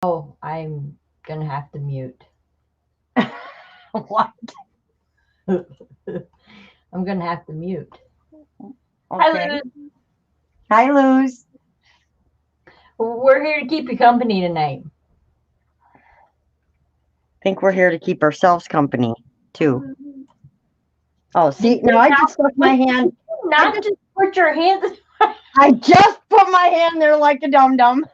Oh, I'm gonna have to mute. What? I'm gonna have to mute. Hi, Okay. Luz. Hi, Luz. We're here to keep you company tonight. I think we're here to keep ourselves company too. Oh, see, now I just stuck my hand. Not just put your hands. I just put my hand there like a dum dum.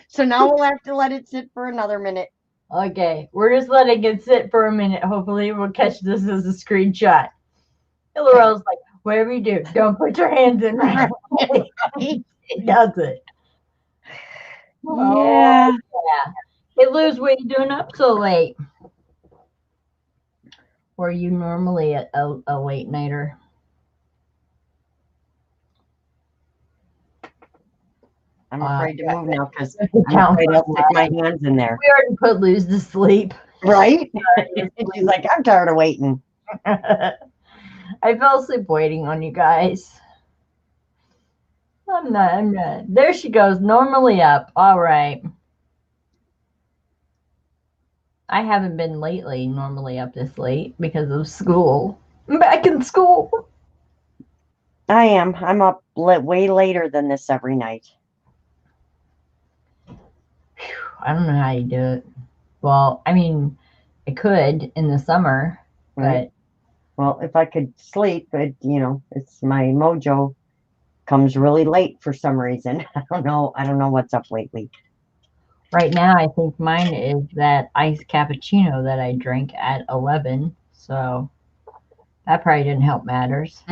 So now we'll have to let it sit for another minute. Okay, we're just letting it sit for a minute. Hopefully, we'll catch this as a screenshot. Laurel's like, whatever you do, don't put your hands in right away. It does it. Yeah. Oh, yeah. Hey, Luz, what are you doing up so late? Or are you normally a late nighter? I'm afraid to move now because I'm Count afraid I'll stick my hands in there. We already put Luz to sleep. Right? She's like, I'm tired of waiting. I fell asleep waiting on you guys. I'm not. There she goes, normally up. All right. I haven't been lately normally up this late because of school. I'm back in school. I am. I'm up way later than this every night. I don't know how you do it. Well, I mean, I could in the summer, Right? but Well, if I could sleep, but it's my mojo comes really late for some reason. I don't know. I don't know what's up lately. right now I think mine is that iced cappuccino that I drank at 11. So that probably didn't help matters.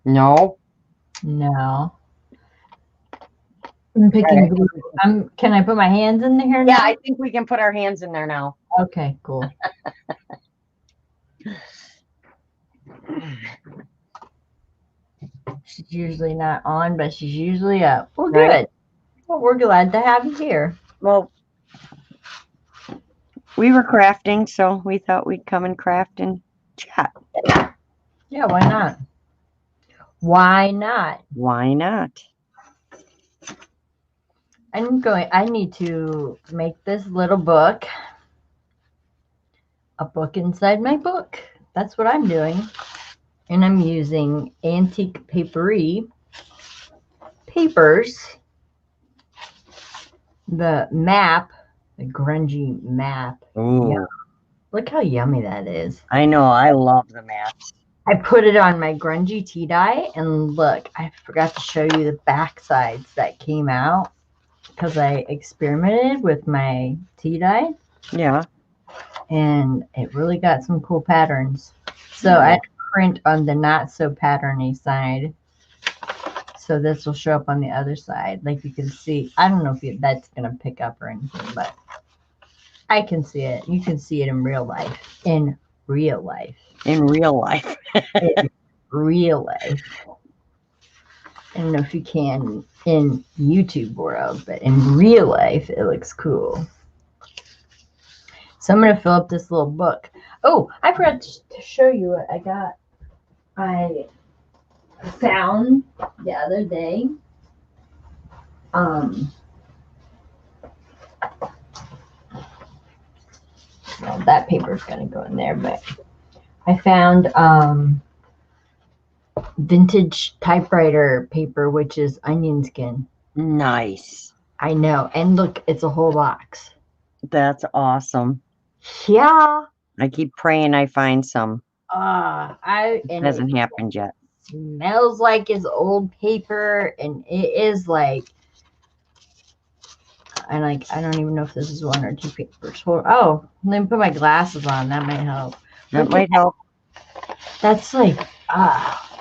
No. No. I'm picking Right. blue. Can I put my hands in here now? Yeah, I think we can put our hands in there now. Okay, cool. She's usually not on, but she's usually up. Well, good. Right. Well, we're glad to have you here. Well, we were crafting, so we thought we'd come and craft and chat. Yeah, why not? Why not? Why not? I need to make this little book. A book inside my book. That's what I'm doing. And I'm using antique papery papers. The map, the grungy map. Ooh. Yeah. Look how yummy that is. I know. I love the maps. I put it on my grungy tea dye, and look, I forgot to show you the back sides that came out because I experimented with my tea dye. Yeah. And it really got some cool patterns. So I print on the not so patterny side. So this will show up on the other side. Like you can see, I don't know if that's going to pick up or anything, but I can see it. You can see it in real life. In real life. In real life. In real life. I don't know if you can in YouTube world, but in real life, it looks cool. So I'm going to fill up this little book. Oh, I forgot to show you what I got. I found the other day. Well, that paper's going to go in there, but I found vintage typewriter paper, which is onion skin. Nice. I know. And look, it's a whole box. That's awesome. Yeah. I keep praying I find some. It hasn't happened yet. Smells like it's old paper, and it is like, I don't even know if this is one or two papers. Oh, let me put my glasses on. That might help. That might help. That's like,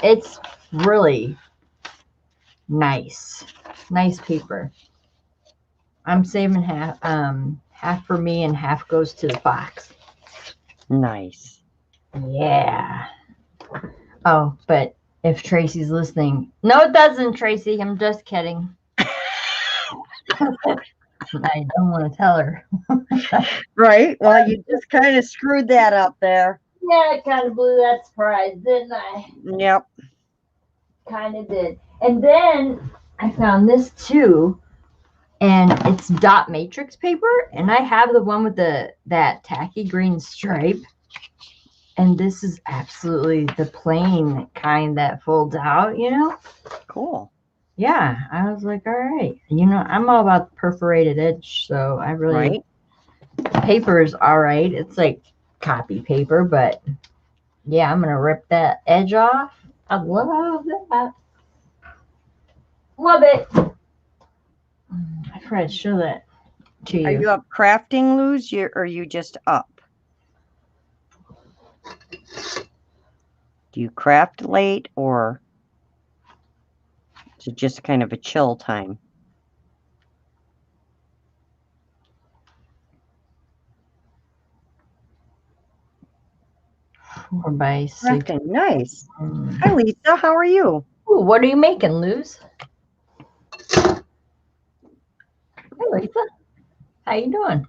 it's really nice. Nice paper. I'm saving half for me and half goes to the box. Nice. Yeah. Oh, but if Tracy's listening, no, it doesn't, Tracy. I'm just kidding. I don't want to tell her. Right. Well, you just kind of screwed that up there. Yeah, I kind of blew that surprise, didn't I? Yep. Kind of did. And then I found this too, and it's dot matrix paper, and I have the one with that tacky green stripe, and this is absolutely the plain kind that folds out, you know. Cool. Yeah, I was like, all right, you know, I'm all about the perforated edge, so I really Right. the paper is all right. It's like copy paper, but yeah, I'm gonna rip that edge off. I love that. Love it. I forgot to show that to Are you. you up crafting, Luz, or are you just up? Do you craft late, or is it just kind of a chill time? Or by 6. Crafting. Nice. Hi, Lisa. How are you? Ooh, what are you making, Luz? Hey, Lisa. How you doing?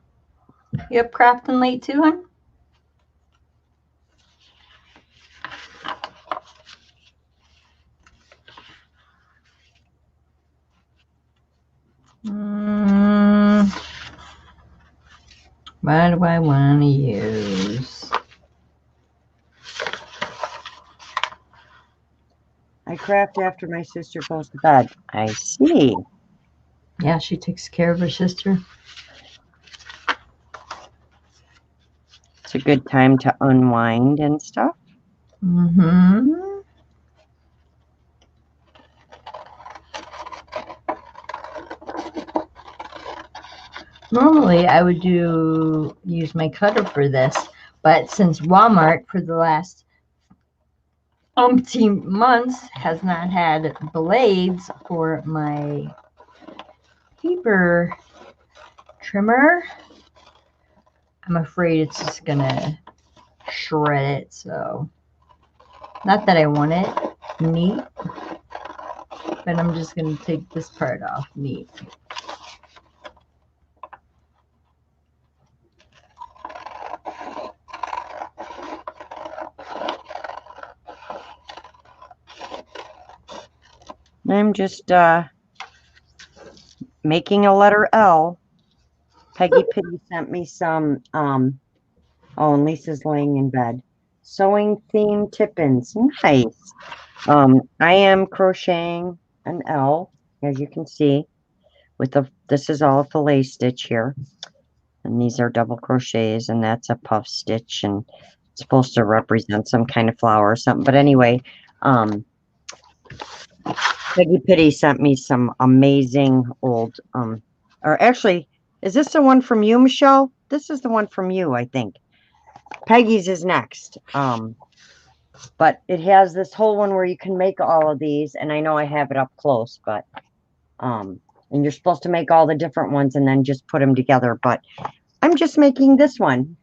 You up crafting late too, hon? What do I want to use? I craft after my sister goes to bed. I see. Yeah, she takes care of her sister. It's a good time to unwind and stuff. Mm-hmm. Normally, I would use my cutter for this, but since Walmart for the last umpteen months has not had blades for my paper trimmer, I'm afraid it's just gonna shred it. So, not that I want it neat, but I'm just gonna take this part off neat. I'm just making a letter L. Peggy Pitty sent me some, oh, and Lisa's laying in bed. Sewing theme tip-ins. Nice. I am crocheting an L, as you can see, with this is all a fillet stitch here. And these are double crochets, and that's a puff stitch, and it's supposed to represent some kind of flower or something. But anyway, Peggy Pitty sent me some amazing old, or actually, is this the one from you, Michelle? This is the one from you, I think. Peggy's is next. But it has this whole one where you can make all of these, and I know I have it up close, but, and you're supposed to make all the different ones and then just put them together, but I'm just making this one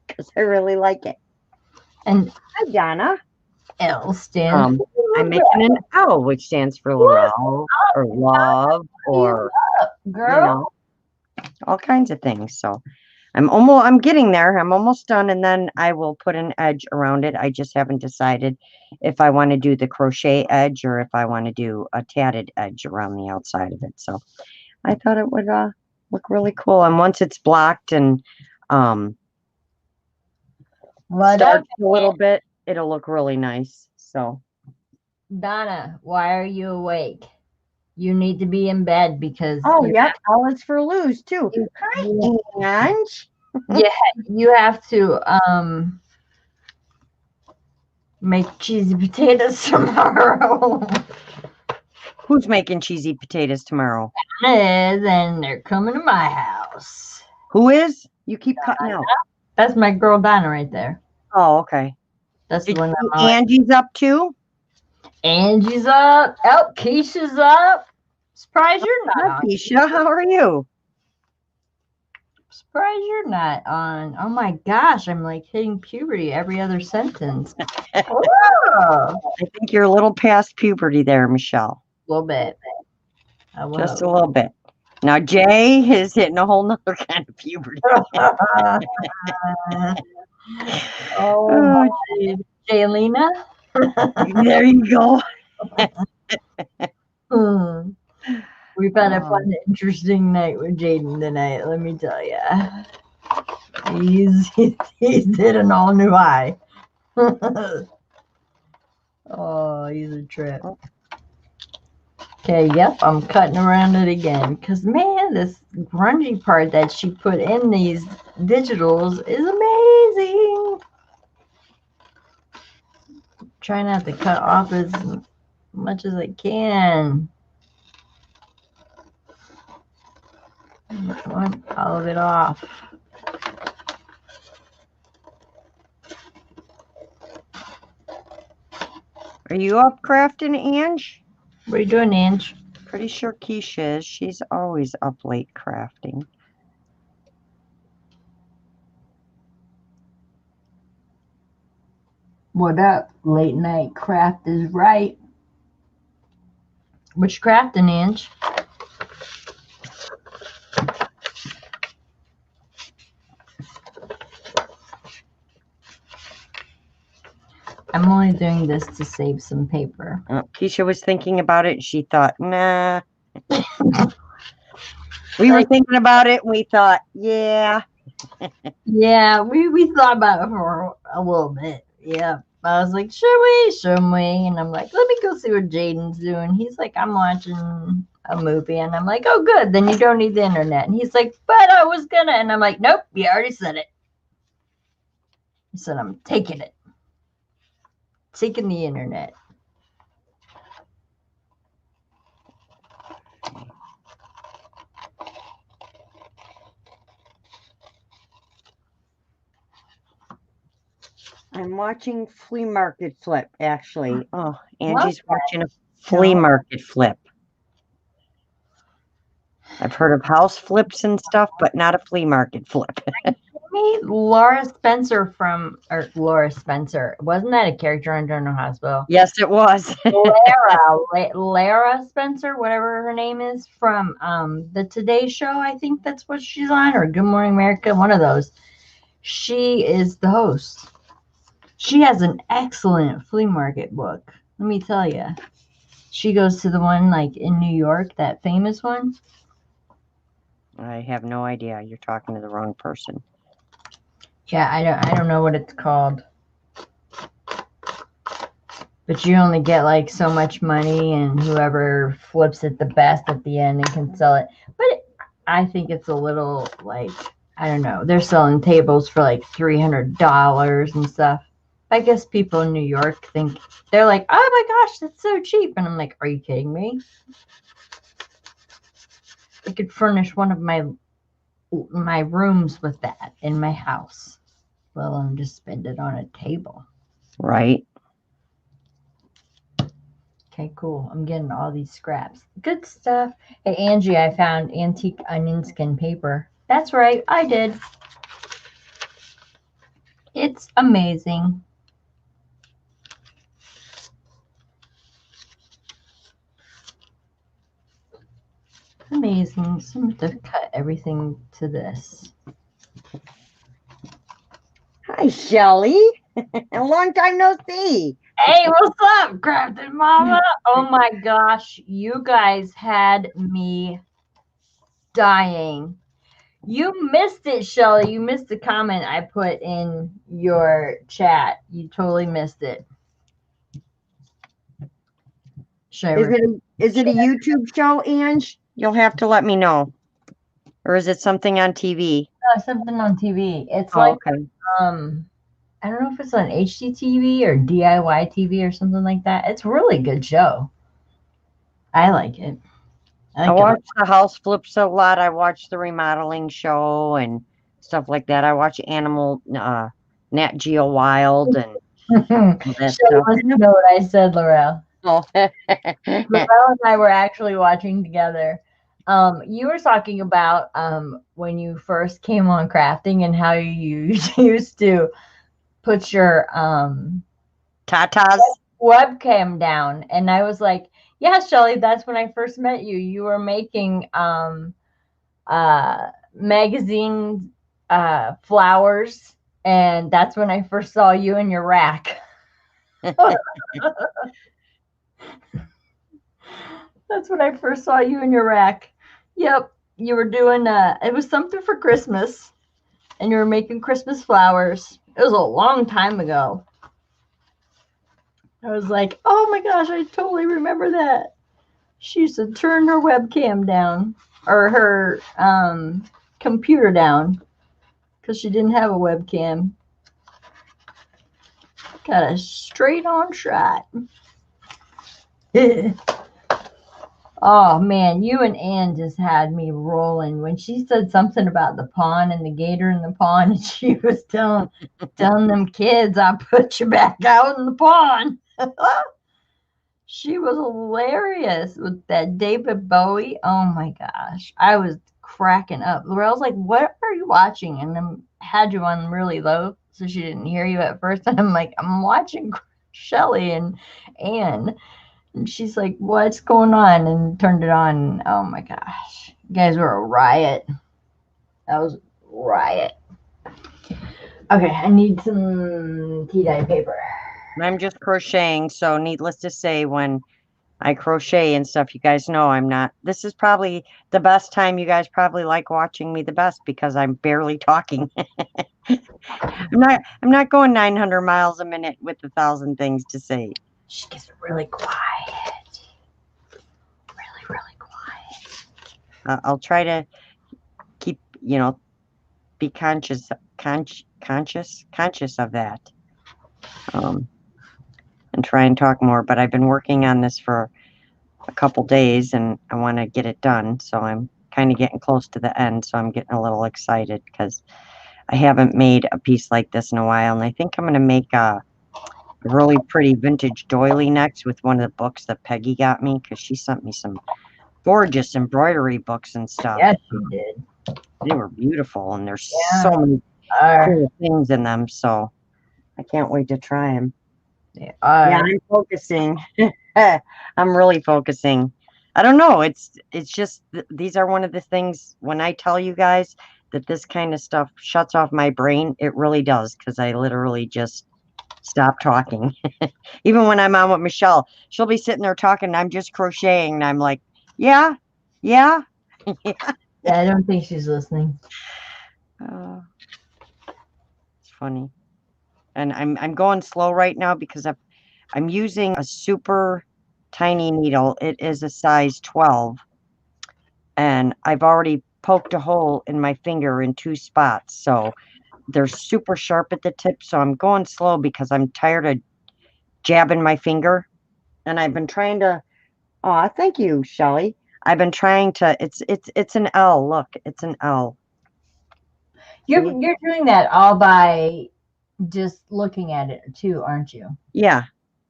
because I really like it. And hi, Donna. L stands. I'm making an L, which stands for Laurel or love or girl, you know, all kinds of things. So I'm getting there. I'm almost done, and then I will put an edge around it. I just haven't decided if I want to do the crochet edge or if I want to do a tatted edge around the outside of it. So I thought it would look really cool. And once it's blocked and starched a little bit, it'll look really nice. So Donna, why are you awake? You need to be in bed because yep, L is for Luz too. Hi, Ange. Yeah, you have to make cheesy potatoes tomorrow. Who's making cheesy potatoes tomorrow? And they're coming to my house. Who is? You keep cutting out. That's my girl Donna right there. Oh, okay. That's the one. Angie's up too? Angie's up. Oh, Keisha's up. Surprised you're not on. Keisha, how are you? Surprised you're not on. Oh my gosh, I'm like hitting puberty every other sentence. I think you're a little past puberty there, Michelle. A little bit. Just a little bit. Now Jay is hitting a whole nother kind of puberty. Oh, Jaylina. There you go. We've had a fun, interesting night with Jaden tonight. Let me tell you, he's hit an all new high. Oh, he's a trip. Okay, yep, I'm cutting around it again. Because, man, this grungy part that she put in these digitals is amazing. Try not to cut off as much as I can. I want all of it off. Are you up crafting, Ange? What are you doing, Ange? Pretty sure Keisha is. She's always up late crafting. What up? Late night craft is right. Which crafting, Ange? I'm only doing this to save some paper. Keisha was thinking about it. And she thought, nah. We were thinking about it, and we thought, yeah. Yeah, we thought about it for a little bit. Yeah. I was like, should we? Shouldn't we? And I'm like, let me go see what Jaden's doing. He's like, I'm watching a movie. And I'm like, oh, good. Then you don't need the internet. And he's like, but I was going to. And I'm like, nope, you already said it. He said, I'm taking it. Taking the internet. I'm watching Flea Market Flip, actually. Oh, Angie's What? watching a Flea Market Flip. I've heard of house flips and stuff, but not a flea market flip. Me, Laura Spencer Laura Spencer. Wasn't that a character on General Hospital? Yes, it was. Lara Spencer, whatever her name is, from the Today Show. I think that's what she's on, or Good Morning America, one of those. She is the host. She has an excellent flea market book. Let me tell you. She goes to the one like in New York, that famous one. I have no idea. You're talking to the wrong person. Yeah, I don't know what it's called. But you only get like so much money, and whoever flips it the best at the end and can sell it. But I think it's a little like, I don't know. They're selling tables for like $300 and stuff. I guess people in New York think, they're like, oh my gosh, that's so cheap. And I'm like, are you kidding me? I could furnish one of my rooms with that in my house. Well, I'm just spend it on a table. Right. Okay, cool. I'm getting all these scraps. Good stuff. Hey, Angie, I found antique onion skin paper. That's right, I did. It's amazing. Amazing. So I'm going to cut everything to this. Hi, Shelly. A long time no see. Hey, what's up, Crafted Mama? Oh my gosh, you guys had me dying. You missed it, Shelly. You missed the comment I put in your chat. You totally missed it. Is it a YouTube show, Ange? You'll have to let me know. Or is it something on TV? No, something on TV. It's okay. I don't know if it's on HDTV or DIY TV or something like that. It's a really good show. I like it. I watch the house flips a lot. I watch the remodeling show and stuff like that. I watch Animal Nat Geo Wild and that stuff. Wants to know what I said, Laurel. Oh. Laurel and I were actually watching together. You were talking about when you first came on crafting and how you used to put your tatas webcam down, and I was like, yeah, Shelly, that's when I first met you. You were making magazine flowers, and that's when I first saw you in your rack. That's when I first saw you in your rack. Yep, you were doing it was something for Christmas, and you were making Christmas flowers. It was a long time ago. I was like, oh my gosh, I totally remember that. She used to turn her webcam down or her computer down because she didn't have a webcam. Got a straight on shot. Oh man, you and Ann just had me rolling when she said something about the pond and the gator in the pond, and she was telling them kids, "I put you back out in the pond." She was hilarious with that David Bowie. Oh my gosh, I was cracking up. I was like, "What are you watching?" And then had you on really low, so she didn't hear you at first. And I'm like, "I'm watching Shelly and Ann." And she's like, "What's going on?" And turned it on. Oh my gosh. You guys were a riot. That was a riot. Okay, I need some tea dye paper. I'm just crocheting, so needless to say, when I crochet and stuff, you guys know I'm not. This is probably the best time you guys probably like watching me the best because I'm barely talking. I'm not going 900 miles a minute with 1,000 things to say. She gets really quiet. Really, really quiet. I'll try to keep, be conscious of that. And try and talk more, but I've been working on this for a couple days and I want to get it done. So I'm kind of getting close to the end. So I'm getting a little excited because I haven't made a piece like this in a while. And I think I'm going to make a really pretty vintage doily next with one of the books that Peggy got me because she sent me some gorgeous embroidery books and stuff. Yes, she did. They were beautiful and there's so many cool things in them. So I can't wait to try them. Yeah, I'm focusing. I'm really focusing. I don't know. It's just these are one of the things when I tell you guys that this kind of stuff shuts off my brain, it really does because I literally just stop talking. Even when I'm on with Michelle, she'll be sitting there talking and I'm just crocheting and I'm like, yeah. Yeah, I don't think she's listening. It's funny. And I'm going slow right now because I'm using a super tiny needle. It is a size 12. And I've already poked a hole in my finger in 2 spots. So they're super sharp at the tip. So I'm going slow because I'm tired of jabbing my finger. And I've been trying to, oh, thank you, Shelly. I've been trying to, it's an L. Look, it's an L. You're doing that all by just looking at it too, aren't you? Yeah.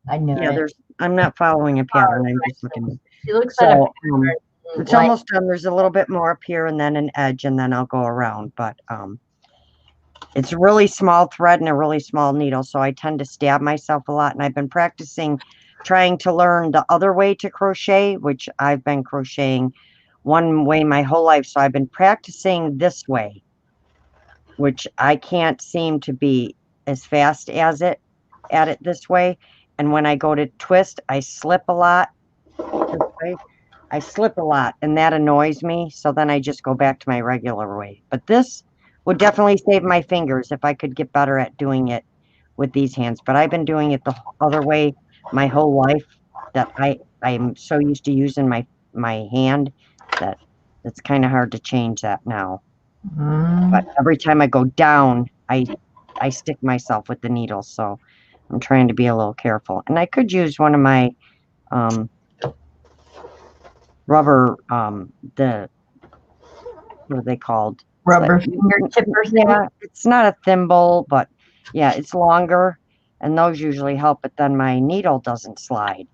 I know. Yeah, I'm not following a pattern. I'm just looking. She looks at it. It's almost done. There's a little bit more up here and then an edge and then I'll go around. But it's a really small thread and a really small needle. So I tend to stab myself a lot. And I've been practicing trying to learn the other way to crochet, which I've been crocheting one way my whole life. So I've been practicing this way, which I can't seem to be as fast as it at it this way. And when I go to twist, I slip a lot. I slip a lot and that annoys me. So then I just go back to my regular way. But this would definitely save my fingers if I could get better at doing it with these hands. But I've been doing it the other way my whole life that I'm so used to using my hand that it's kind of hard to change that now. But every time I go down, I stick myself with the needle. So I'm trying to be a little careful. And I could use one of my rubber, what are they called? Rubber fingertip or something? Yeah, it's not a thimble, but yeah, it's longer. And those usually help, but then my needle doesn't slide.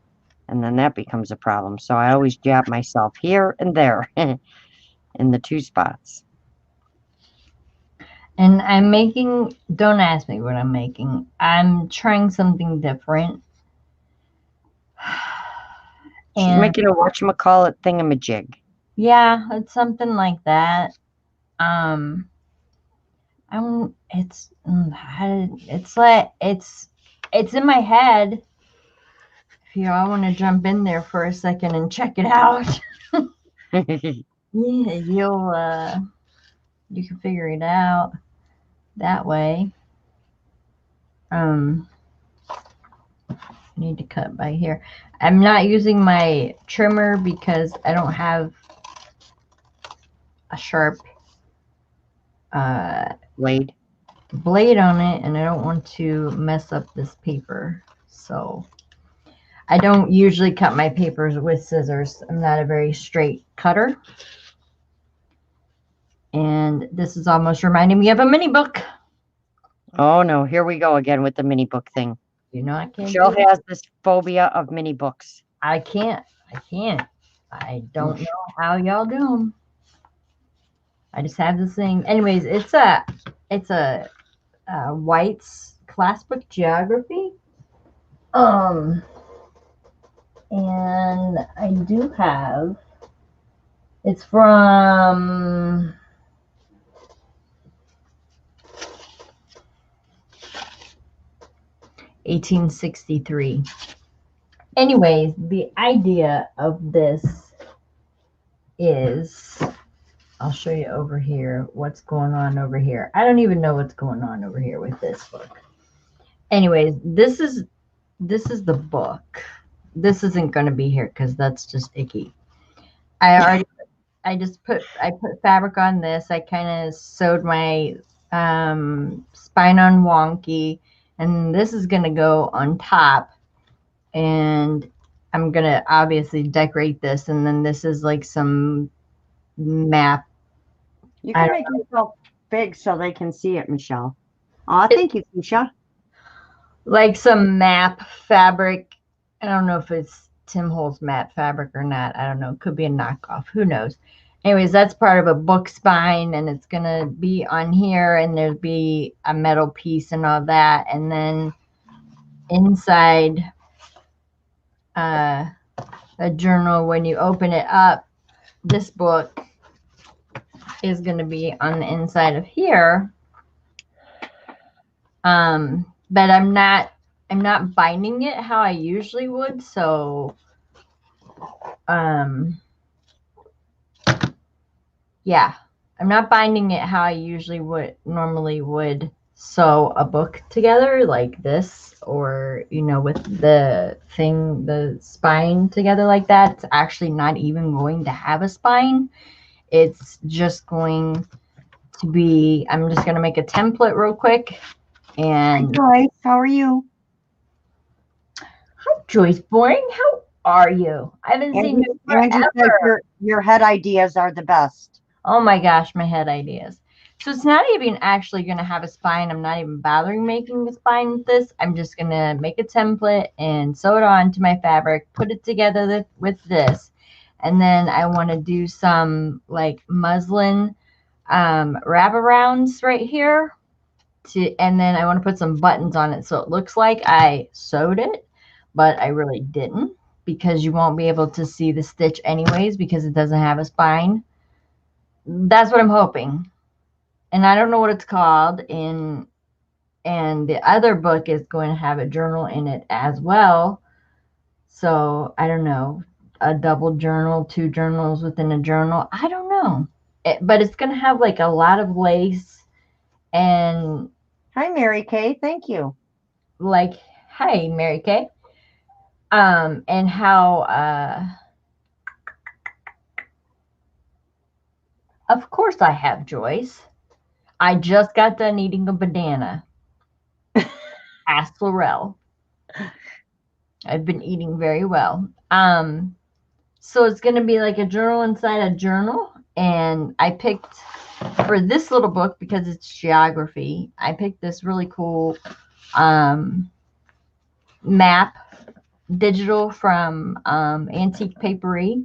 And then that becomes a problem. So I always jab myself here and there in the 2 spots. And I'm making, don't ask me what I'm making. I'm trying something different. She's making a whatchamacallit thingamajig. Yeah, it's something like that. It's like it's in my head. if you all want to jump in there for a second and check it out, yeah, you can figure it out that way. I need to cut by here. I'm not using my trimmer because I don't have a sharp blade on it, and I don't want to mess up this paper. So I don't usually cut my papers with scissors. I'm not a very straight cutter. And this is almost reminding me of a mini book. Oh no, here we go again with the mini book thing. You know, I can't. Jill has this phobia of mini books. I can't. I don't know how y'all do them. I just have this thing. Anyways, it's a White's class book geography. And I do have. It's from. (1863). Anyways, the idea of this is, I'll show you over here what's going on over here. I don't even know what's going on over here with this book. Anyways, this is the book. This isn't going to be here because that's just icky. I put fabric on this. I kind of sewed my spine on wonky, and this is going to go on top. And I'm going to obviously decorate this. And then this is like some map. You can make yourself big so they can see it, Michelle. Oh, thank you, Keisha. Like some map fabric. I don't know if it's Tim Holtz map fabric or not. I don't know. It could be a knockoff. Who knows? Anyways, that's part of a book spine, and it's going to be on here, and there'll be a metal piece and all that. And then inside a journal, when you open it up, this book is going to be on the inside of here. But I'm not binding it how I usually would. So yeah, I'm not binding it how I usually normally would sew a book together like this, or with the spine together like that. It's actually not even going to have a spine. It's just going to be, I'm just going to make a template real quick. And hi, Joyce, how are you? Hi, Joyce Boring. How are you? I haven't seen you forever. Your head ideas are the best. Oh my gosh, my head ideas. So it's not even actually going to have a spine. I'm not even bothering making a spine with this. I'm just going to make a template and sew it onto my fabric, put it together with this. And then I want to do some like muslin wraparounds right here. And then I want to put some buttons on it so it looks like I sewed it, but I really didn't, because you won't be able to see the stitch anyways because it doesn't have a spine. That's what I'm hoping. And I don't know what it's called. And the other book is going to have a journal in it as well. So I don't know, a double journal, 2 journals within a journal. I don't know. But it's going to have like a lot of lace. And hi, Mary Kay. Thank you. Like, hi, Mary Kay. And how of course I have, Joyce. I just got done eating a banana. Ask Laurel. I've been eating very well. So it's going to be like a journal inside a journal. And I picked, for this little book, because it's geography, I picked this really cool map, digital, from Antique Papery.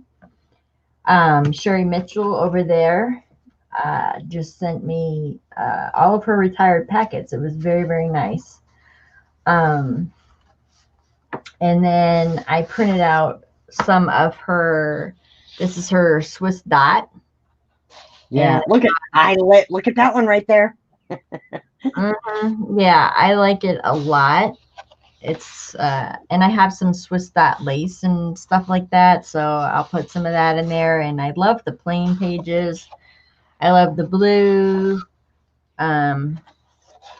Sherry Mitchell over there just sent me all of her retired packets. It was very, very nice. And then I printed out some of her, this is her Swiss dot. Yeah, look at that one right there. Yeah, I like it a lot. It's and I have some Swiss dot lace and stuff like that, so I'll put some of that in there. And I love the plain pages. I love the blue.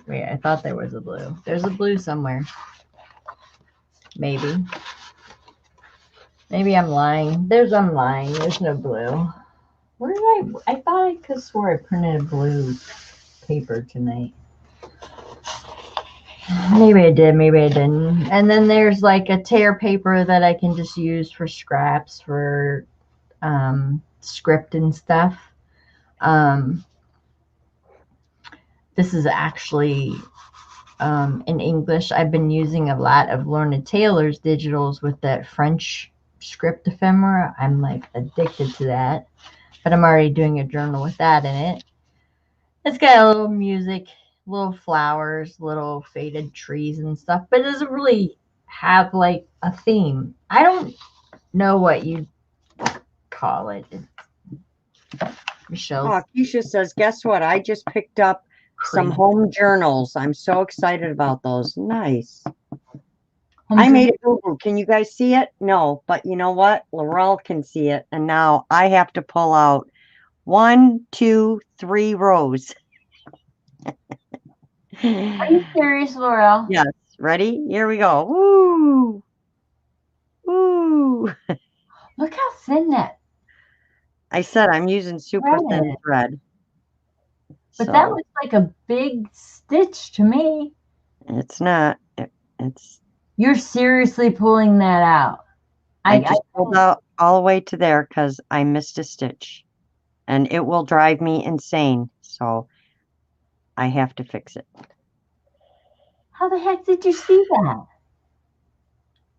Wait, I thought there was a blue. There's a blue somewhere. Maybe. Maybe I'm lying. I'm lying. There's no blue. Where did I thought I could swore I printed a blue paper tonight. Maybe I did, maybe I didn't. And then there's like a tear paper that I can just use for scraps for script and stuff. This is actually in English. I've been using a lot of Lorna Taylor's digitals with that French script ephemera. I'm like addicted to that. But I'm already doing a journal with that in it. It's got a little music, little flowers, little faded trees and stuff, but it doesn't really have like a theme. I don't know what you call it. Michelle. Oh, Keisha says, guess what? I just picked up some home journals. I'm so excited about those. Nice. I made it. Can you guys see it? No, but you know what? Laurel can see it. And now I have to pull out 1, 2, 3 rows. Are you serious, Laurel? Yes. Ready? Here we go. Woo! Woo! Look how thin that. I said I'm using super thin thread. But that looks like a big stitch to me. It's not. It's. You're seriously pulling that out. I just pulled out all the way to there because I missed a stitch. And it will drive me insane. So I have to fix it. How the heck did you see that?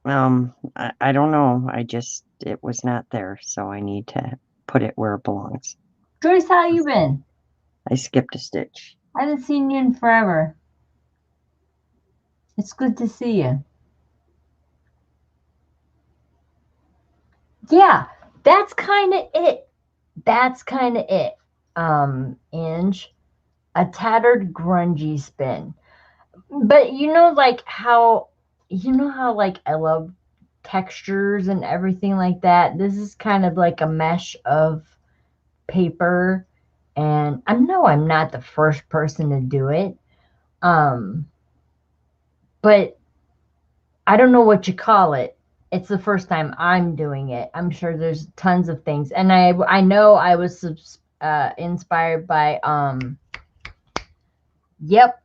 I don't know. It was not there. So I need to put it where it belongs. Joyce, how you been? I skipped a stitch. I haven't seen you in forever. It's good to see you. Yeah, that's kind of it. That's kind of it. Inge, a tattered grungy spin. But you know, like how like I love textures and everything like that. This is kind of like a mesh of paper, and I know I'm not the first person to do it. But I don't know what you call it. It's the first time I'm doing it. I'm sure there's tons of things, and I know I was inspired by yep,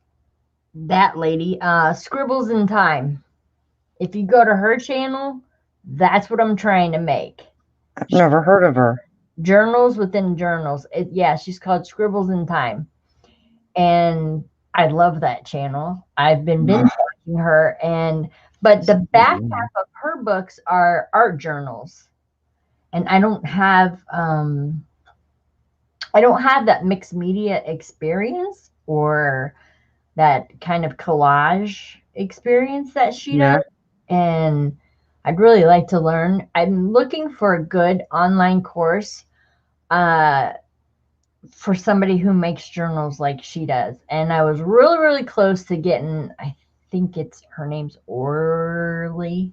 that lady, Scribbles in Time. If you go to her channel, that's what I'm trying to make. I've never heard of her. Journals within journals. Yeah, she's called Scribbles in Time, and I love that channel. I've been binge watching her, but the back half of her books are art journals, and I don't have that mixed media experience or that kind of collage experience that she does, and I'd really like to learn. I'm looking for a good online course for somebody who makes journals like she does, and I was really, really close to getting, I think her name's Orly.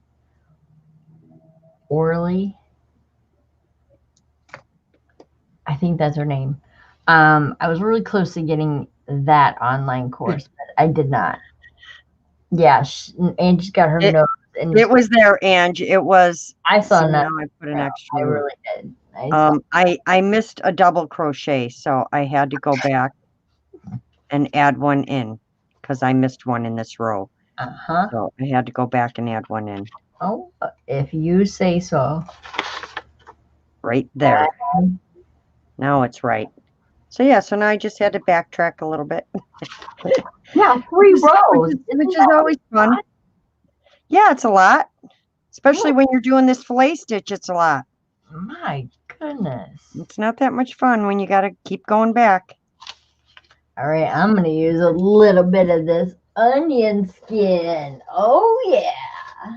I think that's her name. I was really close to getting that online course, but I did not. Yeah, Angie's got her notes. And it was there, Ange. It was. I saw so now I put an extra. I really did. I missed a double crochet, so I had to go back and add one in because I missed one in this row. So I had to go back and add one in. Oh, if you say so. Right there. Now it's right. So yeah, so now I just had to backtrack a little bit. Yeah, 3 rows, which is always fun. Yeah, it's a lot, especially when you're doing this fillet stitch. It's a lot. My goodness. It's not that much fun when you got to keep going back. All right, I'm going to use a little bit of this onion skin. Oh, yeah.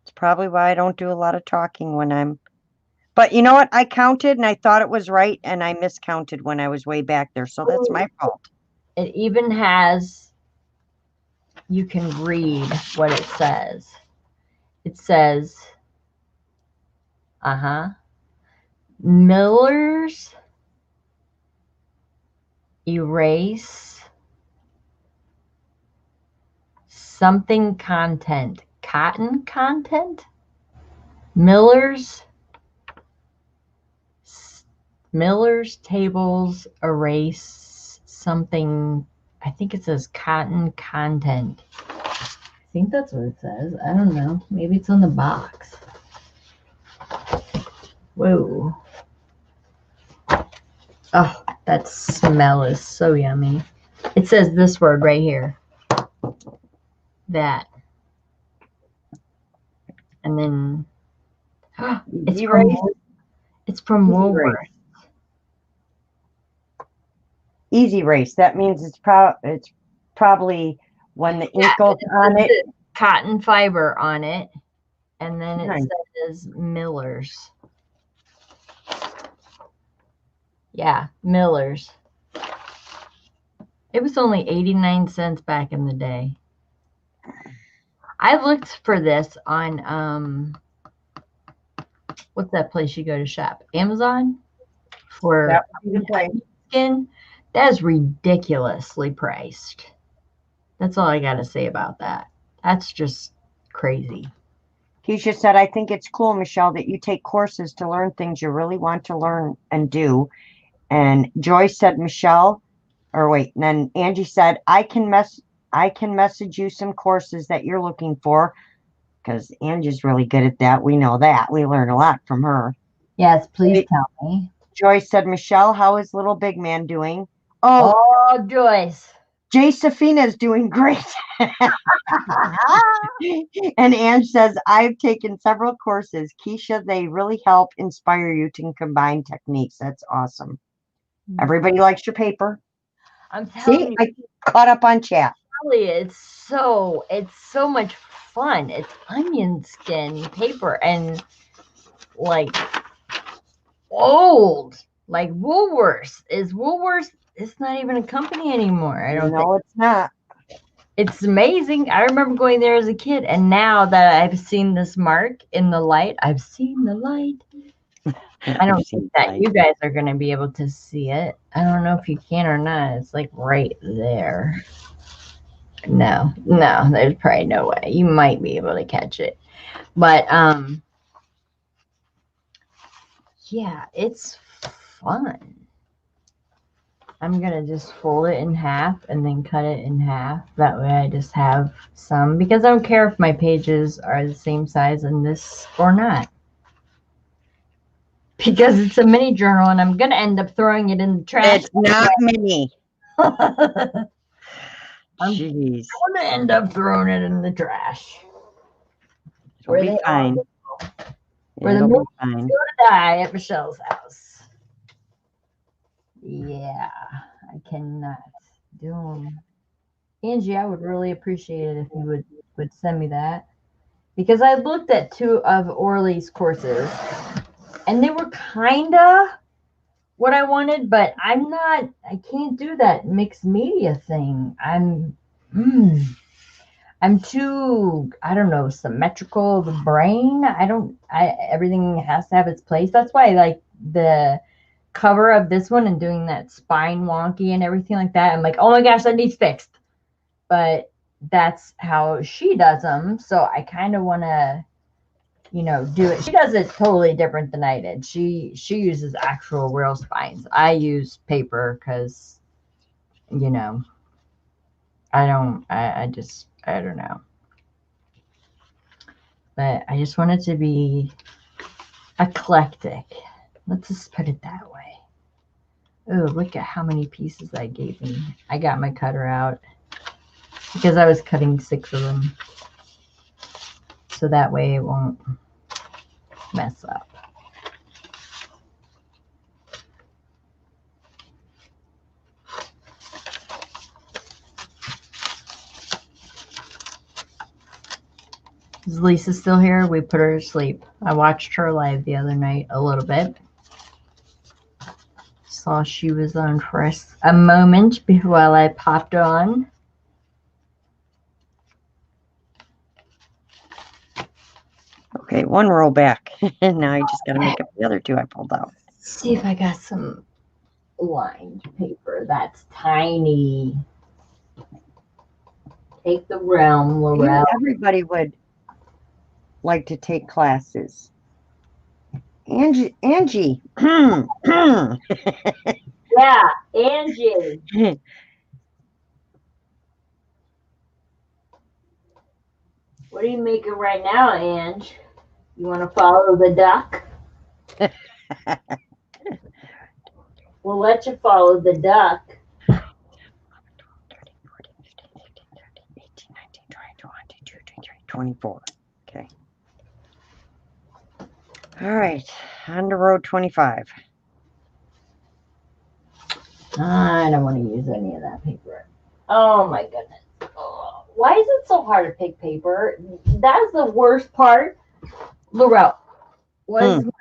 It's probably why I don't do a lot of talking when I'm... But you know what? I counted and I thought it was right, and I miscounted when I was way back there. So that's my fault. It even has you can read what it says. It says, Miller's erase something content. Cotton content? Miller's tables erase something. I think it says cotton content. I think that's what it says. I don't know. Maybe it's on the box. Whoa. Oh, that smell is so yummy. It says this word right here. That. And then it's from Woolworth. Easy Race. That means it's probably when the ink goes on it. Cotton fiber on it. And then it says Miller's. Yeah, Miller's. It was only 89 cents back in the day. I looked for this on what's that place you go to shop? Amazon for skin. That is ridiculously priced. That's all I gotta say about that. That's just crazy. Keisha said, I think it's cool, Michelle, that you take courses to learn things you really want to learn and do. And Joyce said, Michelle, and then Angie said, I can message you some courses that you're looking for, because Angie's really good at that. We know that. We learn a lot from her. Yes, please tell me. Joyce said, Michelle, how is little big man doing? Oh, Joyce. Josephina's doing great. And Ange says, I've taken several courses. Keisha, they really help inspire you to combine techniques. That's awesome. Everybody likes your paper. I'm telling you. I caught up on chat. Really, it's so much fun. It's onion skin paper and like old, like Woolworths. It's not even a company anymore. I don't think. It's not. It's amazing. I remember going there as a kid, and now that I've seen this mark in the light, I've seen the light. I don't think that you guys are going to be able to see it. I don't know if you can or not. It's like right there. No, there's probably no way. You might be able to catch it. But, yeah, it's fun. I'm going to just fold it in half and then cut it in half. That way I just have some, because I don't care if my pages are the same size in this or not. Because it's a mini journal and I'm going to end up throwing it in the trash. It's not mini. Jeez. I'm going to end up throwing it in the trash. It'll be fine. Where the moon is going to die at Michelle's house. Yeah, I cannot do them. Angie, I would really appreciate it if you would send me that. Because I looked at 2 of Orly's courses. And they were kind of what I wanted, but I can't do that mixed media thing. I'm too, I don't know, symmetrical of the brain. Everything has to have its place. That's why I like the cover of this one and doing that spine wonky and everything like that. I'm like, oh my gosh, that needs fixed. But that's how she does them. So I kind of want to, do it. She does it totally different than I did. She uses actual real spines. I use paper because, I don't know. But I just want it to be eclectic. Let's just put it that way. Oh, look at how many pieces I gave me. I got my cutter out because I was cutting 6 of them. So that way it won't mess up. Is Lisa still here? We put her to sleep. I watched her live the other night a little bit. Saw she was on for a moment while I popped on. Okay, one row back. Now I just got to make up the other two I pulled out. See if I got some lined paper. That's tiny. Take the realm, Laurel. Everybody would like to take classes. Angie. Yeah, Angie. What are you making right now, Ange? You want to follow the duck? We'll let you follow the duck. 24. Okay. All right. On to row 25. I don't want to use any of that paper. Oh my goodness. Oh, why is it so hard to pick paper? That's the worst part. Laurel, what is my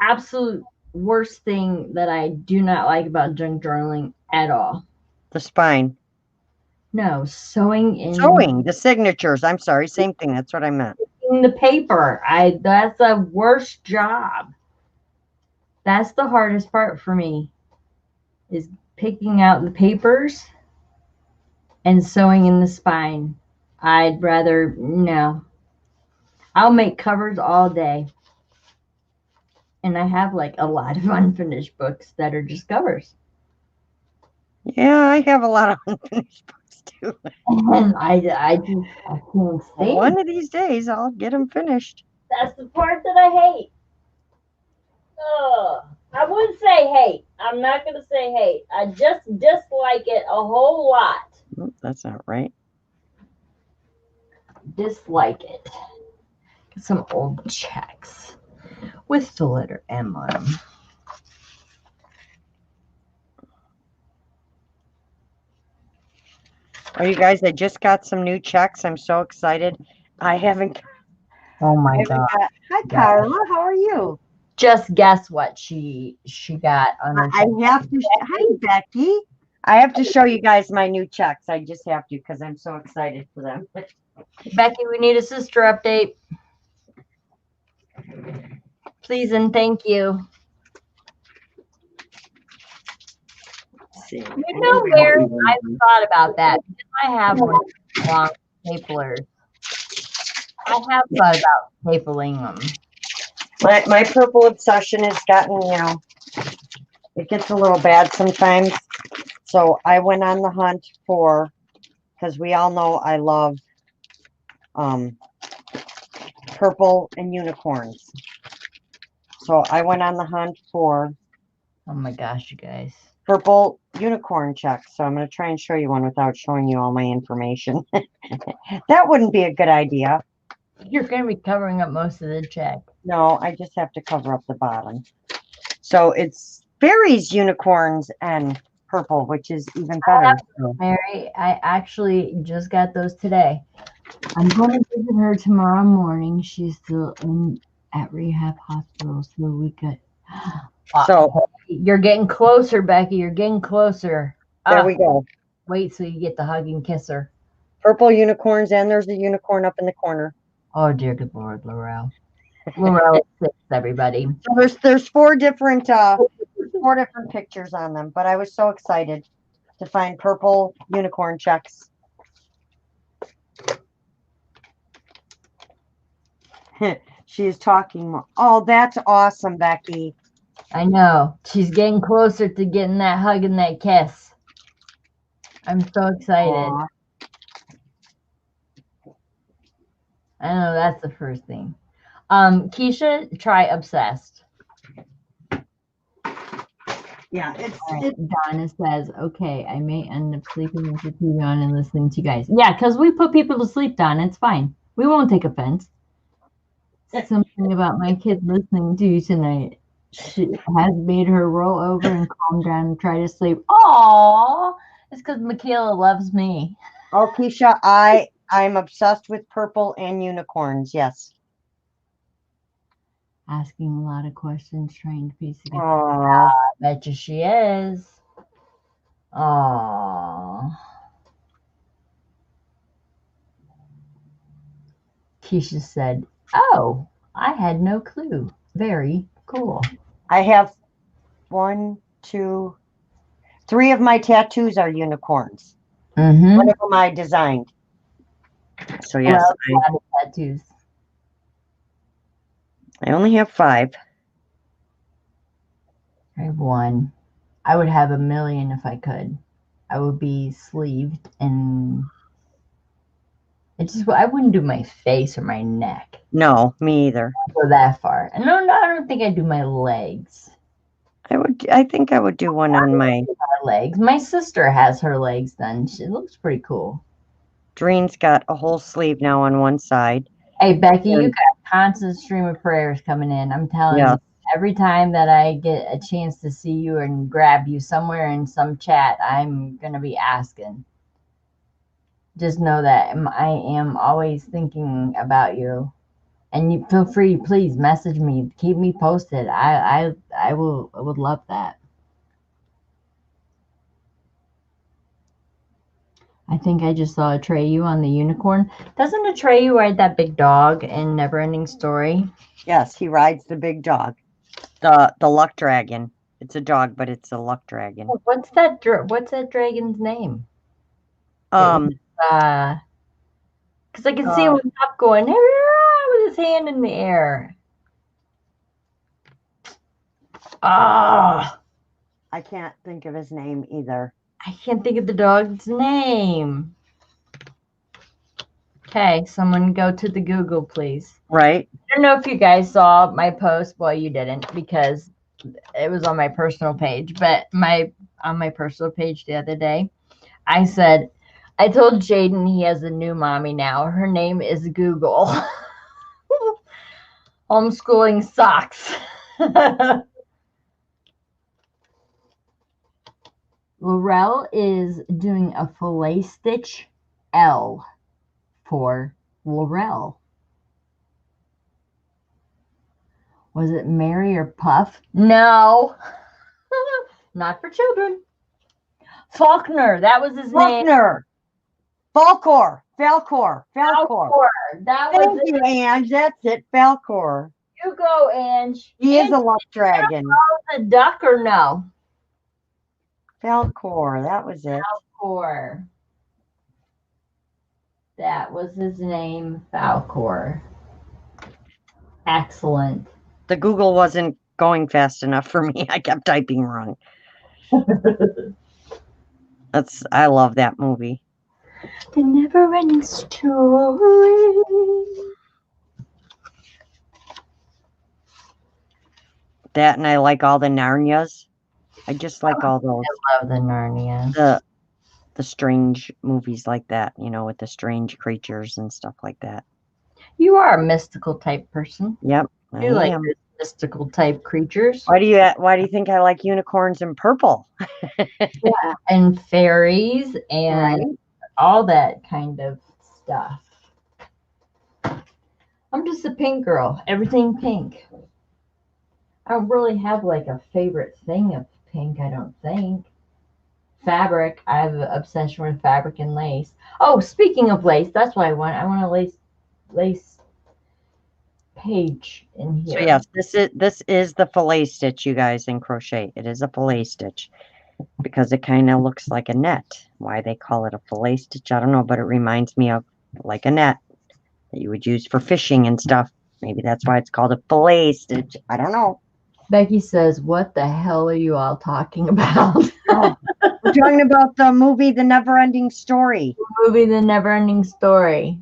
absolute worst thing that I do not like about junk journaling at all? The spine. No, sewing in the signatures. I'm sorry, same thing. That's what I meant. the paper. That's the worst job. That's the hardest part for me, is picking out the papers and sewing in the spine. I'd rather, no. I'll make covers all day. And I have like a lot of unfinished books that are just covers. Yeah, I have a lot of unfinished books too. And I can't stand. One of these days I'll get them finished. That's the part that I hate. I wouldn't say hate. I'm not going to say hate. I just dislike it a whole lot. That's not right. Dislike it. Some old checks with the letter M on them. Oh, you guys, I just got some new checks. I'm so excited. I haven't. Oh my God. Hi, Carla. How are you? Just guess what she got on her check. I have to. Hi, Becky. I have to show you guys my new checks. I just have to because I'm so excited for them. Becky, we need a sister update. Please and thank you. You know where I thought about that? Because I have one long staplers. I have thought about stapling them. My purple obsession has gotten, it gets a little bad sometimes. So I went on the hunt for, because we all know I love purple and unicorns. So I went on the hunt for, oh my gosh, you guys, purple unicorn checks. So I'm going to try and show you one without showing you all my information. That wouldn't be a good idea. You're going to be covering up most of the check. No, I just have to cover up the bottom. So it's fairies, unicorns, and purple, which is even better. Mary, I actually just got those today. I'm going to visit her tomorrow morning. She's still at rehab hospital, so we could. So you're getting closer, Becky. You're getting closer. There we go. Wait till you get to hug and kiss her. Purple unicorns, and there's a unicorn up in the corner. Oh dear good Lord, Laurel. Laurel is 6, everybody. So there's four different pictures on them, but I was so excited to find purple unicorn checks. She is talking more. Oh, that's awesome, Becky. I know. She's getting closer to getting that hug and that kiss. I'm so excited. Aww. I know that's the first thing. Keisha, try obsessed. Yeah, Donna says, okay, I may end up sleeping with the TV on and listening to you guys. Yeah, because we put people to sleep, Donna. It's fine. We won't take offense. Something about my kid listening to you tonight. She has made her roll over and calm down and try to sleep. Aww. It's because Michaela loves me. Oh, Keisha, I'm obsessed with purple and unicorns. Yes. Asking a lot of questions, trying to piece together. I bet you she is. Aww. Keisha said, oh, I had no clue. Very cool. I have 1, 2, 3 of my tattoos are unicorns. Mm-hmm. One of them I designed. So yes, Love a lot of tattoos. I only have 5. I have one. I would have a million if I could. I would be sleeved and I wouldn't do my face or my neck. No, me either. I'd go that far. And no, I don't think I'd do my legs. I think I would do one on my My legs. My sister has her legs done. It looks pretty cool. Doreen's got a whole sleeve now on one side. Hey Becky, you And got constant stream of prayers coming in. I'm telling yeah, you, every time that I get a chance to see you and grab you somewhere in some chat, I'm gonna be asking. Just know that I am always thinking about you. And you feel free, please message me, keep me posted. I would love that. I think I just saw Atreyu on the unicorn. Doesn't Atreyu ride that big dog in Neverending Story? yes, he rides the big dog. The luck dragon. It's a dog, but it's a luck dragon. What's that dragon's name? Um Because I can see him up going with his hand in the air. Ah, I can't think of his name either. I can't think of the dog's name. Okay, someone go to the Google, please. Right? I don't know if you guys saw my post. Well, you didn't because it was on my personal page. But on my personal page the other day, I told Jaden he has a new mommy now. Her name is Google. Homeschooling sucks. Laurel is doing a fillet stitch L for Laurel. Was it Mary or Puff? No. Not for children. Faulkner, that was his name. Faulkner. Falcor. Falcor. That Thank was you, Ange. That's it. Falcor. You go, Ange. He is a luck dragon. A duck or no? Falcor. That was it. Falcor. That was his name, Falcor. Excellent. The Google wasn't going fast enough for me. I kept typing wrong. I love that movie. The Never-Ending Story. That, and I like all the Narnias. I just like all those. I love the Narnia. The strange movies like that, with the strange creatures and stuff like that. You are a mystical type person. Yep. You like mystical type creatures. Why do you think I like unicorns and purple? Yeah, and fairies and all that kind of stuff. I'm just a pink girl. Everything pink. I don't really have like a favorite thing of pink, I don't think. Fabric. I have an obsession with fabric and lace. Oh, speaking of lace, that's what I want. I want a lace page in here. So yes, this is the fillet stitch, you guys, in crochet. It is a fillet stitch because it kind of looks like a net. Why they call it a fillet stitch, I don't know, but it reminds me of like a net that you would use for fishing and stuff. Maybe that's why it's called a fillet stitch. I don't know. Becky says, "What the hell are you all talking about?" Oh, we're talking about the movie The Never-Ending Story. The Never-Ending Story.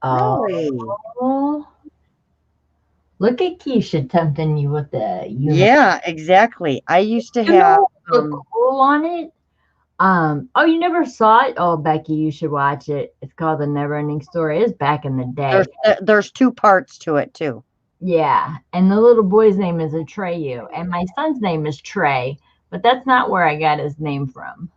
Really? Oh, look at Keisha tempting you with the unicorn. Yeah, exactly. I used to have look cool on it. Oh, you never saw it? Oh, Becky, you should watch it. It's called The Never-Ending Story. It's back in the day. There's 2 parts to it too. Yeah, and the little boy's name is Atreyu, and my son's name is Trey, but that's not where I got his name from.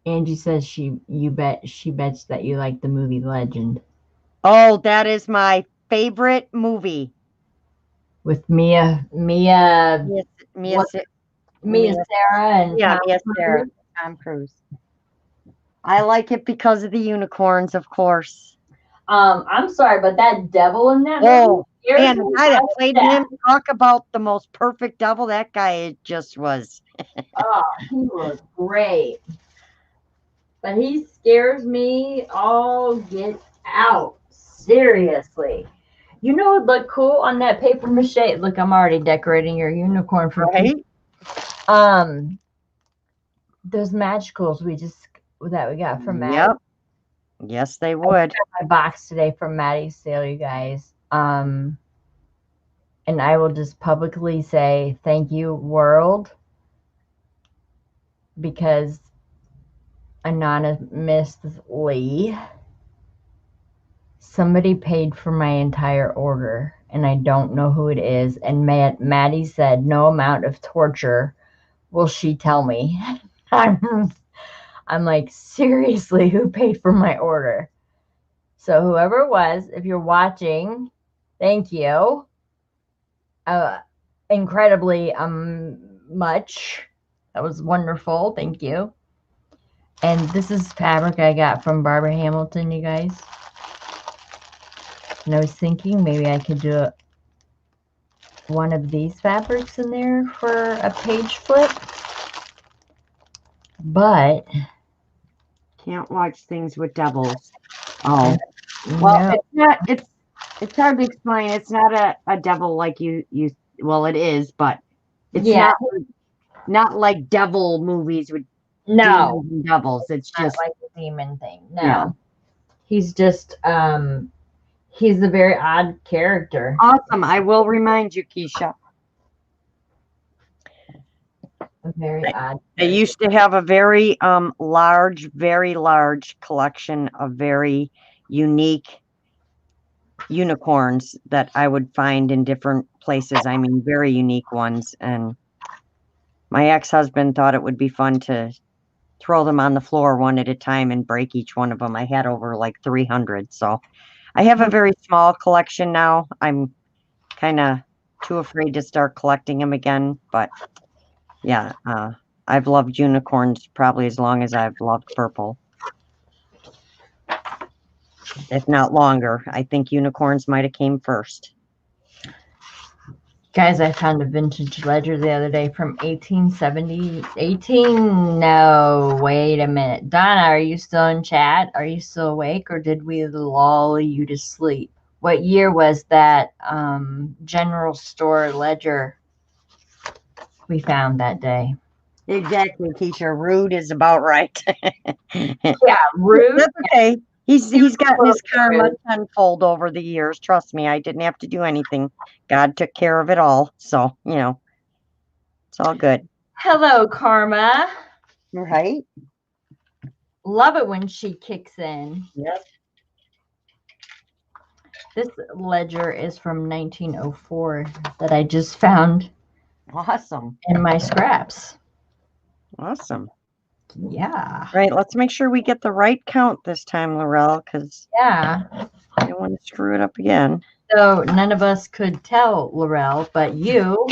Angie says she bets that you like the movie Legend. Oh, that is my favorite movie. With Mia. Mia Mia, Sarah, and yeah, Tom Mia, Sarah, Cruise. Tom Cruise. I like it because of the unicorns, of course. I'm sorry, but that devil in that movie Oh, scares and the me guy that to played death. him, talk about the most perfect devil. That guy just was. Oh, he was great. But he scares me all get out. Seriously. You know what would look cool on that paper mache? Look, I'm already decorating your unicorn for Right? those magicals that we got from Maddie. Yep. Yes, they would. My box today from Maddie's sale, you guys. And I will just publicly say thank you, world, because anonymously somebody paid for my entire order, and I don't know who it is. And Maddie said, "No amount of torture will she tell me." I'm like, seriously, who paid for my order? So whoever it was, if you're watching, thank you. Incredibly much. That was wonderful. Thank you. And this is fabric I got from Barbara Hamilton, you guys. And I was thinking maybe I could do one of these fabrics in there for a page flip. But Can't watch things with devils. Oh, well, no. it's not. It's hard to explain. It's not a devil like you. Well, it is, but it's not like devil movies with demons and devils. It's just like a demon thing. No. Yeah. He's just he's a very odd character. Awesome. I will remind you, Keisha. A very odd. They used to have a very large collection of very unique unicorns that I would find in different places. I mean, very unique ones. And my ex-husband thought it would be fun to throw them on the floor one at a time and break each one of them. I had over like 300. So I have a very small collection now. I'm kind of too afraid to start collecting them again. But yeah, I've loved unicorns probably as long as I've loved purple. If not longer. I think unicorns might have came first. Guys, I found a vintage ledger the other day from 1870. No, wait a minute. Donna, are you still in chat? Are you still awake, or did we lull you to sleep? What year was that general store ledger we found that day? Exactly, Keisha. Rude is about right. Yeah, rude. That's okay. He's gotten his karma tenfold over the years. Trust me, I didn't have to do anything. God took care of it all. So, it's all good. Hello, Karma. Right? Love it when she kicks in. Yes. This ledger is from 1904 that I just found. Awesome. In my scraps. Awesome. Yeah. Right. Let's make sure we get the right count this time, Laurel, because I don't want to screw it up again. So none of us could tell, Laurel, but you.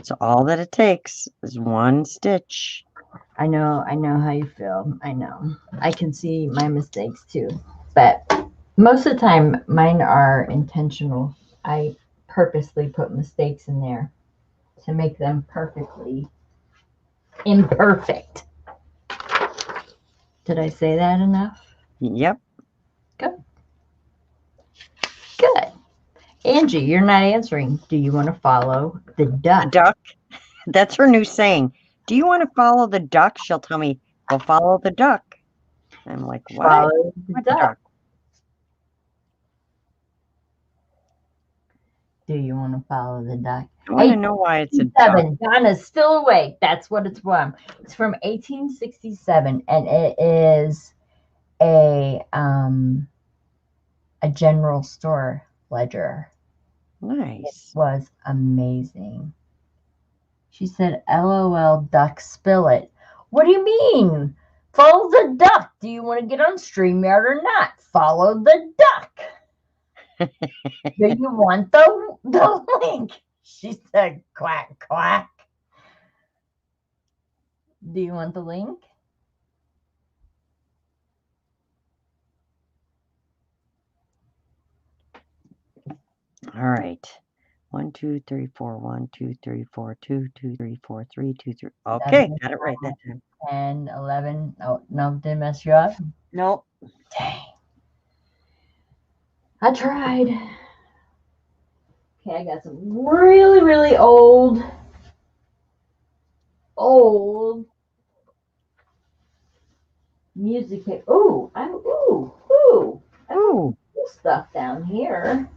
So all that it takes is one stitch. I know how you feel. I know. I can see my mistakes too. But most of the time, mine are intentional. I purposely put mistakes in there to make them perfectly imperfect. Did I say that enough? Yep. Good. Good. Angie, you're not answering. Do you want to follow the duck? Duck? That's her new saying. Do you want to follow the duck? She'll tell me, go follow the duck. I'm like, what? Follow the duck. Do you want to follow the duck? I want to know why it's a duck. Donna's still awake. That's what it's from. It's from 1867, and it is a general store ledger. Nice. It was amazing. She said, LOL, duck, spill it. What do you mean? Follow the duck. Do you want to get on StreamYard or not? Follow the duck. Do you want the link? She said, quack, quack. Do you want the link? All right. 1, 2, 3, 4. 1, 2, 3, 4. 2, 2, 3, 4. 3, 2, 3. Okay, got it right that time. 10, 11. Oh, no, didn't mess you up? Nope. Dang. I tried. Okay, I got some really, really old music. Ooh, I have cool stuff down here.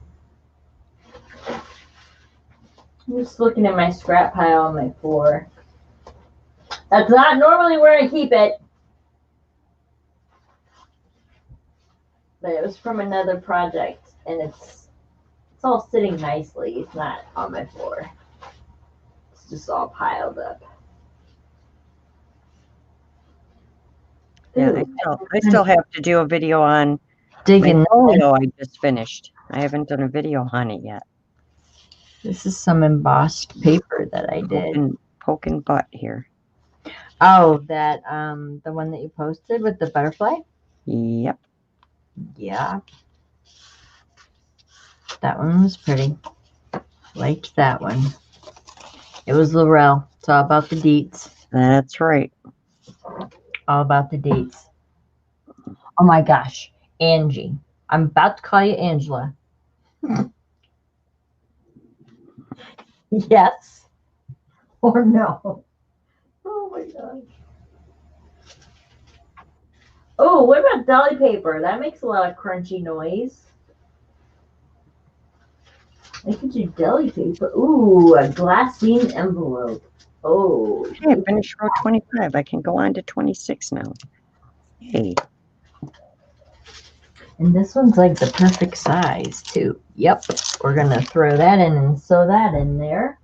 I'm just looking at my scrap pile on my floor. That's not normally where I keep it. But it was from another project, and it's all sitting nicely. It's not on my floor. It's just all piled up. Yeah, I still have to do a video on digging. my folio I just finished. I haven't done a video on it yet. This is some embossed paper that I did. Poking butt here. Oh, that the one that you posted with the butterfly? Yep. Yeah. That one was pretty. Liked that one. It was Laurel. It's all about the deets. That's right. All about the deets. Oh my gosh. Angie. I'm about to call you Angela. Yes or no? Oh my gosh. Oh, what about deli paper? That makes a lot of crunchy noise. I could do deli paper. Ooh, a glassine envelope. Oh. Okay, I finished row 25. I can go on to 26 now. Hey. And this one's like the perfect size too. Yep. We're going to throw that in and sew that in there.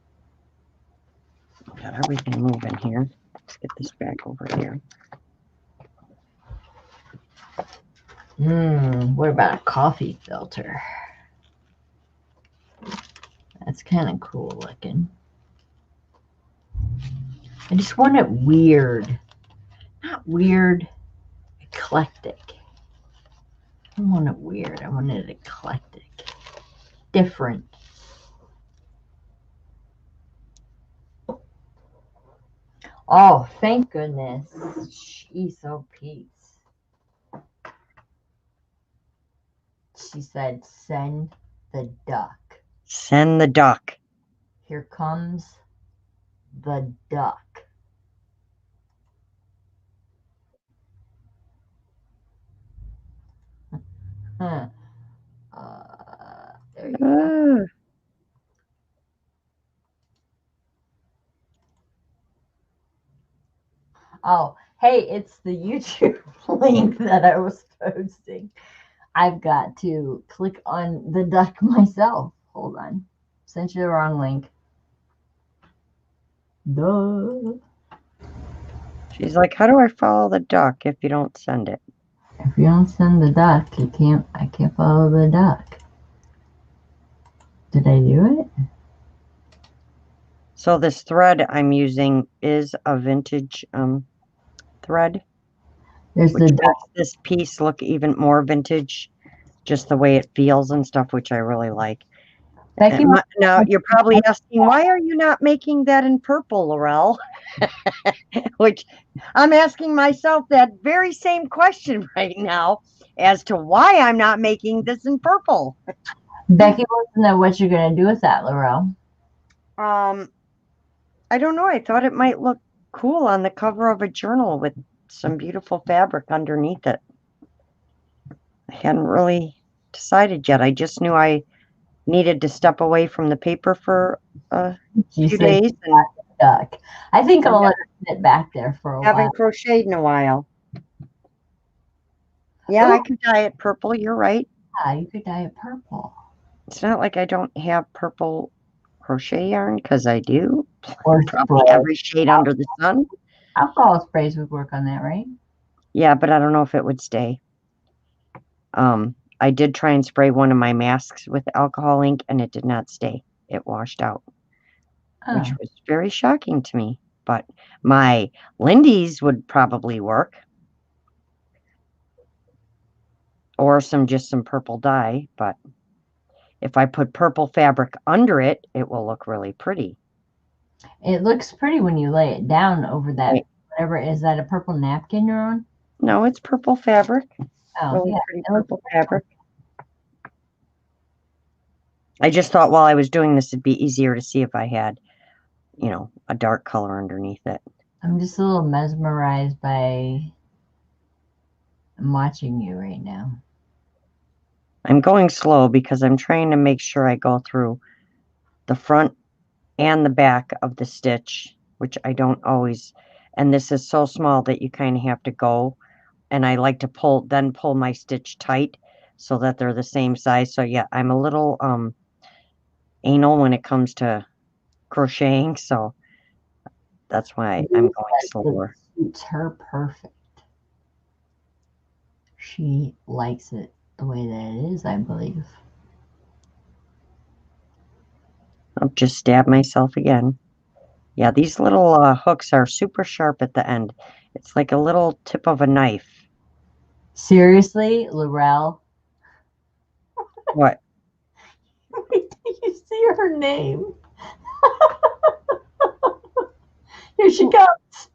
Got everything moving here. Let's get this back over here. What about a coffee filter? That's kind of cool looking. I just want it weird. Not weird, eclectic. I don't want it weird. I want it eclectic. Different. Oh, thank goodness. She's so peace. She said, send the duck. Send the duck. Here comes the duck. Huh. There you go. Oh, hey, it's the YouTube link that I was posting. I've got to click on the duck myself. Hold on. Sent you the wrong link. Duh. She's like, how do I follow the duck if you don't send it? If you don't send the duck, I can't follow the duck. Did I do it? So this thread I'm using is a vintage thread. There's which the makes duck. this piece look even more vintage, just the way it feels and stuff, which I really like. Becky, now you're probably asking, why are you not making that in purple, Laurel? Which I'm asking myself that very same question right now as to why I'm not making this in purple. Becky wants to know what you're going to do with that, Laurel. I don't know. I thought it might look cool on the cover of a journal with some beautiful fabric underneath it. I hadn't really decided yet. I just knew I needed to step away from the paper for a few days. And duck. I think I'll let it sit back there for a while. Haven't crocheted in a while. Yeah, I could dye it purple. You're right. Yeah, you could dye it purple. It's not like I don't have purple crochet yarn, because I do. Or probably every shade under the sun. Alcohol sprays would work on that, right? Yeah, but I don't know if it would stay. I did try and spray one of my masks with alcohol ink, and it did not stay. It washed out, which was very shocking to me. but my Lindy's would probably work. Or just some purple dye, but if I put purple fabric under it, it will look really pretty. It looks pretty when you lay it down over that, Right. whatever. Is that a purple napkin you're on? No, it's purple fabric. Oh, Really yeah. pretty purple fabric. I just thought while I was doing this, it'd be easier to see if I had, you know, a dark color underneath it. I'm just a little mesmerized by watching you right now. I'm going slow because I'm trying to make sure I go through the front and the back of the stitch, which I don't always, and this is so small that you kind of have to go, and I like to pull my stitch tight so that they're the same size. So yeah, I'm a little anal when it comes to crocheting, so that's why I'm going slower. It suits her perfect. She likes it the way that it is, I believe. I'll just stab myself again. Yeah, these little hooks are super sharp at the end. It's like a little tip of a knife. Seriously, Laurel? What? Wait till you see her name. Here she comes.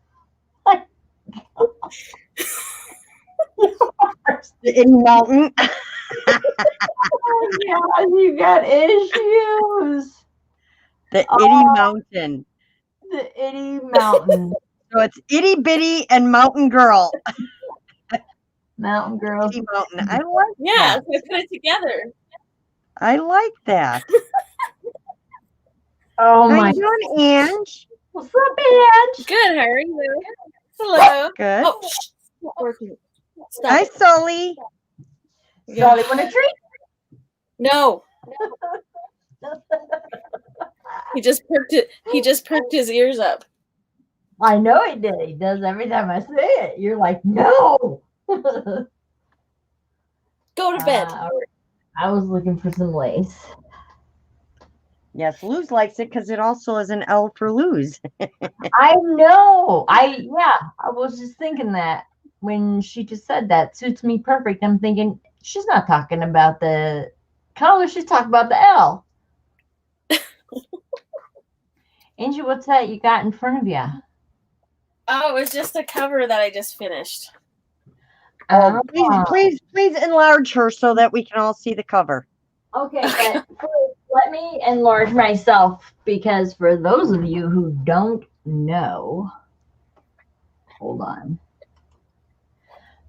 The Itty Mountain. Oh, yeah, you got issues. The Itty Mountain. The Itty Mountain. So it's Itty Bitty and Mountain Girl. Mountain Girl. Itty Mountain. I like Yeah, that. so I put it together. I like that. Oh How my. you doing, Ange? What's up, Ange? Good, how are you? Hello. Good. Oh, shh, it's not working. Stop Hi, it. Sully. Yeah. Solly, want a treat? No. He just perked it. He just perked his ears up. I know he did. He does every time I say it. You're like, no. Go to bed. I was looking for some lace. Yes, Luz likes it because it also is an L for Luz. I know. I was just thinking that when she just said that suits me perfect. I'm thinking she's not talking about the color. She's talking about the L. Angie, what's that you got in front of you? Oh, it was just a cover that I just finished. Please enlarge her so that we can all see the cover. Okay, but first, let me enlarge myself because for those of you who don't know, hold on.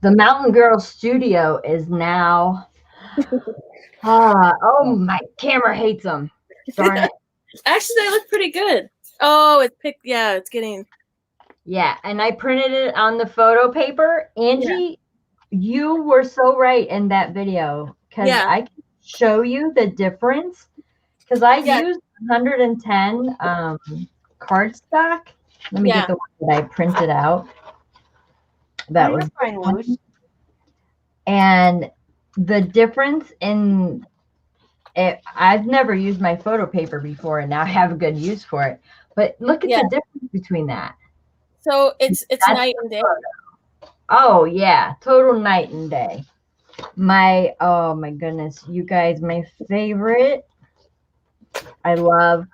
The Mountain Girl Studio is now. Oh, my camera hates them. Darn it. Actually, they look pretty good. Oh, it's picked. Yeah, it's getting. Yeah, and I printed it on the photo paper. Angie, you were so right in that video because I can show you the difference because I used 110 cardstock. Let me get the one that I printed out. That was fine, Luz. And the difference in it, I've never used my photo paper before, and now I have a good use for it. But look at the difference between that. So it's night and day. Oh yeah, total night and day. Oh my goodness, you guys, my favorite. I love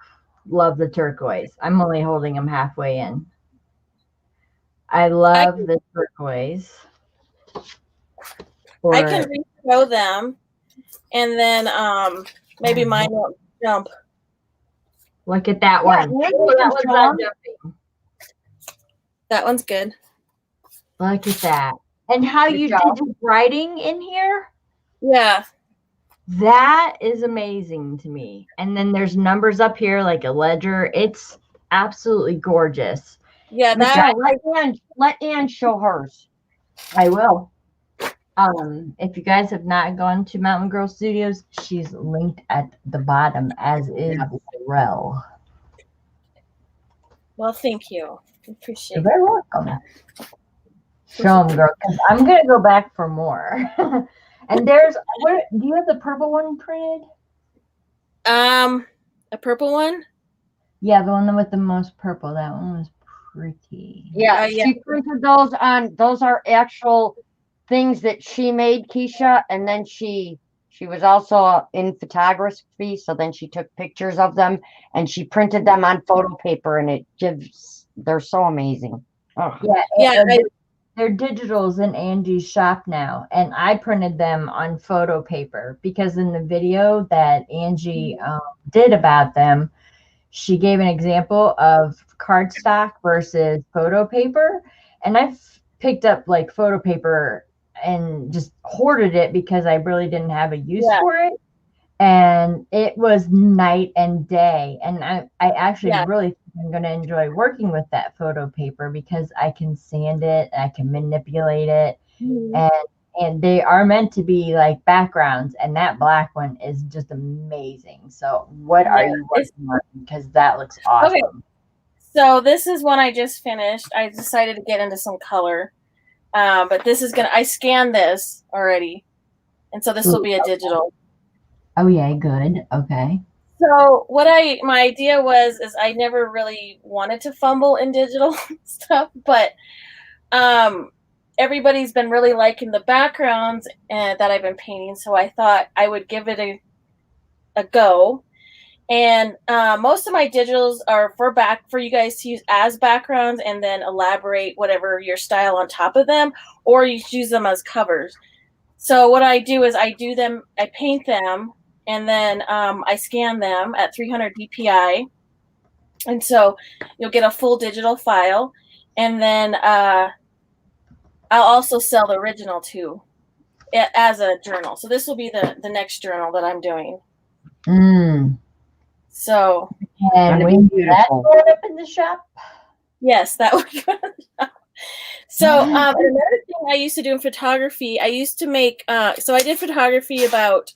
the turquoise. I'm only holding them halfway in. I love the turquoise. I can re-throw them, and then maybe mine won't jump. Look at that one. Yeah, that one's not jumping. That one's good. Look at that. And how you did your writing in here? Yeah. That is amazing to me. And then there's numbers up here like a ledger. It's absolutely gorgeous. Yeah, let Anne show hers. I will. If you guys have not gone to Mountain Girl Studios, she's linked at the bottom, as is Rel. Well, thank you. Appreciate it. You're very welcome. Show them, girl. 'Cause I'm gonna go back for more. And do you have the purple one printed? A purple one? Yeah, the one with the most purple. That one was pretty. Yeah, yeah. she printed those on. Those are actual things that she made, Keisha, and then she was also in photography, so then she took pictures of them and she printed them on photo paper, and they're so amazing. Oh. Yeah, Yeah, they're digitals in Angie's shop now, and I printed them on photo paper because in the video that Angie did about them, she gave an example of cardstock versus photo paper, and I've picked up like photo paper and just hoarded it because I really didn't have a use Yeah. for it. And it was night and day. And I actually really think I'm going to enjoy working with that photo paper because I can sand it, I can manipulate it, and they are meant to be like backgrounds. And that black one is just amazing. So, what are you working on? Because that looks awesome. Okay. So this is one I just finished. I decided to get into some color, but this is I scanned this already, and so this will be a digital. Oh yeah, good. Okay. So my idea is I never really wanted to fumble in digital stuff, but everybody's been really liking the backgrounds that I've been painting, so I thought I would give it a go. And most of my digitals are for you guys to use as backgrounds and then elaborate whatever your style on top of them, or you use them as covers. So what I do is I paint them, and then I scan them at 300 dpi, and so you'll get a full digital file. And then I'll also sell the original too as a journal. So this will be the next journal that I'm doing. So, and when that's going up in the shop? Yes, that would go. So another thing I used to do in photography, I used to make so I did photography about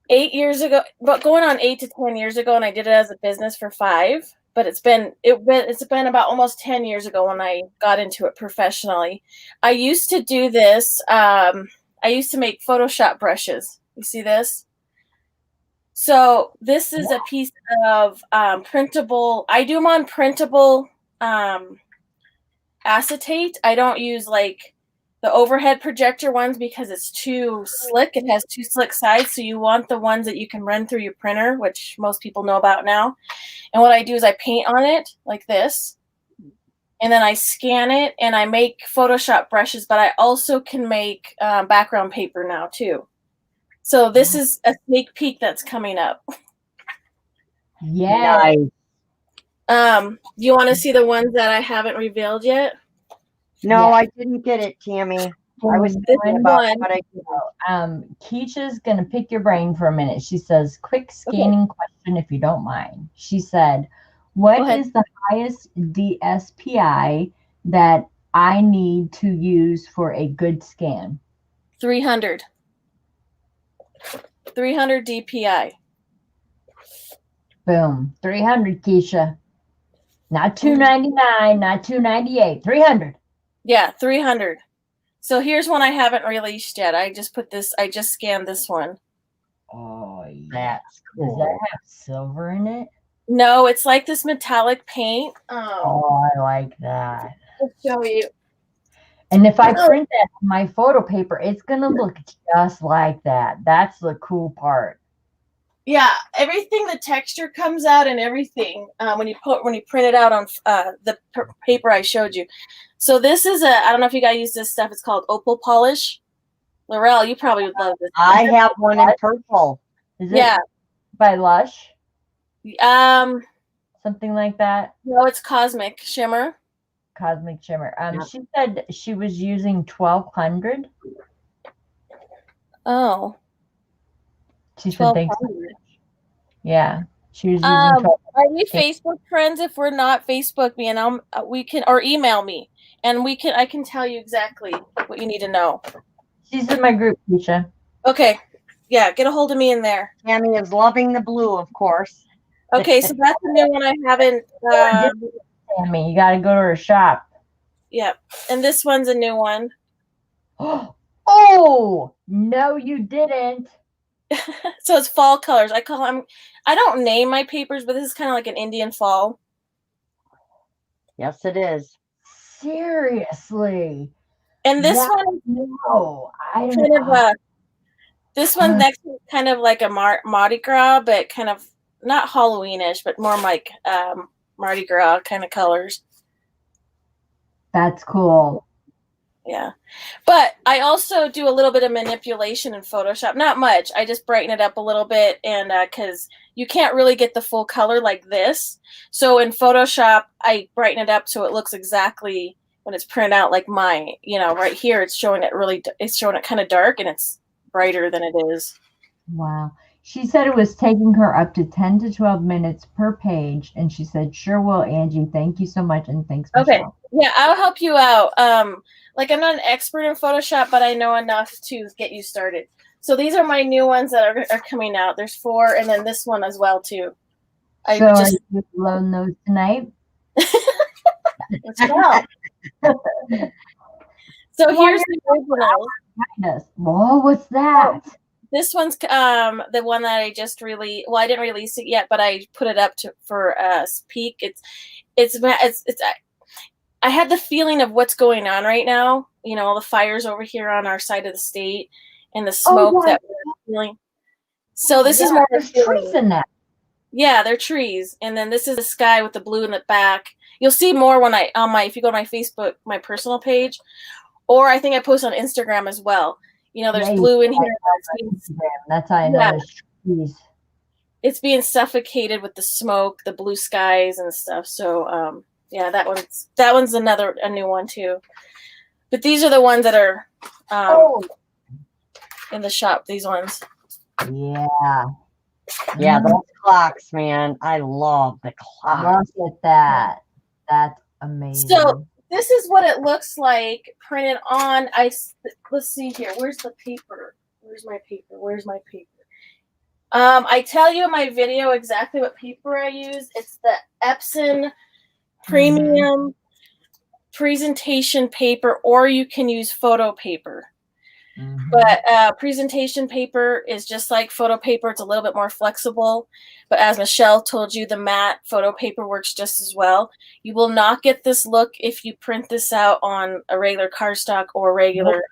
8 years ago, but going on 8 to 10 years ago, and I did it as a business for 5. But it's been about almost 10 years ago when I got into it professionally. I used to do this. I used to make Photoshop brushes. You see this? So this is a piece of printable. I do them on printable acetate. I don't use like the overhead projector ones because it's too slick. It has too slick sides. So you want the ones that you can run through your printer, which most people know about now. And what I do is I paint on it like this, and then I scan it, and I make Photoshop brushes, but I also can make background paper now too. So this is a sneak peek that's coming up. Yeah. You want to see the ones that I haven't revealed yet? No, I didn't get it, Tammy. I was thinking about what I do. Keisha's gonna pick your brain for a minute. She says, "Quick scanning question, if you don't mind." She said, "What is the highest DSPI that I need to use for a good scan?" 300 DPI. Boom. 300, Keisha. Not 299, not 298. 300. Yeah, 300. So here's one I haven't released yet. I just scanned this one. Oh, yeah. That's cool. Does that have silver in it? No, it's like this metallic paint. Oh, I like that. I'll show you. And if I print that on my photo paper, it's going to look just like that. That's the cool part. Yeah, everything, the texture comes out and everything when you print it out on the paper I showed you. So this is I don't know if you guys use this stuff. It's called opal polish. Laurel, you probably would love this. I have one in purple. Is it by Lush? Something like that? No, it's Cosmic Shimmer. Cosmic Shimmer. She said she was using 1200. Oh. She said thanks. Yeah. She was using 1200. Are we Facebook friends? If we're not, Facebook me and we can, or email me and I can tell you exactly what you need to know. She's in my group, Keisha. Okay. Yeah, get a hold of me in there. Tammy is loving the blue, of course. Okay, so that's the new one I haven't. Tammy, you got to go to her shop. Yep, and this one's a new one. Oh no, you didn't. So it's fall colors. I don't name my papers, but this is kind of like an Indian fall. Yes, it is. Seriously. And this That, one, no, I don't kind of know. this one next is kind of like a Mardi Gras, but kind of not Halloweenish, but more like Mardi Gras kind of colors. That's cool. Yeah. But I also do a little bit of manipulation in Photoshop. Not much. I just brighten it up a little bit, and because you can't really get the full color like this. So in Photoshop, I brighten it up so it looks exactly when it's printed out like mine. Right here it's showing it kind of dark, and it's brighter than it is. Wow. She said it was taking her up to 10 to 12 minutes per page. And she said, sure will, Angie. Thank you so much. And thanks, Okay. Michelle. Yeah, I'll help you out. Like I'm not an expert in Photoshop, but I know enough to get you started. So these are my new ones that are coming out. There's 4, and then this one as well too. So are you loading those tonight? Let's go. So here's the original. Whoa, what's that? Oh, this one's the one that I just released. Well, I didn't release it yet, but I put it up for peek. It's I had the feeling of what's going on right now. All the fires over here on our side of the state, and the smoke that we're feeling. So this is more. There's trees in that. Yeah, they're trees, and then this is the sky with the blue in the back. You'll see more when if you go to my Facebook, my personal page, or I think I post on Instagram as well. There's blue in here. That's how I know there's trees. It's being suffocated with the smoke, the blue skies and stuff. So yeah, that one's a new one too. But these are the ones that are in the shop. These ones. Yeah. Yeah, those clocks, man. I love the clocks. Look at that. That's amazing. So this is what it looks like printed on. Let's see here. Where's the paper? Where's my paper? I tell you in my video exactly what paper I use. It's the Epson Premium presentation paper, or you can use photo paper. But presentation paper is just like photo paper. It's a little bit more flexible. But as Michelle told you, the matte photo paper works just as well. You will not get this look if you print this out on a regular cardstock or regular.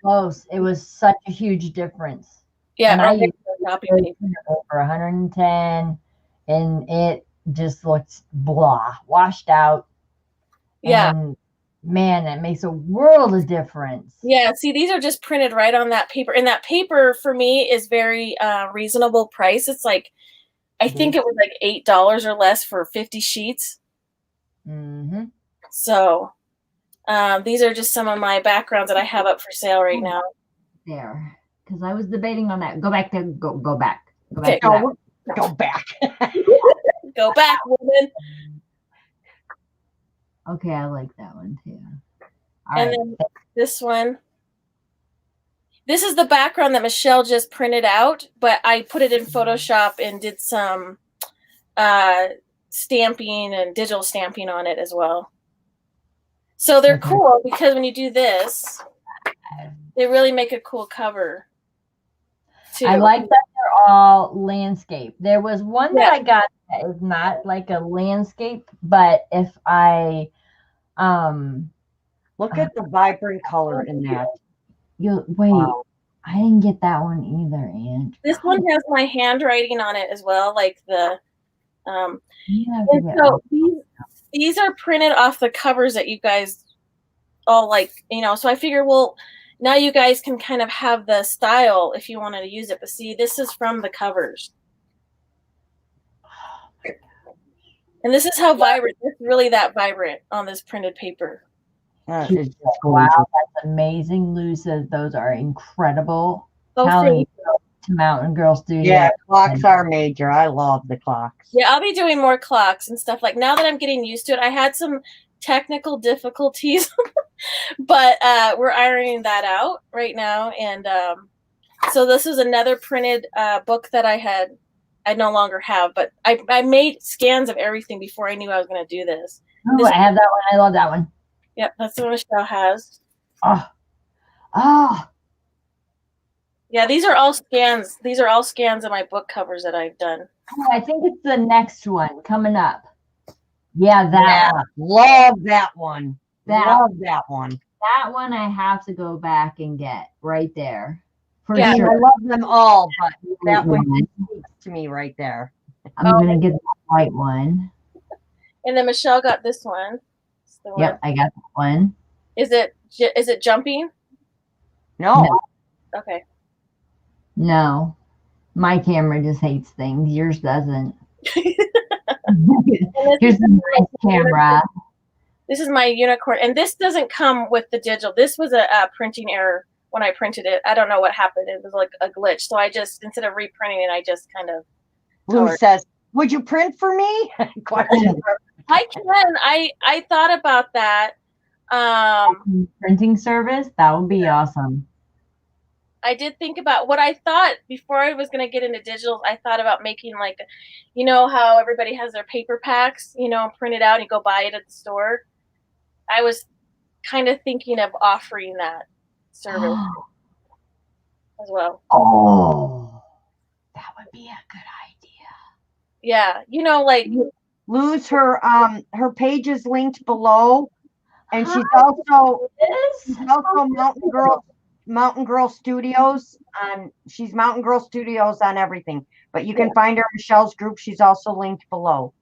Close. It was such a huge difference. Yeah, and I used copy paper over 110, and it just looks washed out. Yeah. And man, that makes a world of difference. Yeah, see, these are just printed right on that paper. And that paper, for me, is very reasonable price. It's like, I think it was like $8 or less for 50 sheets. So these are just some of my backgrounds that I have up for sale right now. There. Because I was debating on that. Go back there. Go back. Go back. Go back. Go back, woman. Okay, I like that one too. And then this one. This is the background that Michelle just printed out, but I put it in Photoshop and did some stamping and digital stamping on it as well. So they're cool because when you do this, they really make a cool cover too. I like that they're all landscape. There was one that I got that is not like a landscape, but if I look at the vibrant color in that. Wow. I didn't get that one either, Aunt. This one has my handwriting on it as well, like the so these are printed off the covers that you guys all like, so I figure, well, now you guys can kind of have the style if you wanted to use it. But see, this is from the covers. And this is how vibrant, it's really that vibrant on this printed paper. Wow, that's amazing. Lou says those are incredible. To Mountain Girl Studio. Yeah, clocks are major. I love the clocks. Yeah, I'll be doing more clocks and stuff. Like now that I'm getting used to it, I had some technical difficulties, but we're ironing that out right now. And so this is another printed book that I no longer have, but I made scans of everything before I knew I was going to do this. Oh, I have that one. I love that one. Yep, that's the one Michelle has. Yeah, these are all scans. These are all scans of my book covers that I've done. Oh, I think it's the next one coming up. Yeah, that one. Love that one. That- Love that one. That one I have to go back and get right there. For Yeah. I mean, I sure. love them all, but that one Mhm. speaks to me right there. I'm gonna get that white one. And then Michelle got this one. It's the one. Yep, I got that one. Is it jumping? No. No. Okay. No. My camera just hates things. Yours doesn't. Here's the nice camera. This is my unicorn, and this doesn't come with the digital. This was a printing error when I printed it. I don't know what happened. It was like a glitch. So I just, instead of reprinting it, I just kind of. Lou says, "Would you print for me?" Question. I can. I thought about that. Printing service? That would be awesome. I did think about what I thought before I was going to get into digitals. I thought about making like, you know how everybody has their paper packs, you know, printed out and you go buy it at the store. I was kind of thinking of offering that service as well. Oh, that would be a good idea. Yeah, you know, like Lou's her page is linked below, and she's also Mountain Girl Studios on. She's Mountain Girl Studios on everything, but you can find her in Michelle's group. She's also linked below.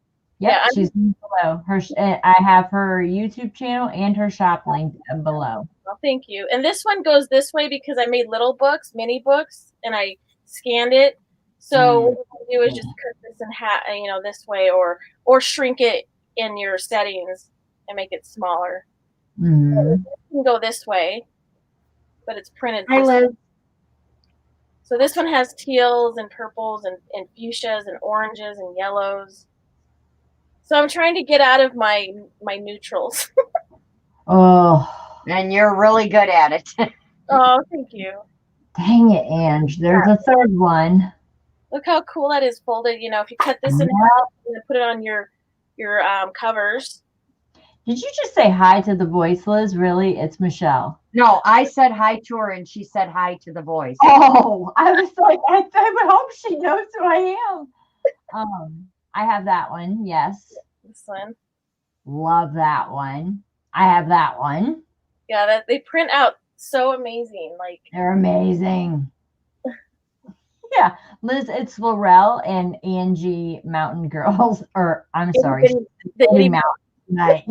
Yep, Yeah, she's linked below. I have her YouTube channel and her shop linked below. well, thank you. And this one goes this way because I made little books, mini books, and I scanned it. So what you do is just cut this in half, you know, this way, or shrink it in your settings and make it smaller. Mm-hmm. You can go this way, but it's printed. Hi, Liz. So this one has teals and purples and fuchsias and oranges and yellows. So I'm trying to get out of my neutrals. Oh, And you're really good at it. Oh, thank you. Dang it, Ange. There's a third one. Look how cool that is folded. You know, if you cut this in half and then put it on your covers. Did you just say hi to the voice, Liz? Really? It's Michelle. No, I said hi to her, and she said hi to the voice. Oh, I was like, I would hope she knows who I am. I have that one. Yes. This one. Love that one. I have that one. Yeah, that they print out so amazing. Like they're amazing. Yeah, Liz, it's Laurel and Angie Mountain Girls, or I'm sorry, Itty Mountain Tonight.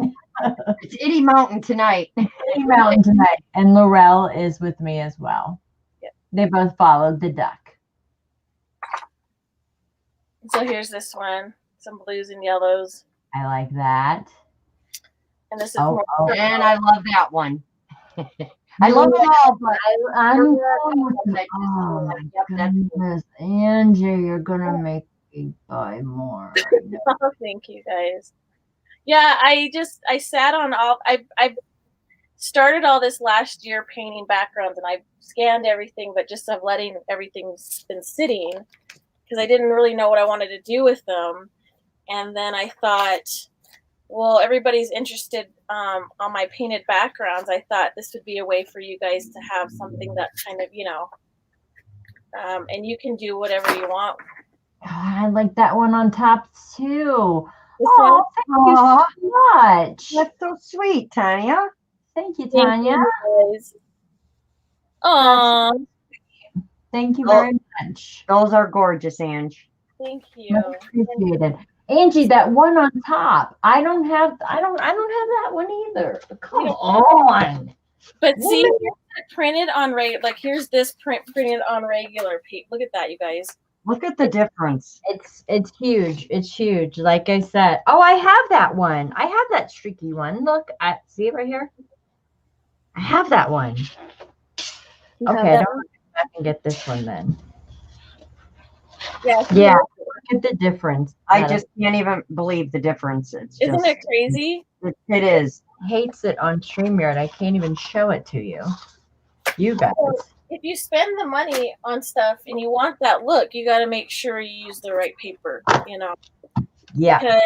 It's Itty Mountain Tonight. Itty Mountain Tonight, and Laurel is with me as well. Yeah. They both followed the duck. So here's this one, some blues and yellows. I like that. And this is and I love that one. I love them all, but oh my goodness, Angie, you're gonna make me buy more. Oh, thank you guys. Yeah, I sat on all. I started all this last year painting backgrounds, and I scanned everything, but just of letting everything been sitting because I didn't really know what I wanted to do with them. And then I thought, well, everybody's interested on my painted backgrounds. I thought this would be a way for you guys to have something that kind of, you know, and you can do whatever you want. I like that one on top too. This one, thank you so much. That's so sweet, Tanya. Thank you, Tanya. Aww. Thank you very much. Those are gorgeous, Ange. Thank you. Much appreciated. Angie, that one on top, I don't have that one either. Come on. But see, here's printed on here's this printed on regular paper. Look at that, you guys. Look at the difference. It's huge. It's huge. Like I said. Oh, I have that one. I have that streaky one. Look, I see it right here. I have that one. Okay, I can get this one then. Yeah. Look at the difference. I just can't even believe the difference. Isn't it crazy? It is. Hates it on StreamYard. I can't even show it to you. You guys. If you spend the money on stuff and you want that look, you got to make sure you use the right paper, you know. Yeah. Because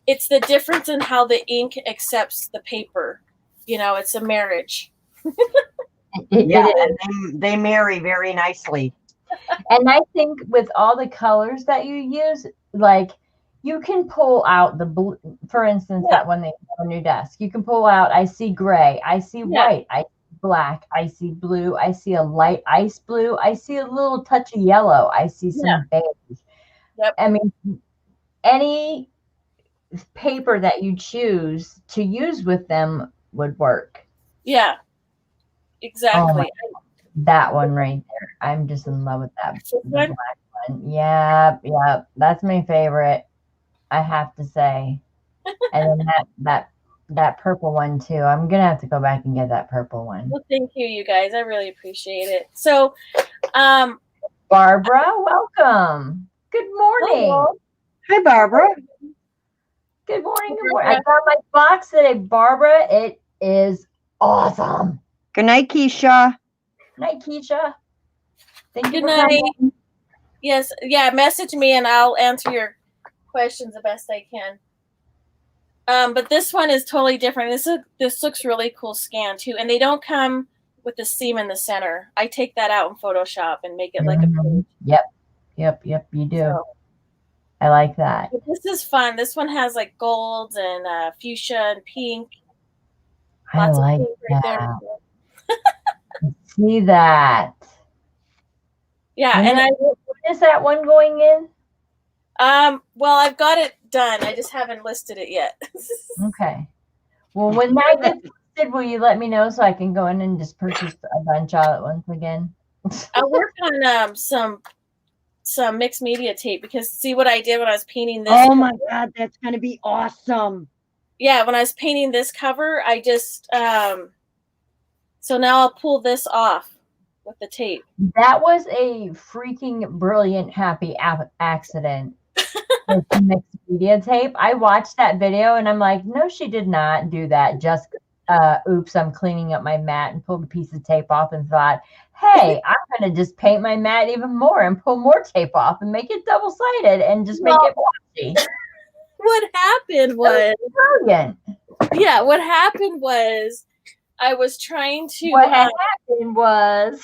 it's the difference in how the ink accepts the paper. You know, it's a marriage. They marry very nicely. And I think with all the colors that you use, like You can pull out the blue, for instance, Yeah. that one they have on your desk. You can pull out, I see gray, I see white, I see black, I see blue, I see a light ice blue, I see a little touch of yellow, I see some beige. Yep. I mean, any paper that you choose to use with them would work. Yeah. Exactly. That one right there. I'm just in love with that. This The one? black one. Yep, yep. That's my favorite, I have to say. And then that purple one too. I'm gonna have to go back and get that purple one. Well, thank you, you guys. I really appreciate it. So, Barbara, welcome. Good morning. hello. Hi, Barbara. Good morning. Good morning. I got my box today, Barbara. It is awesome. Good night, Keisha. Night, Keisha. Thank you Good for night. coming. Yes, yeah. Message me and I'll answer your questions the best I can. But this one is totally different. This looks really cool scan too, and they don't come with the seam in the center. I take that out in Photoshop and make it like a page. Yep. You do. So, I like that. but this is fun. This one has like golds and fuchsia and pink. I Lots like of pink right that. there. See that. Yeah, When is that one going in? well, I've got it done. I just haven't listed it yet. Okay. Well, when that gets listed, will you let me know so I can go in and just purchase a bunch all at once again? I worked on some mixed media tape because see what I did when I was painting this. Oh my God, that's going to be awesome. Yeah, when I was painting this cover, I just so now I'll pull this off with the tape. That was a freaking brilliant, happy accident. With the mixed media tape. I watched that video and I'm like, no, she did not do that. Just, oops, I'm cleaning up my mat and pulled a piece of tape off and thought, hey, I'm going to just paint my mat even more and pull more tape off and make it double-sided and just make it blotchy. What happened was brilliant. Yeah, what happened was I was trying to What happened was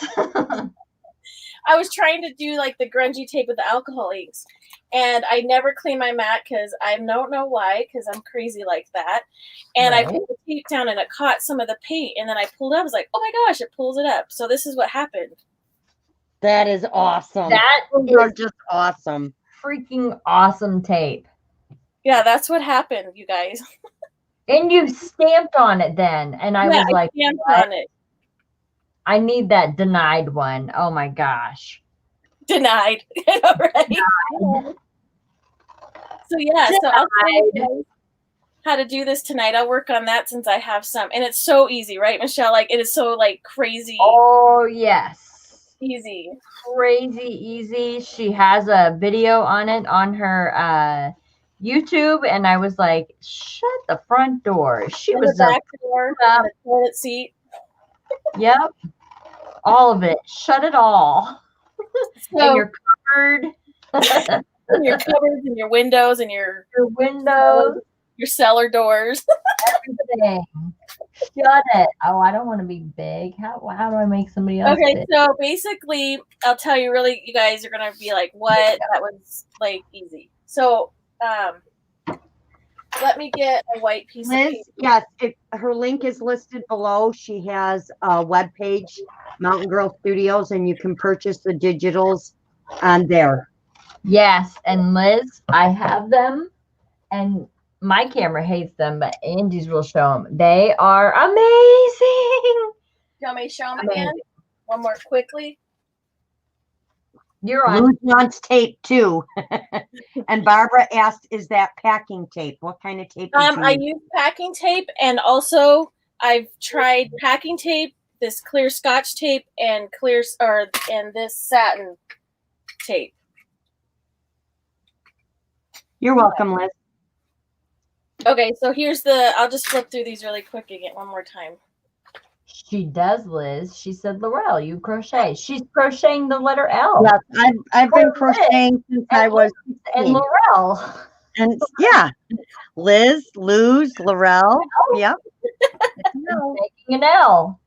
I was trying to do like the grungy tape with the alcohol inks. And I never clean my mat because I don't know why, because I'm crazy like that. And I put the tape down and it caught some of the paint. And then I pulled it up. I was like, oh my gosh, it pulls it up. So this is what happened. That is awesome. That is just awesome. Freaking awesome tape. Yeah, that's what happened, you guys. And you stamped on it then. And I was like, stamped on it. I need that denied one. Oh my gosh. Denied. Right? Denied. So yeah, so I'll tell you guys how to do this tonight. I'll work on that since I have some. And it's so easy, right, Michelle? Like it is so like crazy. Oh yes. Easy. Crazy easy. She has a video on it on her YouTube, and I was like, shut the front door. She and was the back door, and the toilet seat. Yep. All of it. Shut it all. So, and your cupboard. and your cupboards and your windows and your windows. Your cellar doors. Everything. Shut it. Oh, I don't want to be big. How do I make somebody else big? So basically, I'll tell you really, you guys are going to be like, what? That was like easy. So let me get a white piece of paper. Yes, her link is listed below. She has a webpage, Mountain Girl Studios, and you can purchase the digitals on there. Yes, and Liz, I have them, and my camera hates them, but Angie's will show them. They are amazing. You want me to show them again? One more quickly. You're on. Luz wants tape too. And Barbara asked, is that packing tape? What kind of tape? I use packing tape, and also I've tried packing tape, this clear Scotch tape, and this satin tape. You're welcome, Liz. Okay, so I'll just flip through these really quick again one more time. She does, Liz. She said, Laurel, you crochet. She's crocheting the letter L. Yes, I've been crocheting since I was 16. And Laurel. And yeah, Liz, Luz, Laurel. Yep. Making an L.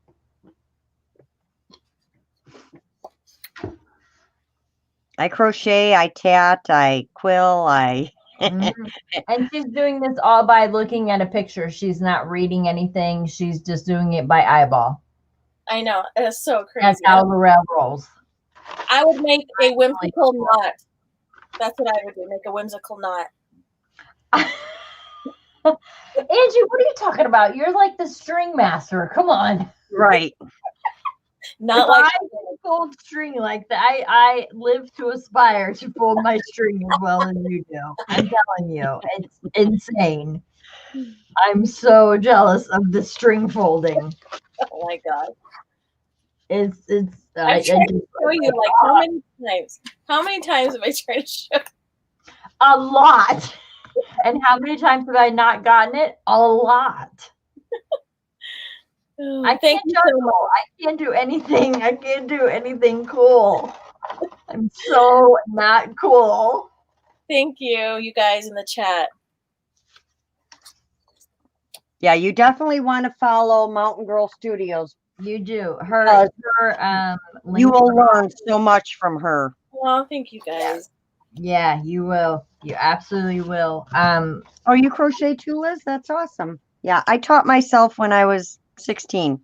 I crochet, I tat, I quill, Mhm. And she's doing this all by looking at a picture. She's not reading anything. She's just doing it by eyeball. I know. It's so That's crazy. how Lorel rolls. I would make a whimsical knot. That's what I would do. Make a whimsical knot. Angie, what are you talking about? You're like the string master. Come on. Right. Not If like I fold string like that, I live to aspire to fold my string as well as you do. I'm telling you, it's insane. I'm so jealous of the string folding. oh my god. It's I'm trying to show you like how many times? How many times have I tried to show? a lot. And how many times have I not gotten it? A lot. Oh, I thank can't you so much. I can't do anything. I can't do anything cool. I'm so not cool. Thank you, you guys in the chat. Yeah, you definitely want to follow Mountain Girl Studios. You do. Because Link you will learn so much from her. Oh, thank you guys. Yeah, you will. You absolutely will. Oh, you crochet too, Liz? That's awesome. Yeah, I taught myself when I was 16.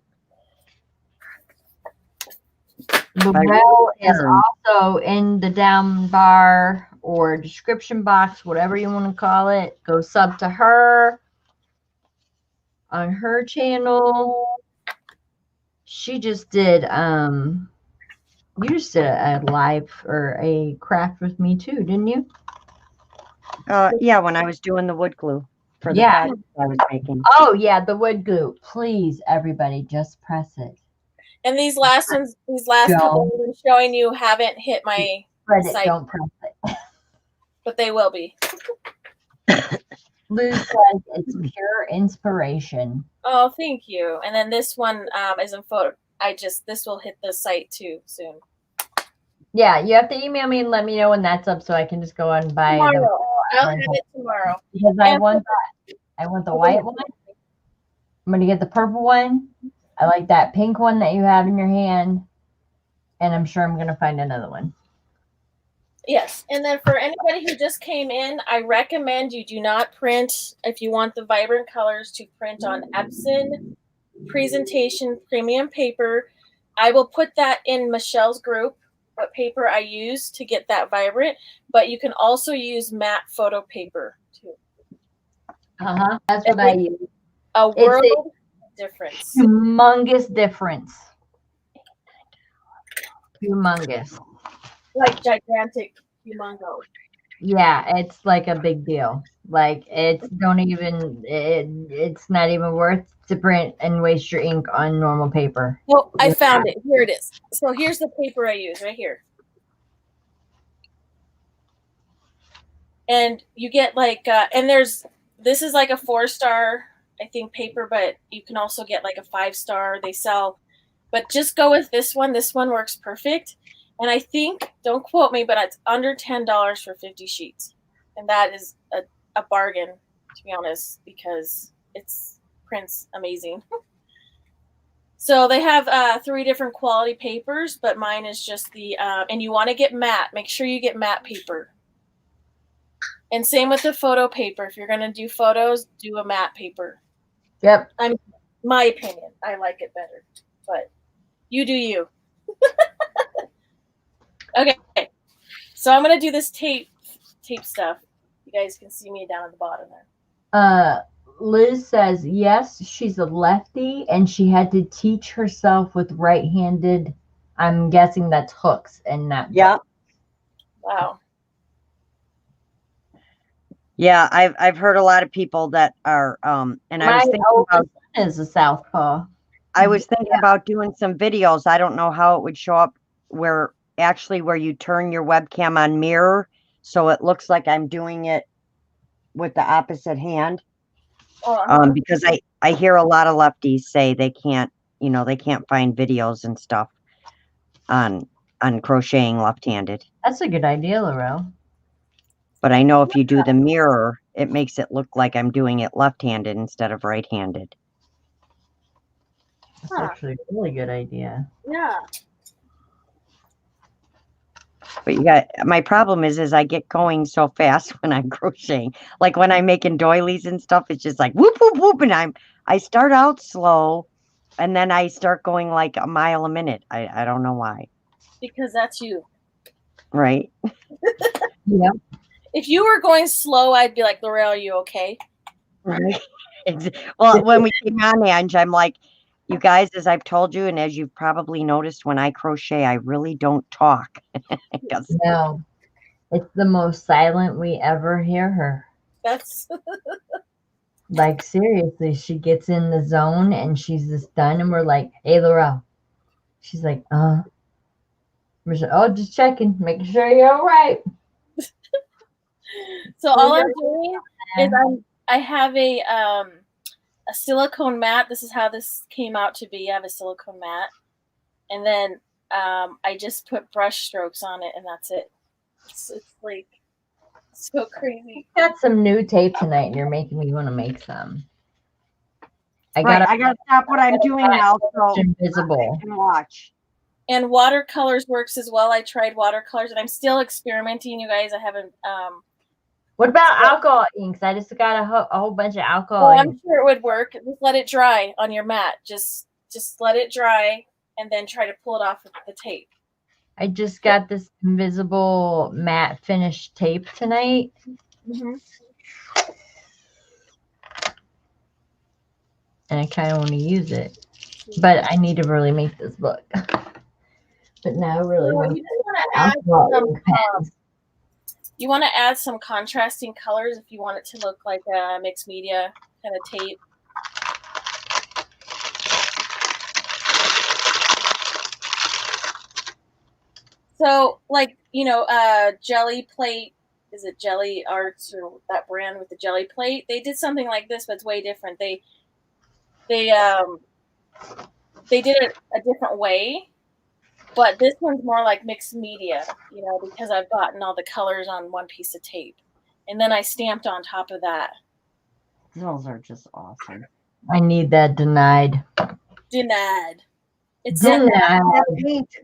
Lorel is also in the down bar or description box, whatever you want to call it. Go sub to her on her channel. She just did you just did a live or a craft with me too, didn't you? Yeah, when I was doing the wood glue for the Yeah. project I was making. Oh yeah, the wood glue. Please, everybody, just press it. And these last ones, these last couple I've been showing you haven't hit my site. Don't press it. But they will be. Lou says it's pure inspiration. Oh, thank you. And then this one is in photo. This will hit the site too soon. Yeah, you have to email me and let me know when that's up so I can just go and buy tomorrow. them. I'll have it tomorrow. Because I want the white one. I'm gonna get the purple one. I like that pink one that you have in your hand. And I'm sure I'm gonna find another one. Yes, and then for anybody who just came in, I recommend you do not print, if you want the vibrant colors, to print on Epson Presentation Premium paper. I will put that in Michelle's group, what paper I use to get that vibrant, but you can also use matte photo paper too. That's what I use. A world difference. Humongous difference. Humongous. Like gigantic, humongo. Yeah, it's like a big deal. Like it's not even worth to print and waste your ink on normal paper. Well, I found it. Here it is. So here's the paper I use right here. And you get like, and this is like a 4-star, I think, paper, but you can also get like a 5-star. They sell, but just go with this one. This one works perfect. And I think, don't quote me, but it's under $10 for 50 sheets. And that is a bargain, to be honest, because it's prints amazing. So they have 3 different quality papers, but mine is just the, and you want to get matte. Make sure you get matte paper. And same with the photo paper. If you're going to do photos, do a matte paper. Yep. My opinion. I like it better. But you do you. Okay. So I'm going to do this tape stuff. You guys can see me down at the bottom there. Liz says, yes, she's a lefty, and she had to teach herself with right-handed, I'm guessing that's hooks and not. Yeah. Wow. Yeah, I've heard a lot of people that are and I was thinking about is a southpaw. I was thinking about doing some videos. I don't know how it would show up where you turn your webcam on mirror so it looks like I'm doing it with the opposite hand. Because I hear a lot of lefties say they can't find videos and stuff on crocheting left-handed. That's a good idea, Laurel. But I know if you do the mirror, it makes it look like I'm doing it left-handed instead of right-handed. That's actually a really good idea. Yeah. But you got, my problem is I get going so fast when I'm crocheting. Like when I'm making doilies and stuff, it's just like whoop, whoop, whoop. And I start out slow and then I start going like a mile a minute. I don't know why. Because that's you. Right. Yep. If you were going slow, I'd be like, Laurel, are you okay? Right. Well, when we came on, Ange, I'm like, you guys, as I've told you, and as you've probably noticed, when I crochet, I really don't talk. 'Cause- No, it's the most silent we ever hear her. That's Like seriously, she gets in the zone and she's just done, and we're like, "Hey, Laurel." She's like, We're just, "Oh, just checking, making sure you're all right." so all I'm doing is I have a silicone mat. This is how this came out to be. I have a silicone mat, and then I just put brush strokes on it, and that's it. It's like so crazy. Got some new tape tonight, and you're making me want to make some. I Right, gotta I gotta stop what I'm doing now so invisible. I can watch. And watercolors works as well. I tried watercolors, and I'm still experimenting, you guys. I haven't. What about alcohol inks? I just got a whole bunch of alcohol Oh, inks. I'm sure it would work. Just let it dry on your mat. Just let it dry, and then try to pull it off with the tape. I just got this invisible matte finish tape tonight. Mm-hmm. And I kind of want to use it. But I need to really make this book. But now I really So want you just want to alcohol add ink pens. you want to add some contrasting colors if you want it to look like a mixed media kind of tape. So, like, Jelly Plate, is it Jelly Arts or that brand with the jelly plate? They did something like this, but it's way different. They did it a different way, but this one's more like mixed media, because I've gotten all the colors on one piece of tape, and then I stamped on top of that. Those are just awesome. I need that denied. Denied. It's Denied.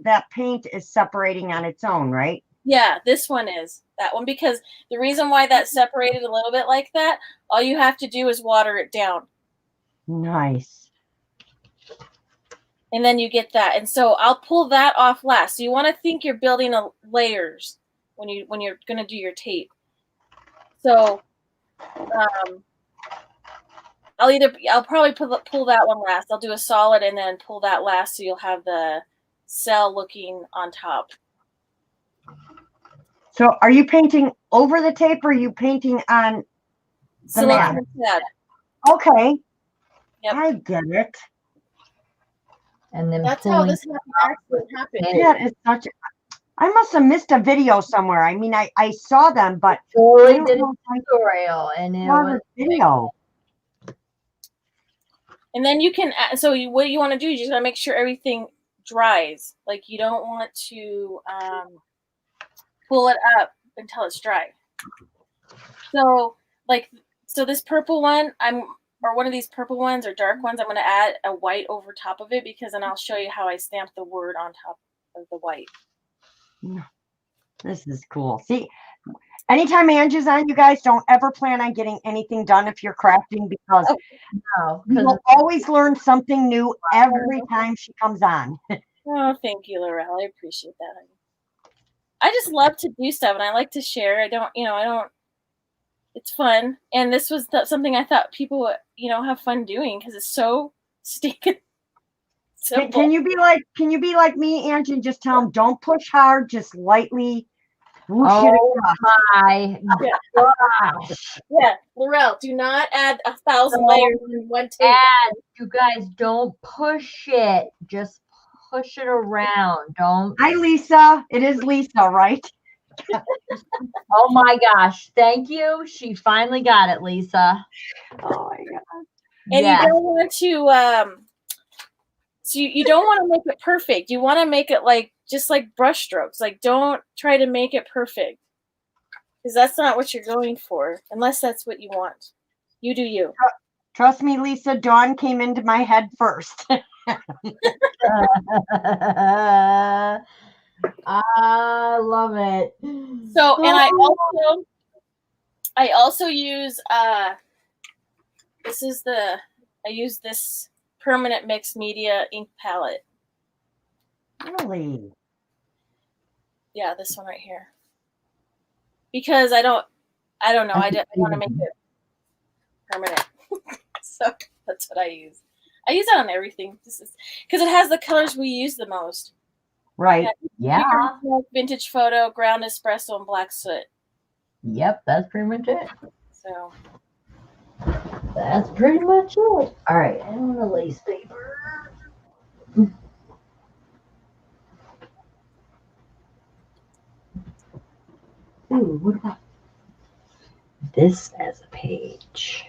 That paint is separating on its own, right? Yeah, this one is that one, because the reason why that separated a little bit like that, all you have to do is water it down. Nice. And then you get that. And so I'll pull that off last. So you want to think you're building layers when you're going to do your tape. So I'll probably pull that one last. I'll do a solid and then pull that last, so you'll have the cell looking on top. So are you painting over the tape or are you painting on the mat? Okay. Yep. I get it. And then that's how this actually happened. That is such I must have missed a video somewhere. I mean, I saw them, but Bowie did a tutorial, and it was a video. And then you can, so what you want to do, you just got to make sure everything dries. Like, you don't want to pull it up until it's dry. So this purple one, or one of these purple ones or dark ones, I'm going to add a white over top of it, because then I'll show you how I stamp the word on top of the white. This is cool. See, anytime Ange is on, you guys don't ever plan on getting anything done if you're crafting, because you will always learn something new every time she comes on. Oh, thank you, Laurel. I appreciate that. I just love to do stuff, and I like to share. I don't, it's fun. And this was something I thought people would, have fun doing, because it's so stinking simple. Can you be like me, Ange, and just tell them, don't push hard, just lightly whoosh it across. My gosh. Yeah, Laurel, do not add 1,000 layers in one tape. You guys, don't push it. Just push it around. Don't. Hi, Lisa. It is Lisa, right? Oh my gosh. Thank you. She finally got it, Lisa. Oh my God. And you don't want to so you don't want to make it perfect. You want to make it just like brush strokes. Like, don't try to make it perfect, because that's not what you're going for, unless that's what you want. You do you. Trust me, Lisa, Dawn came into my head first. I love it. So, and Oh, I also use I use this permanent mixed media ink palette. Really? Yeah, this one right here. Because I don't know. I want to make it permanent. So that's what I use. I use that on everything. This is because it has the colors we use the most. Right. yeah. Vintage photo, ground espresso, and black soot. Yep, that's pretty much it. So That's pretty much it. All right, and the lace paper. Ooh, what about this as a page?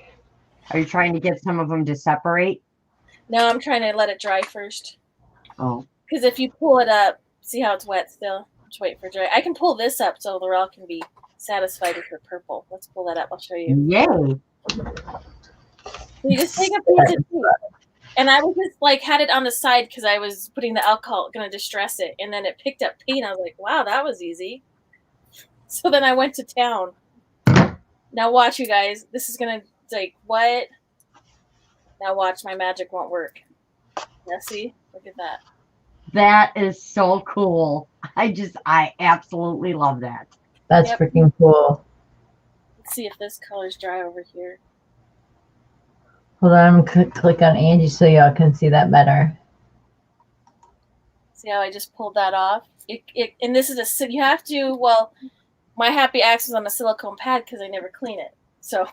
Are you trying to get some of them to separate? now I'm trying to let it dry first. Oh. Because if you pull it up, see how it's wet still? Just wait for dry. I can pull this up so Laurel can be satisfied with her purple. Let's pull that up. I'll show you. Yay. So you just take a piece of tape. And I was just like had it on the side because I was putting the alcohol, gonna distress it, and then it picked up paint. I was like, wow, that was easy. So then I went to town. Now watch, you guys. This is gonna like what? Now watch, my magic won't work. Yeah, see? Look at that. That is so cool. I absolutely love that. That's freaking cool. Let's see if this color's dry over here. Hold on, I'm gonna click on Angie so y'all can see that better. See how I just pulled that off? And this is you have to, well, my happy accident was on a silicone pad because I never clean it. So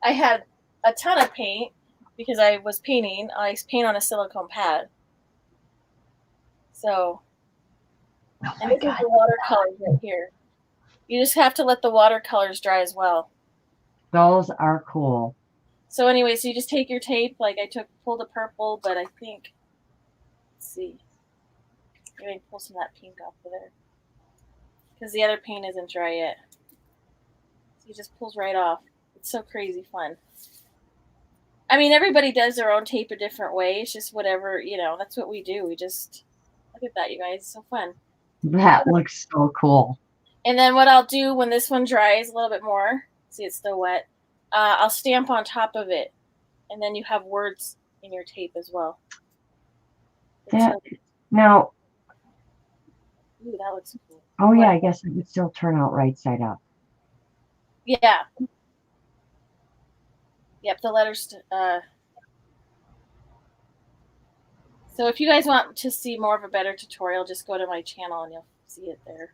I had a ton of paint because I was painting. I paint on a silicone pad. So, and this is the watercolors right here. You just have to let the watercolors dry as well. Those are cool. So anyway, so you just take your tape, like I pulled a purple, but I think, let's see. Maybe I can pull some of that pink off of there. Because the other paint isn't dry yet. So it just pulls right off. It's so crazy fun. I mean, everybody does their own tape a different way. It's just whatever, that's what we do. We just, look at that, you guys. It's so fun. That looks so cool. And then what I'll do when this one dries a little bit more, see it's still wet, I'll stamp on top of it. And then you have words in your tape as well. Now, ooh, that looks cool. Oh yeah, I guess it would still turn out right side up. Yeah. Yep, the letters. So if you guys want to see more of a better tutorial, just go to my channel and you'll see it there.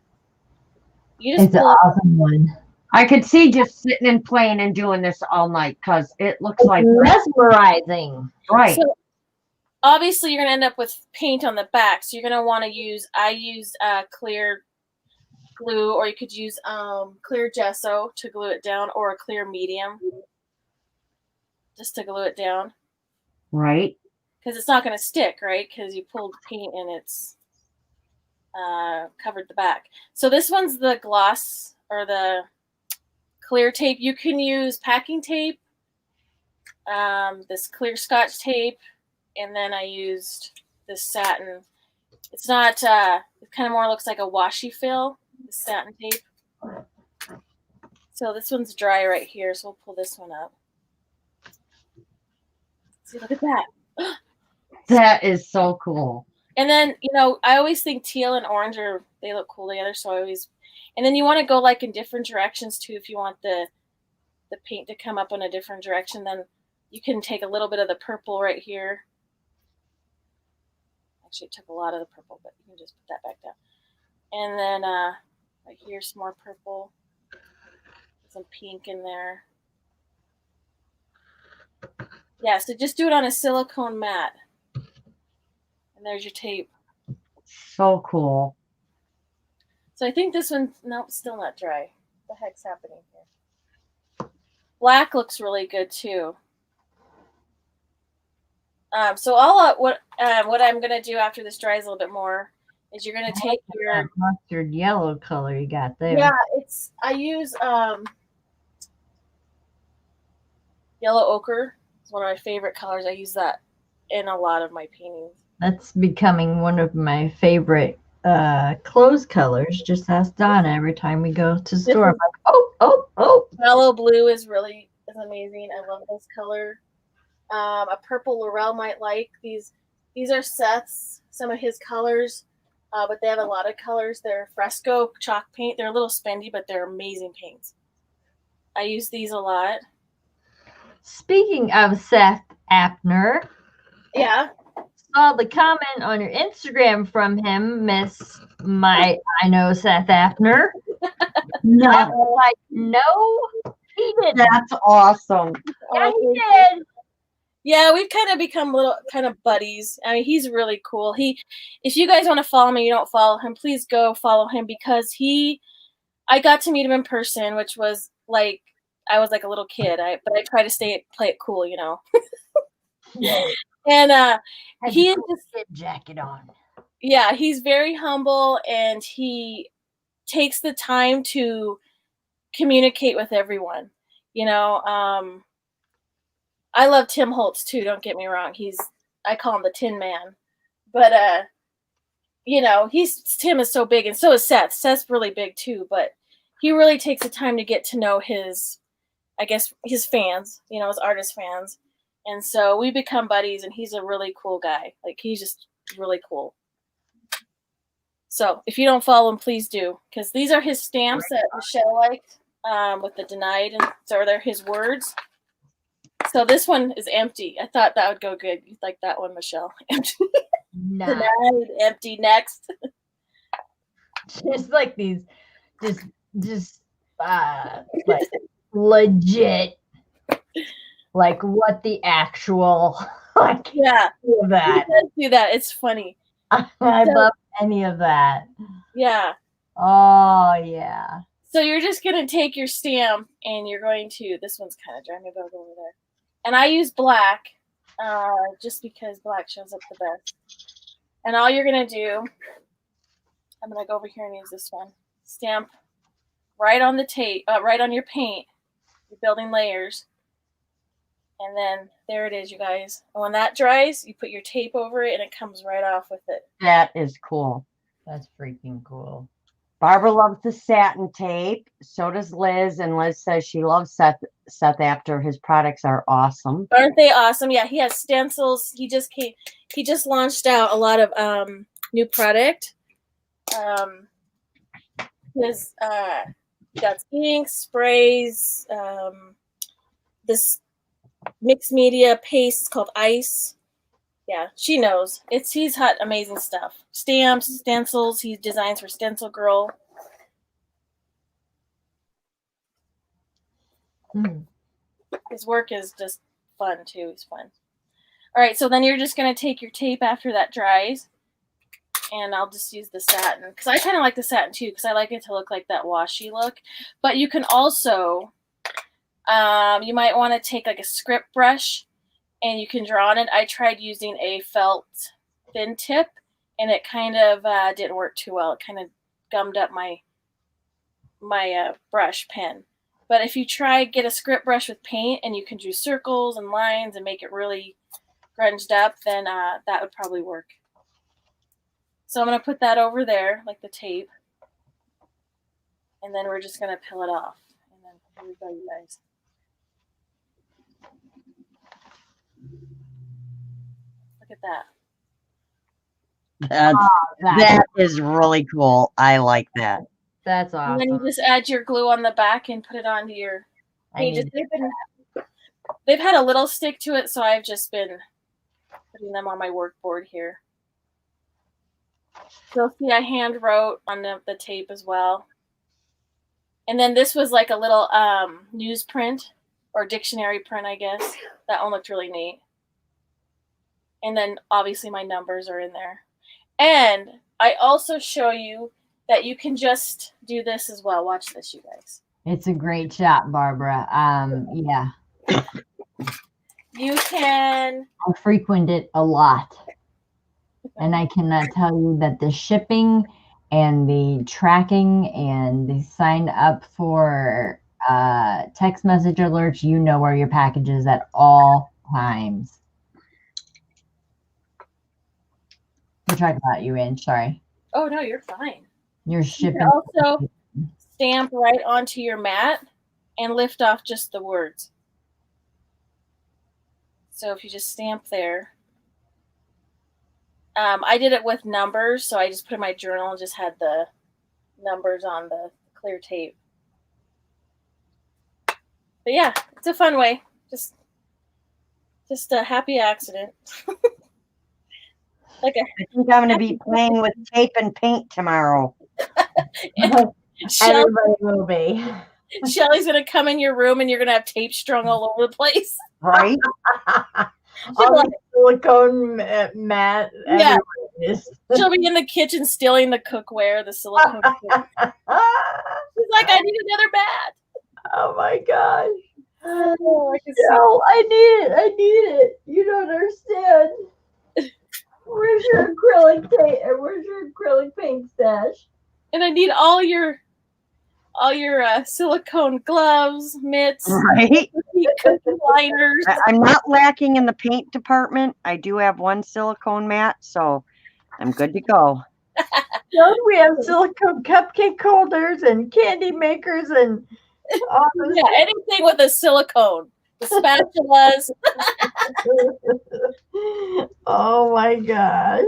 It's an awesome one. I could see just sitting and playing and doing this all night because it looks like mesmerizing. Right. So obviously, you're going to end up with paint on the back. So you're going to want to use, I used clear glue, or you could use clear gesso to glue it down, or a clear medium just to glue it down. Right. Because it's not going to stick, right? Because you pulled paint and it's covered the back. So this one's the gloss or the clear tape. You can use packing tape, this clear Scotch tape, and then I used this satin. It's not, it kind of more looks like a washi fill, the satin tape. So this one's dry right here, so we'll pull this one up. See, look at that. That is so cool. And then, I always think teal and orange they look cool together, so I always, and then you want to go like in different directions too. If you want the paint to come up in a different direction, then you can take a little bit of the purple right here. Actually, it took a lot of the purple, but you can just put that back down. And then right here, some more purple, some pink in there. Yeah, so just do it on a silicone mat. And there's your tape. So cool. So I think this one's, nope, still not dry. What the heck's happening here? Black looks really good too. So what I'm gonna do after this dries a little bit more is you're gonna take your mustard yellow color you got there. Yeah, I use yellow ochre. It's one of my favorite colors. I use that in a lot of my paintings. That's becoming one of my favorite clothes colors. Just ask Donna every time we go to the This store. I'm is like, oh. Mellow blue is amazing. I love this color. A purple Laurel might like these. These are Seth's, some of his colors, but they have a lot of colors. They're fresco chalk paint. They're a little spendy, but they're amazing paints. I use these a lot. Speaking of Seth Apner, Yeah. saw the comment on your Instagram from him, Miss I know Seth Apner. No, I was like, no, he didn't. that's awesome. Yeah, he did. Yeah, we've kind of become little kind of buddies. I mean, he's really cool. If you guys want to follow me, you don't follow him, please go follow him because I got to meet him in person, which was like, I was like a little kid. But I try to play it cool, you know. And he cool kid jacket on. Yeah, he's very humble and he takes the time to communicate with everyone. You know, I love Tim Holtz too, don't get me wrong. I call him the Tin Man. But you know, Tim is so big and so is Seth. Seth's really big too, but he really takes the time to get to know his fans, you know, his artist fans. And so we become buddies and he's a really cool guy. Like he's just really cool. So if you don't follow him, please do, because these are his stamps that Michelle liked with the denied, and so they're his words. So this one is empty. I thought that would go good. You like that one, Michelle? Empty. Nice. Denied, empty, next. Just like these, just like legit, like what the actual, like Yeah, that. Do that. It's funny. I love any of that. Yeah. Oh yeah. So you're just gonna take your stamp and you're going to. This one's kind of dry. Maybe I'll go over there. And I use black, just because black shows up the best. And all you're gonna do, I'm gonna go over here and use this one. Stamp right on the tape, right on your paint. You're building layers. And then there it is, you guys. And when that dries, you put your tape over it and it comes right off with it. That is cool. That's freaking cool. Barbara loves the satin tape. So does Liz. And Liz says she loves Seth after his products are awesome. Aren't they awesome? Yeah, he has stencils. He just launched out a lot of new product. His got ink, sprays, this mixed media paste called Ice. Yeah, she knows. He's got amazing stuff. Stamps, stencils. He designs for Stencil Girl. His work is just fun too. He's fun. All right, so then you're just gonna take your tape after that dries, and I'll just use the satin because I kind of like the satin too because I like it to look like that washi look. But you can also, you might want to take like a script brush and you can draw on it. I tried using a felt thin tip and it kind of didn't work too well. It kind of gummed up my brush pen. But if you get a script brush with paint and you can do circles and lines and make it really grunged up, then that would probably work. So I'm going to put that over there, like the tape. And then we're just going to peel it off. And then here we go, you guys. Look at that. That is really cool. I like that. That's awesome. And then you just add your glue on the back and put it onto your pages. They've had a little stick to it, so I've just been putting them on my workboard here. So see, I hand wrote on the tape as well. And then this was like a little newsprint or dictionary print, I guess. That one looked really neat. And then obviously my numbers are in there. And I also show you that you can just do this as well. Watch this, you guys. It's a great shot, Barbara. Yeah. You can. I frequent it a lot. And I cannot tell you that the shipping and the tracking and the sign up for text message alerts, you know where your package is at all times. We're talking about you, Inch. Sorry. Oh no, you're fine. You're You shipping. can also stamp right onto your mat and lift off just the words. So if you just stamp there. I did it with numbers, so I just put in my journal and just had the numbers on the clear tape. But yeah, it's a fun way. Just a happy accident. I think I'm going to be playing with tape and paint tomorrow. Everybody will be. Shelly's gonna come in your room and you're gonna have tape strung all over the place. Right? All the silicone mat. Yeah. Is. She'll be in the kitchen stealing the cookware, the silicone. She's like, I need another mat. Oh my gosh. Oh, no, I need it. You don't understand. Where's your acrylic tape? Where's your acrylic paint stash? And I need all your silicone gloves, mitts, right? cookie liners. I'm not lacking in the paint department. I do have one silicone mat, so I'm good to go. So we have silicone cupcake holders and candy makers and all yeah, anything with a silicone. The spatulas. Oh my gosh.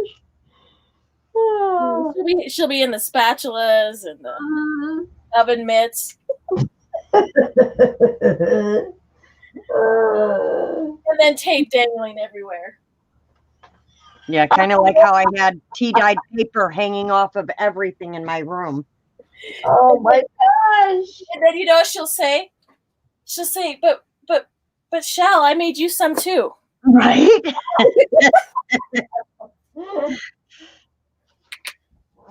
Oh. She'll be in the spatulas and the oven mitts. And then tape dangling everywhere. Yeah, kind of like how I had tea-dyed paper hanging off of everything in my room. Oh my gosh. And then she'll say, but Shell, I made you some too. Right?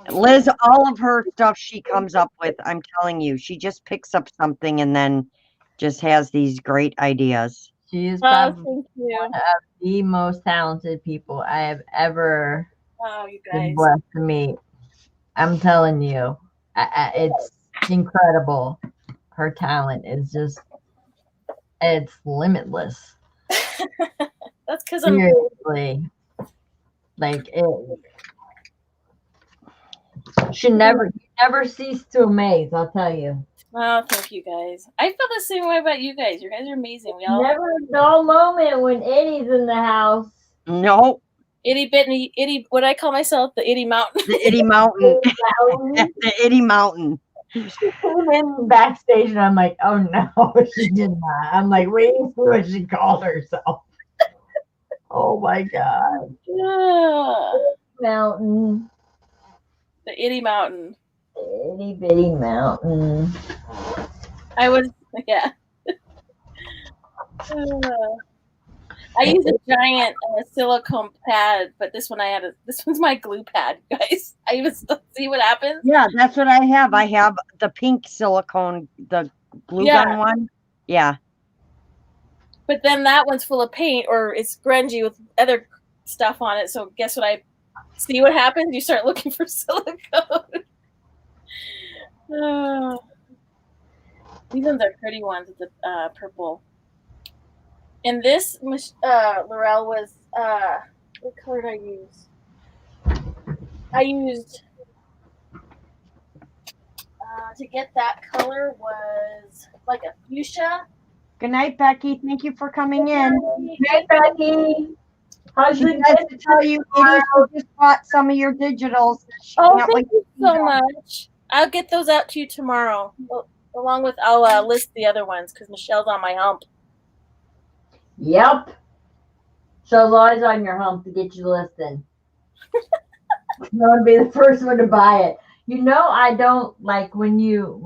Liz, all of her stuff she comes up with, I'm telling you, she just picks up something and then just has these great ideas. She is probably one of the most talented people I have ever been blessed to meet. I'm telling you, it's incredible. Her talent is just, it's limitless. That's because I'm seriously, like it. You never cease to amaze. I'll tell you. Oh, thank you guys. I feel the same way about you guys. You guys are amazing. We all never a dull moment when Itty's in the house. No. Itty Bitty, what I call myself, the Itty Mountain. The Itty Mountain. The Itty Mountain. She came in backstage and I'm like, oh no, she did not. I'm like, wait and see what she called herself. Oh my God. Mountain. The Itty Mountain. The Itty Bitty Mountain. I was, yeah. I use a giant silicone pad, but this one's my glue pad, guys. I even still see what happens. Yeah, that's what I have. I have the pink silicone, the glue gun one. Yeah. But then that one's full of paint, or it's grungy with other stuff on it. So guess what? I see what happens. You start looking for silicone. These ones are pretty ones with the purple. And this Laurel was what color did I use? I used to get that color was like a fuchsia. Good night, Becky. Thank you for coming in. Good night, Becky. How's it to tell you, Itty just bought some of your digitals. Thank you so much. I'll get those out to you tomorrow. Along with, I'll list the other ones because Michelle's on my hump. Yep. Michelle's always on your hump to get you listed. You want to be the first one to buy it. You know, I don't like when you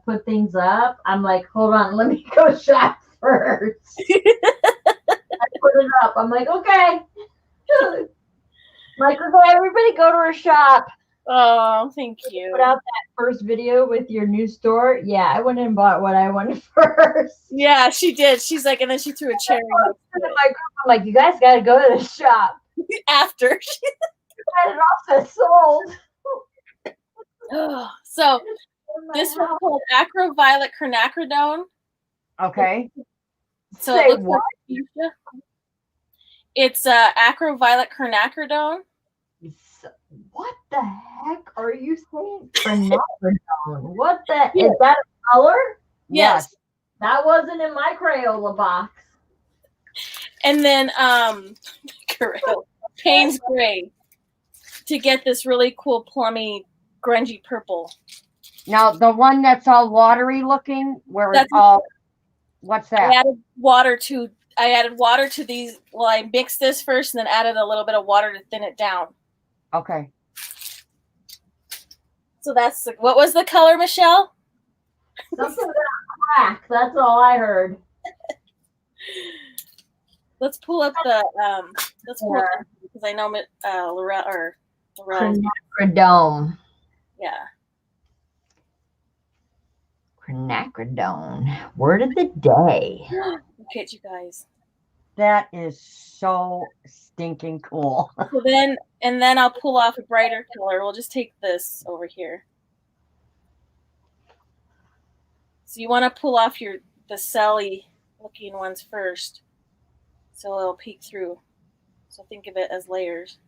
put things up. I'm like, hold on, let me go shop first. I put it up. I'm like, okay. Like, okay, everybody go to her shop. Oh, thank you. Put out that first video with your new store. Yeah, I went and bought what I wanted first. Yeah, she did. She's like, and then she threw a cherry. I'm like, you guys got to go to the shop. After. She had it also sold. So this one's called Acro Violet Quinacridone. Okay. So it looks like fuchsia. It's Acro Violet Quinacridone. What the heck are you saying? Phenolphthalein. What the? Yeah. Is that a color? Yes. That wasn't in my Crayola box. And then Payne's Gray to get this really cool plummy grungy purple. Now the one that's all watery looking, where it's That's- all, what's I that? added water to these. Well, I mixed this first and then added a little bit of water to thin it down. Okay. So that's what was the color, Michelle? Something about crack. That's all I heard. Let's pull up the because I know Laurel. Quinacridone. Yeah. Quinacridone. Word of the day. Look at you guys. That is so stinking cool. So then I'll pull off a brighter color. We'll just take this over here. So you want to pull off the celly looking ones first, so it'll peek through. So think of it as layers.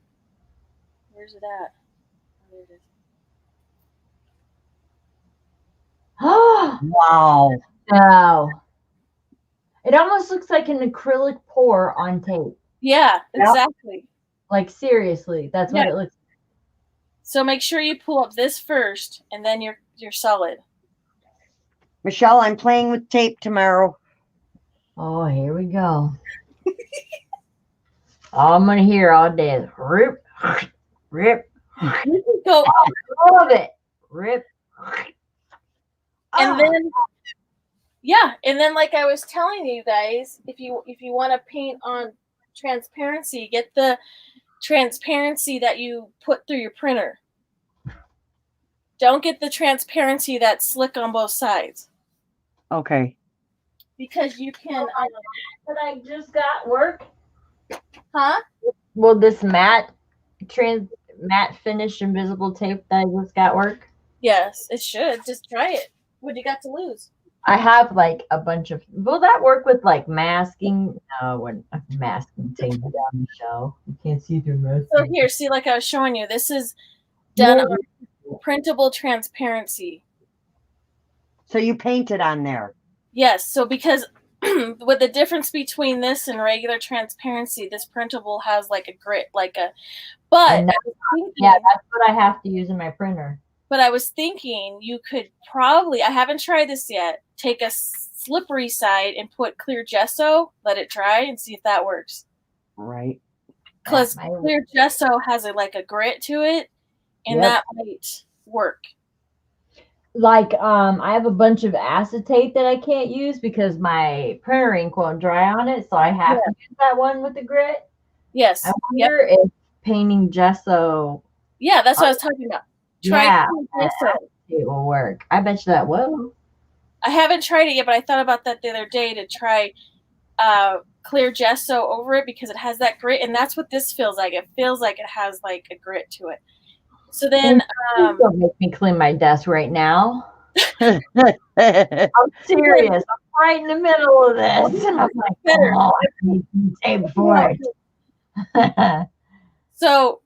Where's it at? Oh, there it is. Wow. No. It almost looks like an acrylic pour on tape. Yeah, exactly. Like seriously, that's what it looks like. So make sure you pull up this first, and then your solid. Michelle, I'm playing with tape tomorrow. Oh, here we go. All I'm gonna hear all day is rip, rip. You can go, I love it. Rip. and then and then like I was telling you guys, if you want to paint on transparency, get the transparency that you put through your printer. Don't get the transparency that's slick on both sides. Okay. Because you can. But I just got work. Huh? Will this matte finish invisible tape that I just got work? Yes, it should. Just try it. What do you got to lose? I have like a bunch of. Will that work with like masking? No, when masking tape down the show, you can't see through masking. So here, see, like I was showing you, this is done on printable transparency. So you painted on there. Yes. So because with the difference between this and regular transparency, this printable has like a grit, but yeah, that's what I have to use in my printer. But I was thinking you could probably, I haven't tried this yet, take a slippery side and put clear gesso, let it dry, and see if that works. Right. Because clear gesso has a grit to it, and that might work. Like, I have a bunch of acetate that I can't use because my printer ink won't dry on it, so I have to use that one with the grit. Yes. I wonder if painting gesso. Yeah, that's what I was talking about. Try gesso. It will work. I bet you that will. I haven't tried it yet, but I thought about that the other day to try clear gesso over it because it has that grit, and that's what this feels like. It feels like it has like a grit to it. So then, don't make me clean my desk right now. I'm serious. I'm right in the middle of this, and I'm like, oh, I need some tape for it. So,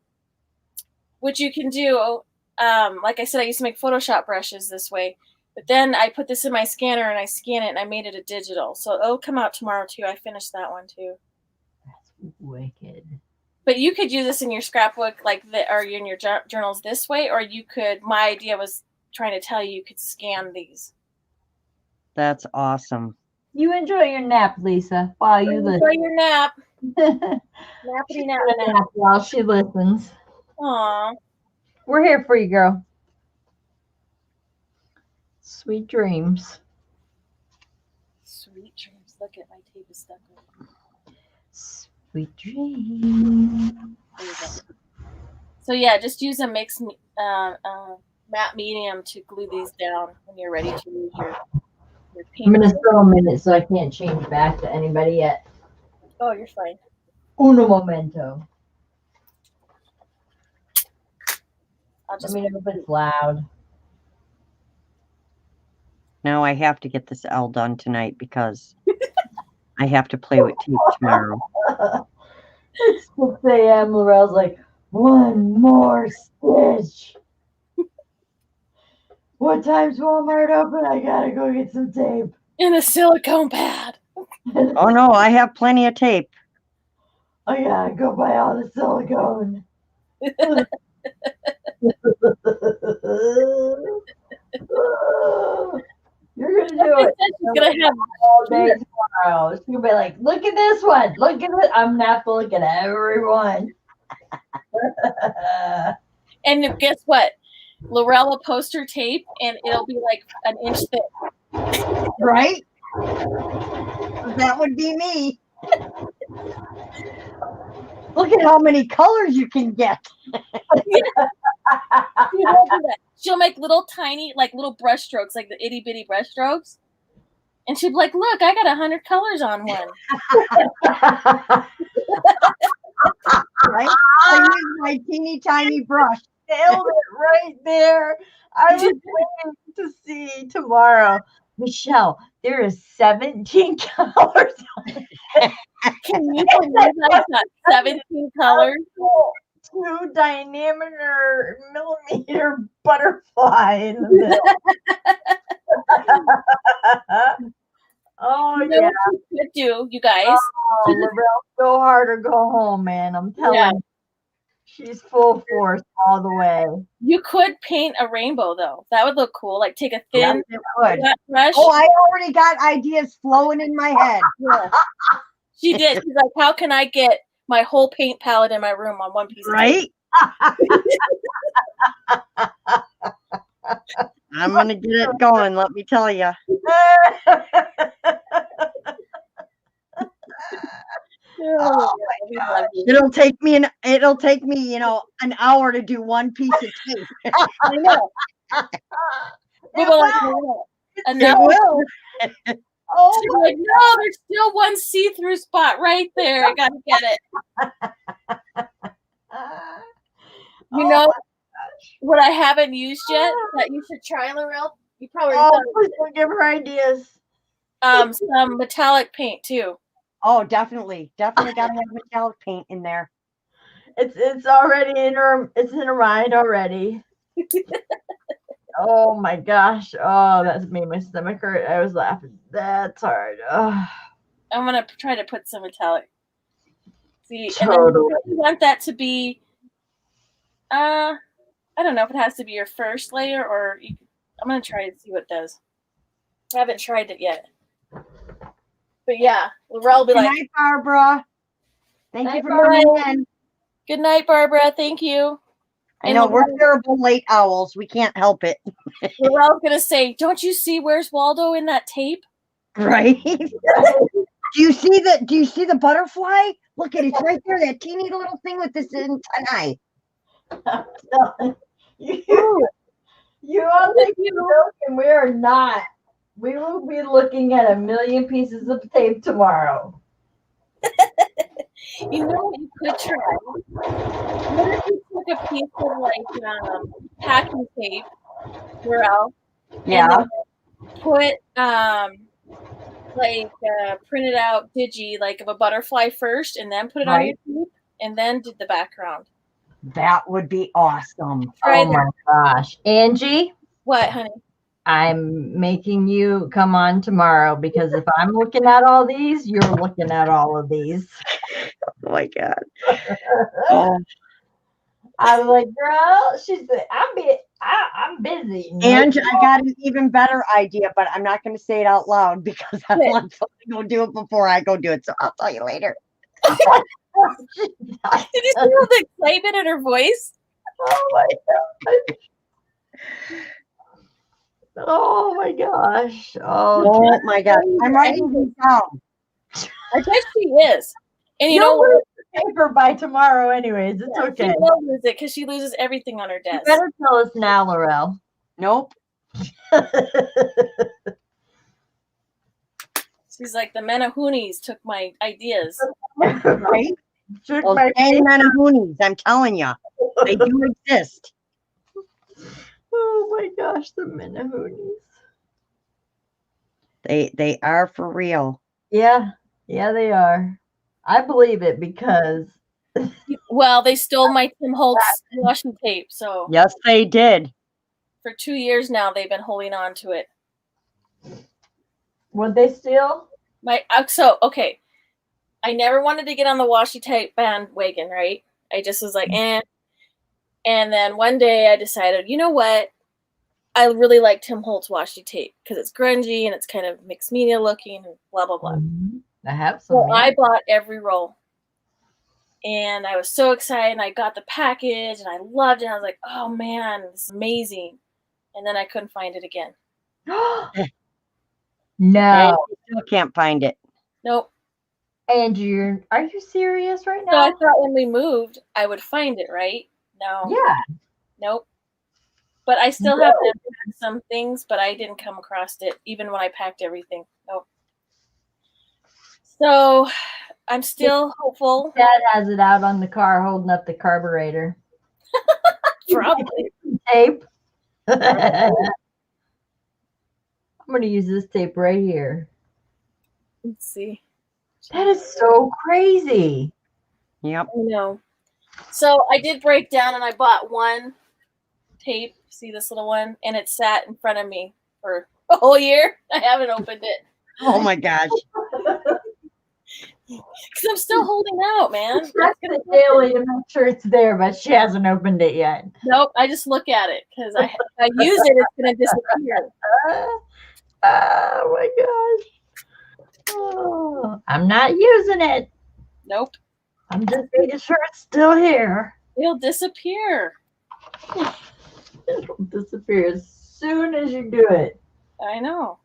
what you can do, like I said, I used to make Photoshop brushes this way, but then I put this in my scanner and I scan it and I made it a digital. So it'll come out tomorrow too. I finished that one too. That's wicked. But you could use this in your scrapbook or in your journals this way, or you could, my idea was trying to tell you could scan these. That's awesome. You enjoy your nap, Lisa, while you listen. Enjoy your nap. Nappity nap while she listens. Aw. We're here for you, girl. Sweet dreams. Sweet dreams. Look at my tape is stuck on it. Sweet dreams. There you go. So yeah, just use a mixed matte medium to glue these down when you're ready to use your paint. I'm gonna throw them in it so I can't change back to anybody yet. Oh, you're fine. Uno momento. I'll just Let me know if it's loud. Now I have to get this L done tonight because I have to play with tape tomorrow. It's 6 a.m. Laurel's like, One more stitch. What time's Walmart open? I gotta go get some tape. In a silicone pad. Oh no, I have plenty of tape. I gotta go buy all the silicone. You're gonna do it. She's gonna have All day tomorrow. She's gonna be like, look at this one. Look at it. I'm gonna have to look at every one. and guess what? Lorella post her tape and it'll be like an inch thick. Right? That would be me. Look at how many colors you can get. She'll make little tiny, like little brush strokes, like the itty bitty brush strokes. And she'll be like, look, I got 100 colors on one. Right? I use my teeny tiny brush. Nailed it right there. I was waiting to see tomorrow. Michelle, there is 17 colors. Can you believe I've got 17 colors? 2 diameter millimeter butterfly in the middle. Oh, You know yeah. what you could do, you guys? Oh, Lavelle, go hard or go home, man. I'm telling you. She's full force all the way. You could paint a rainbow, though. That would look cool. Like take a thin Yes, it would. flat brush. Oh, I already got ideas flowing in my head. Yeah. She did. She's like, how can I get my whole paint palette in my room on one piece of tape? Right? I'm going to get it going, let me tell you. Oh, my God. It'll take me, you know, an hour to do one piece of tape. I know. We were like, no. And It now will. Oh, she's like, no, there's still one see-through spot right there. I gotta get it. You know what I haven't used yet that you should try, Laurel? You probably please don't give her ideas. some metallic paint too. Oh, definitely. Definitely got to have metallic paint in there. It's already in her mind already. Oh my gosh. Oh, that's made my stomach hurt. I was laughing. That's hard. Oh. I'm gonna try to put some metallic. See, Totally. and then you want that to be I don't know if it has to be your first layer or I'm gonna try and see what it does. I haven't tried it yet. But yeah, Laurel will be Good like, night, Barbara. Thank you night, for coming Barbara. in. Good night, Barbara. Thank you. I know we're terrible late owls. We can't help it. Laurel's gonna say, don't you see where's Waldo in that tape? Right? Do you see the butterfly? Look at it, it's right there, that teeny little thing with this antennae. You all think you're joking. We are not. We will be looking at 1,000,000 pieces of tape tomorrow. You know what you could try? What if you took a piece of like packing tape, Laurel? Yeah. Put printed out digi like of a butterfly first, and then put it on your tape, and then did the background. That would be awesome. Try my gosh, Angie. What, honey? I'm making you come on tomorrow because if I'm looking at all these, you're looking at all of these. Oh my God. I'm like, girl, she's like, I'm busy. And I got an even better idea, but I'm not going to say it out loud because I want someone to go do it before I go do it. So I'll tell you later. Did you see all the excitement in her voice? Oh my God. Oh my gosh. Oh my God. I'm writing these down. I bet she is. And you know what? lose the paper by tomorrow anyways. It's okay. She will lose it because she loses everything on her You desk. better tell us now, Laurel. Nope. She's like, the Menahunis took my ideas. Right? Those dang Menahunis, I'm telling you. They do exist. Oh my gosh, the Menahunis. They are for real. Yeah, they are. I believe it because Well, they stole my Tim Holtz washi tape, so Yes, they did. for 2 years now they've been holding on to it. Would they steal? Okay. I never wanted to get on the washi tape bandwagon, right? I just was like, eh. And then one day I decided, you know what? I really like Tim Holtz washi tape because it's grungy and it's kind of mixed media looking and blah, blah, blah. I have some. So I bought every roll. And I was so excited. And I got the package and I loved it. I was like, oh man, this is amazing. And then I couldn't find it again. No. You still can't find it. Nope. And are you serious right now? So I thought when we moved, I would find it, right? No. Yeah. Nope. But I still have some things, but I didn't come across it, even when I packed everything. Nope. So I'm still hopeful. Dad has it out on the car holding up the carburetor. Probably. Tape. I'm going to use this tape right here. Let's see. That is so crazy. Yep. I know. So I did break down and I bought one tape. See this little one? And it sat in front of me for a whole year. I haven't opened it. Oh my gosh. Because I'm still holding out, man. That's the daily to make sure it's there, but she hasn't opened it yet. Nope. I just look at it because I use it, it's going to disappear. Oh my gosh. Oh, I'm not using it. Nope. I'm just making sure it's still here. It'll disappear. It'll disappear as soon as you do it. I know.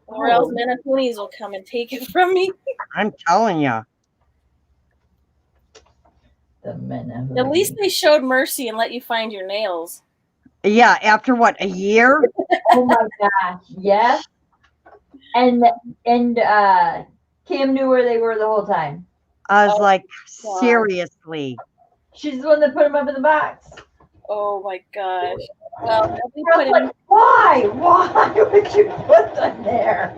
Or else Manitoonies will come and take it from me. I'm telling you. At least they showed mercy and let you find your nails. Yeah, after what, a year? Oh my gosh, yes. And Kim knew where they were the whole time. I was like, God. seriously. She's the one that put them up in the box. Oh my gosh. Well, why? Why would you put them there?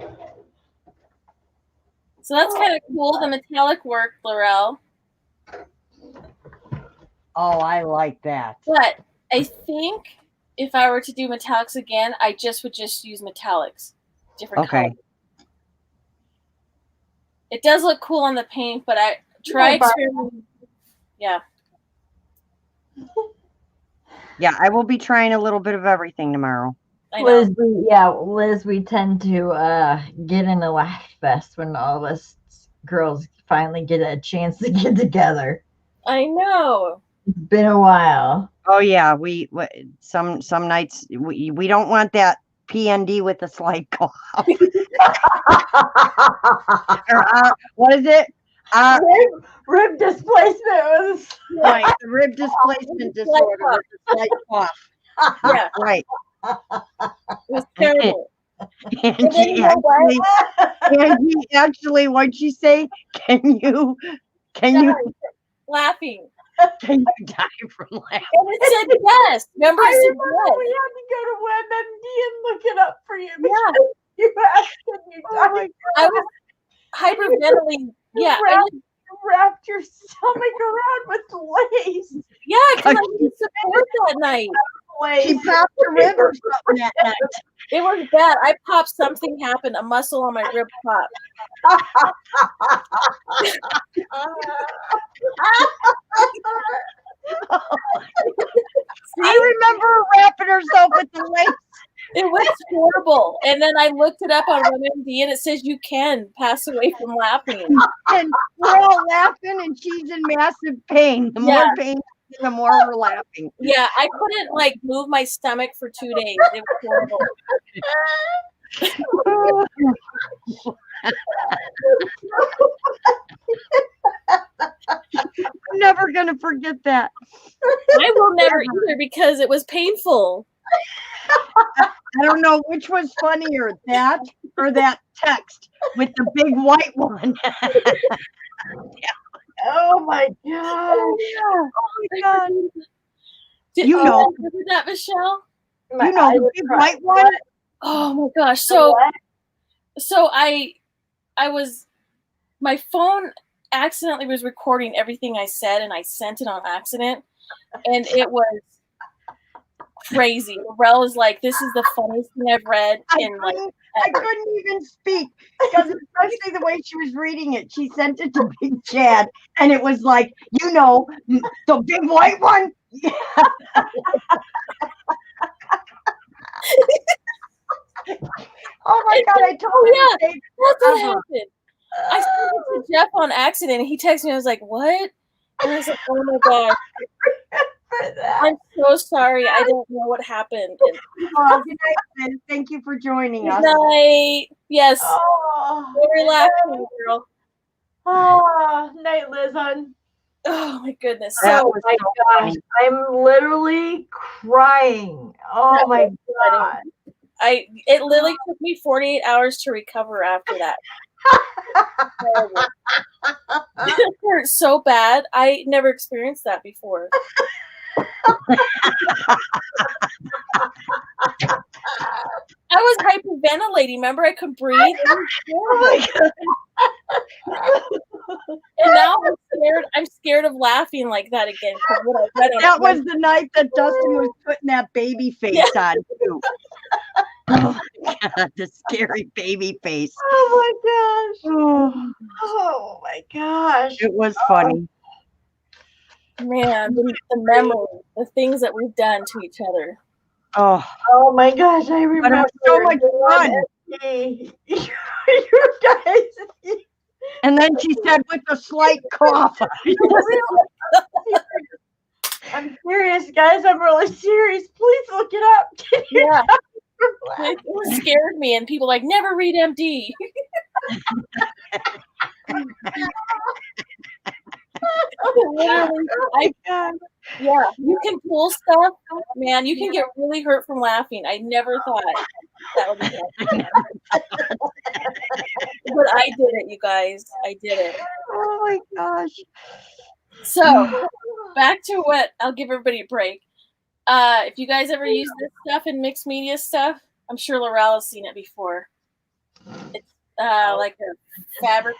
So that's kind of cool, the metallic work, Laurel. Oh, I like that. But I think if I were to do metallics again, I would use metallics. Different colors. It does look cool on the paint, but I tried to. Yeah. Yeah, I will be trying a little bit of everything tomorrow. Liz, we tend to get in a laugh fest when all of us girls finally get a chance to get together. I know. It's been a while. Oh yeah, we some nights we don't want that PND with a slight cough. What is it? Rib displacement was right. The rib displacement disorder with a slight cough. Yeah, right. It was terrible. Angie actually, what'd she say? Can you laughing? Can you die from laughing? And it said yes. Remember, it said yes. We had to go to WebMD and look it up for you. Yeah. You asked, can you die? I was hyperventilating. Yeah. You wrapped your stomach around with lace. Yeah, because I didn't support that night. She popped her rib or something that night. It was bad. I popped, something happened. A muscle on my rib popped. I remember her wrapping herself with the lace. It was horrible. And then I looked it up on WebMD and it says you can pass away from laughing. And we're all laughing and she's in massive pain. The more pain, the more we're laughing. Yeah, I couldn't move my stomach for 2 days. It was horrible. I'm never gonna forget that. I will never either because it was painful. I don't know which was funnier, that or that text with the big white one. Oh my god! Oh my god! You know that, Michelle? You know the big white one? Oh my gosh! So I was, my phone accidentally was recording everything I said, and I sent it on accident, and it was crazy. Laurel is like, "This is the funniest thing I've read in like I ever." couldn't even speak because especially the way she was reading it. She sent it to Big Chad, and it was like, the big white one. Oh my God! I totally that's what happened. I sent it to Jeff on accident, and he texted me. I was like, "What?" And I was like, "Oh my God, I'm so sorry. I don't know what happened." And, Oh, good night, Liz. Thank you for joining us. good night. Yes, Oh, very relaxing, girl. oh, night, Liz. Oh my goodness. That So was My so gosh, funny. I'm literally crying. Oh That my was funny. God. It literally took me 48 hours to recover after that. Terrible. It hurt so bad. I never experienced that before. I was hyperventilating. Remember, I couldn't breathe. It was terrible. And now I'm scared. I'm scared of laughing like that again. 'Cause what I read on That was the night that Dustin was putting that baby face on too. Oh my God, the scary baby face. Oh my gosh. Oh, Oh my gosh. it was funny. man, the memory, the things that we've done to each other. Oh, Oh my gosh. I remember. but it was so much fun. You guys. And then she said with a slight cough. I'm serious, guys. I'm really serious. Please look it up. Yeah. It scared me, and people like, never read MD. Literally, yeah, you can pull stuff, man. You can get really hurt from laughing. I never thought that would be possible. But I did it, you guys. I did it. Oh my gosh. So back to what I'll give everybody a break. If you guys ever use this stuff in mixed media stuff, I'm sure Laurel has seen it before. It's like a fabric.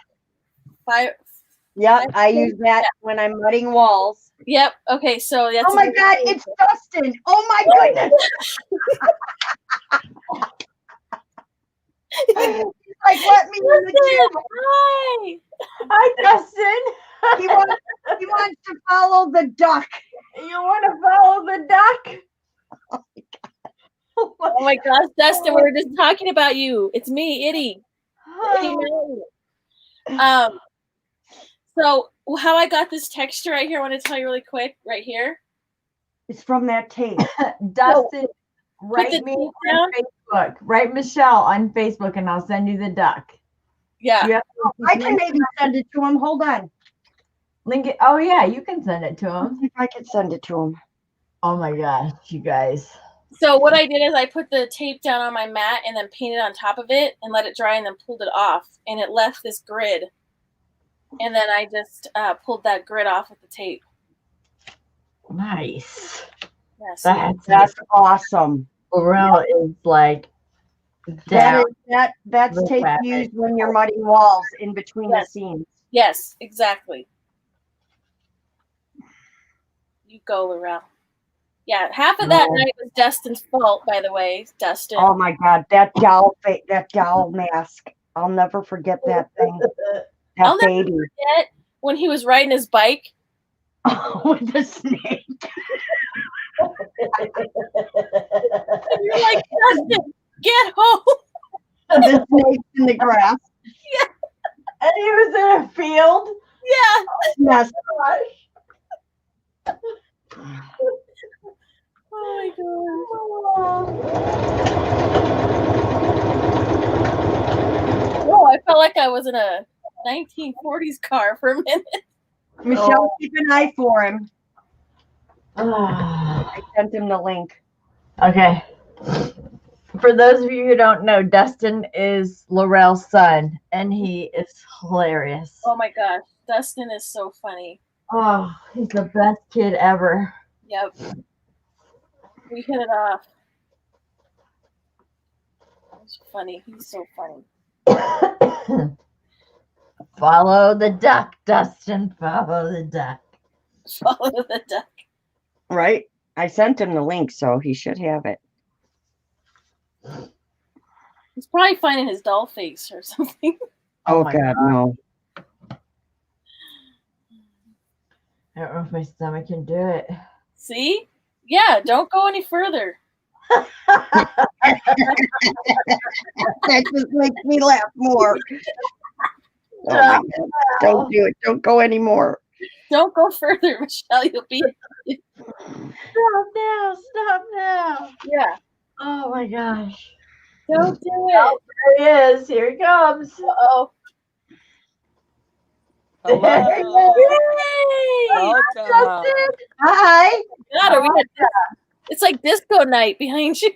Yeah, I use that when I'm mudding walls. Yep. Okay. So that's. Oh my God, it's Dustin. Oh my goodness. Like, let me in the gym. Hi. Hi, Dustin. He wants to follow the duck. You want to follow the duck? Oh my gosh, Dustin, we were just talking about you. It's me, Itty. Itty Bitty. So how I got this texture right here, I want to tell you really quick, right here. It's from that tape. Dustin, write the me tape on Facebook. Write Michelle on Facebook, and I'll send you the duck. Yeah. I can maybe send it to him. Hold on. Link it. Oh yeah, you can send it to him. If I could send it to him. Oh my gosh, you guys. So what I did is I put the tape down on my mat and then painted on top of it and let it dry and then pulled it off. And it left this grid. And then I just pulled that grid off with the tape. Nice. Yes. That's awesome. Laurel is like down. That's tape used when you're mudding walls in between the scenes. Yes, exactly. You go, Laurel. Yeah, half of that night was Dustin's fault, by the way. Dustin. Oh my God, that doll mask. I'll never forget that thing. That baby. Never forget when he was riding his bike. With the snake. And you're like, Dustin, get home. The snake's in the grass. Yeah. And he was in a field. Yeah. Yes. Oh my God. Oh, I felt like I was in a 1940s car for a minute. Michelle, keep an eye for him. Ah. I sent him the link. Okay. For those of you who don't know, Dustin is Laurel's son, and he is hilarious. Oh my gosh, Dustin is so funny. Oh, he's the best kid ever. Yep. We hit it off. It's funny. He's so funny. Follow the duck, Dustin. Follow the duck. Follow the duck. Right? I sent him the link, so he should have it. He's probably finding his doll face or something. Oh, my God, no. I don't know if my stomach can do it. See? Yeah, don't go any further. That just makes me laugh more. Oh, my God. Don't do it. Don't go anymore. Don't go further, Michelle. You'll be. Stop now. Stop now. Yeah. Oh my gosh. Don't do Oh, it. there he is. Here he comes. Uh-oh. There he Hello. is. Yay! Welcome. Hi. God, are we it's like disco night behind you.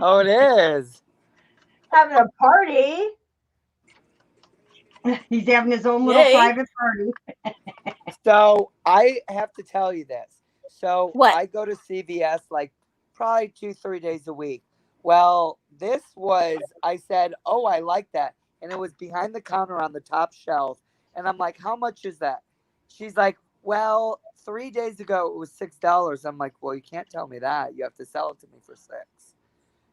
Oh, it is. Having a party. He's having his own little Yay. private party. So I have to tell you this. So What? I go to CVS like probably 2-3 days a week. Well, this was, I said, oh, I like that. And it was behind the counter on the top shelf. And I'm like, how much is that? She's like, well, 3 days ago it was $6. I'm like, well, you can't tell me that. You have to sell it to me for $6.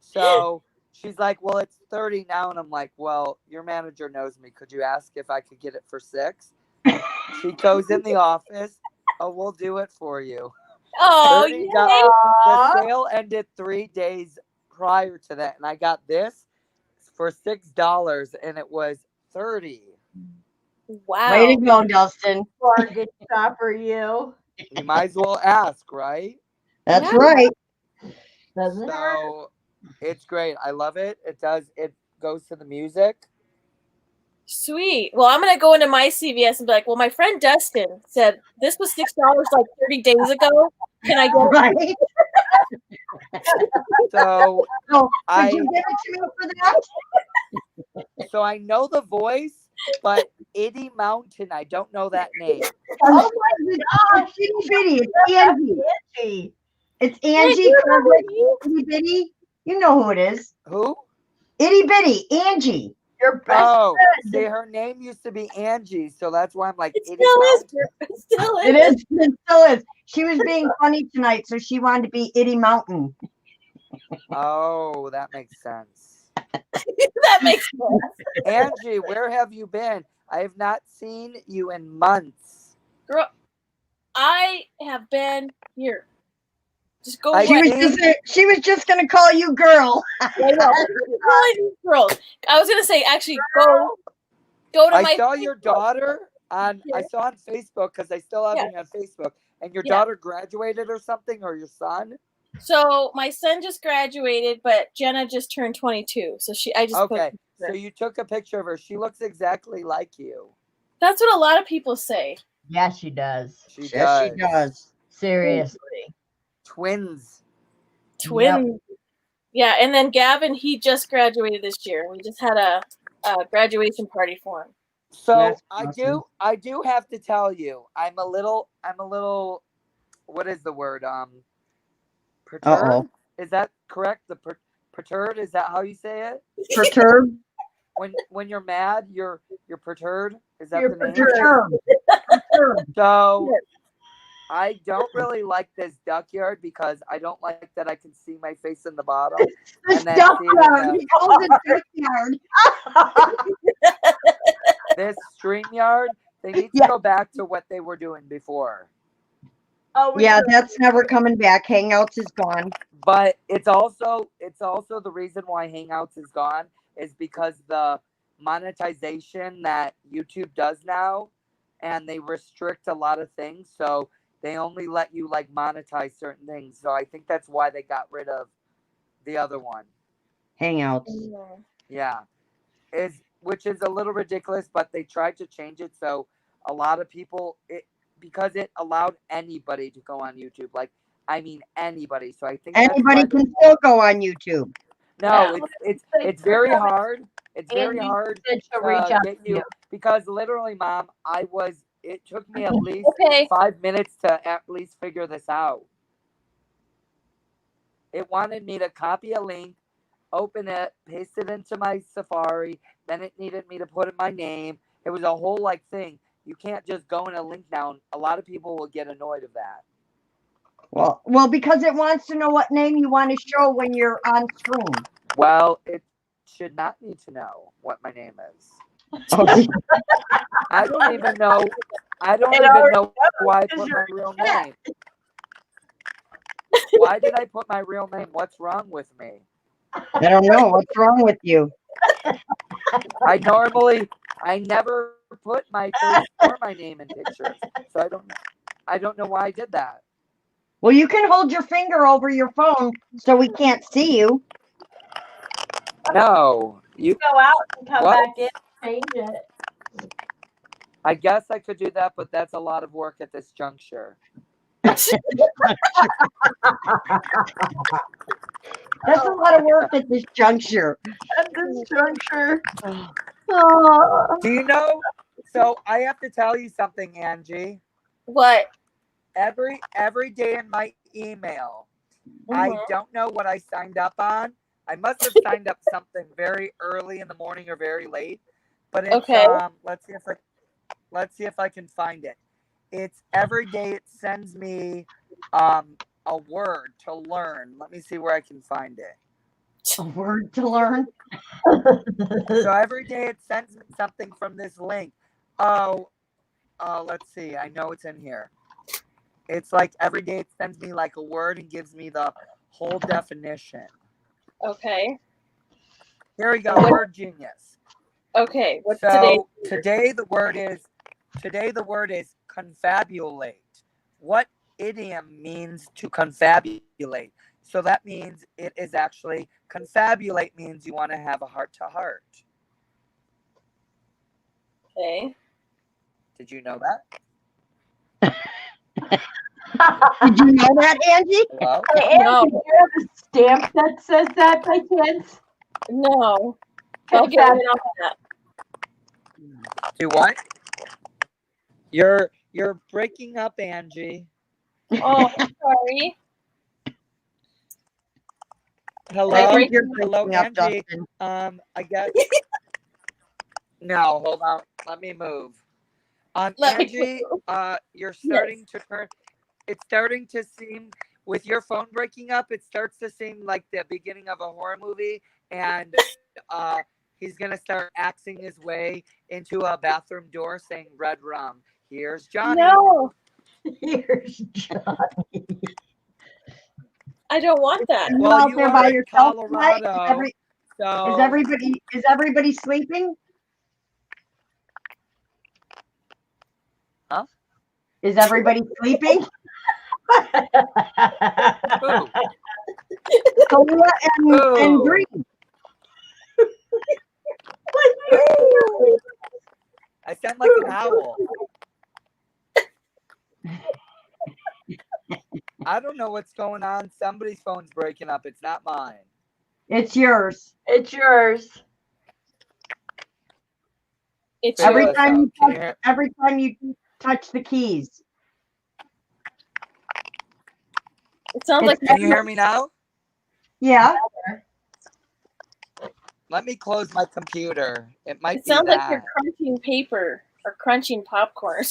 So she's like, well, it's 30 now. And I'm like, well, your manager knows me. Could you ask if I could get it for $6? She goes in the office. Oh, we'll do it for you. Oh, $30. yay. The sale ended 3 days prior to that. And I got this for $6 and it was 30. Wow. Way to go, Dustin. For a good shopper, you. You might as well ask, right? That's Yeah. right. Doesn't hurt. So it's great. I love it. It goes to the music. Sweet. Well, I'm going to go into my CVS and be like, well, my friend Dustin said this was $6 like 30 days ago. Can I get it? Right. So Oh, I could you give it to me for that? so I know the voice, but Itty Mountain, I don't know that name. Oh my gosh. Itty Bitty. It's Angie. Itchy. It's Hey, Angie. do you remember me? Itty Bitty. You know who it is. Who? Itty Bitty. Angie. Your best Oh, friend. see, her name used to be Angie, so that's why I'm like It Itty still is. Mountain. It still is. It is. It still is. She was being funny tonight, so she wanted to be Itty Mountain. Oh, that makes sense. That makes sense. Angie, where have you been? I have not seen you in months. Girl, I have been here. Just go I away. She was just gonna call you girl. I know. Calling these girls. I was gonna say, actually, go to I my. saw your Facebook. daughter on. Yeah. I saw on Facebook because I still have Yeah. you on Facebook, and your Yeah. daughter graduated or something, or your son. So my son just graduated, but Jenna just turned 22. So I just put. Okay, so you took a picture of her. She looks exactly like you. That's what a lot of people say. Yeah, she does. She Yes, does. she does. Seriously. Twins. Twin. Yeah, and then Gavin, he just graduated this year. We just had a graduation party for him. So That's I awesome. do have to tell you, I'm a little. What is the word? Perturbed. Is that correct? The perturbed. Is that how you say it? Perturbed. When you're mad, you're perturbed. Is that You're the name? Perturbed. Perturbed. So I don't really like this duckyard because I don't like that I can see my face in the bottom. This And then duckyard. He calls it duckyard. This StreamYard, they need to Yeah. go back to what they were doing before. Oh, we Yeah, do. that's never coming back. Hangouts is gone. But it's also the reason why Hangouts is gone is because the monetization that YouTube does now, and they restrict a lot of things. So they only let you like monetize certain things. So I think that's why they got rid of the other one. Hangouts. Yeah. Which is a little ridiculous, but they tried to change it so a lot of people because it allowed anybody to go on YouTube. Like, I mean anybody. So I think Anybody can still go on YouTube. No, it's very hard. It's very Andy hard said she'll to reach out get to you you. because literally, Mom, it took me at least Okay. 5 minutes to at least figure this out. It wanted me to copy a link, open it, paste it into my Safari. Then it needed me to put in my name, It was a whole like thing. You can't just go in a link now. A lot of people will get annoyed of that. Well, because it wants to know what name you want to show when you're on screen. Well, it should not need to know what my name is. Oh, I don't even know. I don't It even already know why I knows put my real name. Why did I put my real name? What's wrong with me? I don't know what's wrong with you. I never put my face or my name in pictures, so I don't know why I did that. Well, you can hold your finger over your phone so we can't see you. No, you. Go out and come What? back in and change it. I guess I could do that, but that's a lot of work at this juncture. That's a lot of work at this juncture. At this juncture. Oh. Do you know? So I have to tell you something, Angie. What? Every day in my email, I Mhm. don't know what I signed up on. I must have signed up something very early in the morning or very late. But it's Okay. let's see if I can find it. It's every day it sends me a word to learn. Let me see where I can find it. A word to learn. So every day it sends me something from this link. Oh, let's see. I know it's in here. It's like every day it sends me like a word and gives me the whole definition. Okay. Here we go. What- Word genius. Okay. What's So today? today the word is confabulate. What idiom means to confabulate? So that means it is actually confabulate means you want to have a heart to heart. Okay. Did you know that? Did you know that, Angie? Hello? Hey, No. Angie, do you have a stamp that says that by chance? No. I'll Take get that. in on that. Do what? You're breaking up, Angie. Oh, sorry. Hello, I think you're hello, breaking up, Angie. Dustin. I guess. No, hold on. Let me move. Let me Angie, move. you're starting to turn. It's starting to seem with your phone breaking up. It starts to seem like the beginning of a horror movie, and he's gonna start axing his way into a bathroom door, saying "Red rum." Here's Johnny. No, Here's Johnny. I don't want that. Are you Well, out you there are by in yourself tonight? Colorado, so Is everybody sleeping? Huh? Is everybody sleeping? Ooh. Kalia and Ooh. Green. Ooh. I sound like an owl. I don't know what's going on. Somebody's phone's breaking up. It's not mine. It's yours. It's yours. It's Figure Every yours. this time out. you Can you touch, hear? every time you touch the keys. It sounds It's like Can you hear me now? Yeah. Let me close my computer. It might it be sounds like you're that. crunching paper or crunching popcorn.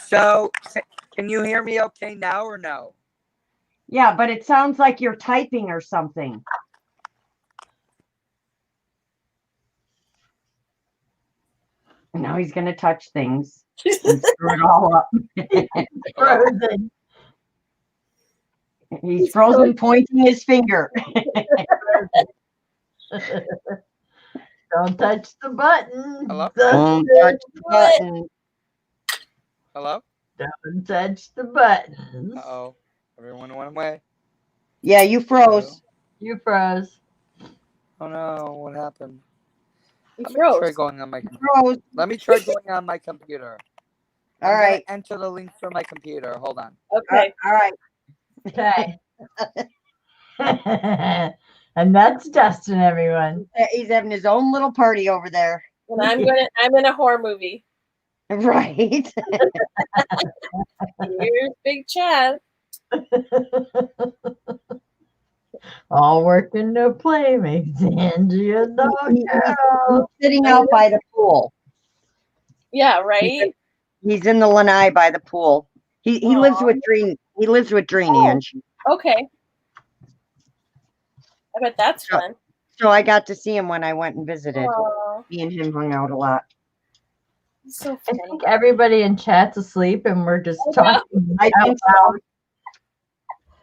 So, can you hear me okay now or no? Yeah, but it sounds like you're typing or something. And now he's gonna touch things and screw it all up. Frozen. He's frozen, pointing his finger. Don't touch the button. Hello? Don't touch the button. Hello? Don't touch the buttons. Uh-oh. Everyone went away. Yeah, you froze. You froze. Oh no, what happened? You Let me try froze. going on my Froze. Let me try going on my computer. All I'm right. gonna enter the link for my computer. Hold on. Okay. All right. Okay. And that's Dustin, everyone. He's having his own little party over there. And I'm in a horror movie. Right. Here's Big Chad. All working to play makes Angie a dog He's girl. sitting out by the pool. Yeah, right? He's in the lanai by the pool. He lives Aw. with Dreen. He lives with Dreen, Oh. Ange. Okay. I bet that's So- fun. So I got to see him when I went and visited. Aw, Me and him hung out a lot. he's so I funny. think everybody in chat's asleep and we're just I know. talking. I out think so.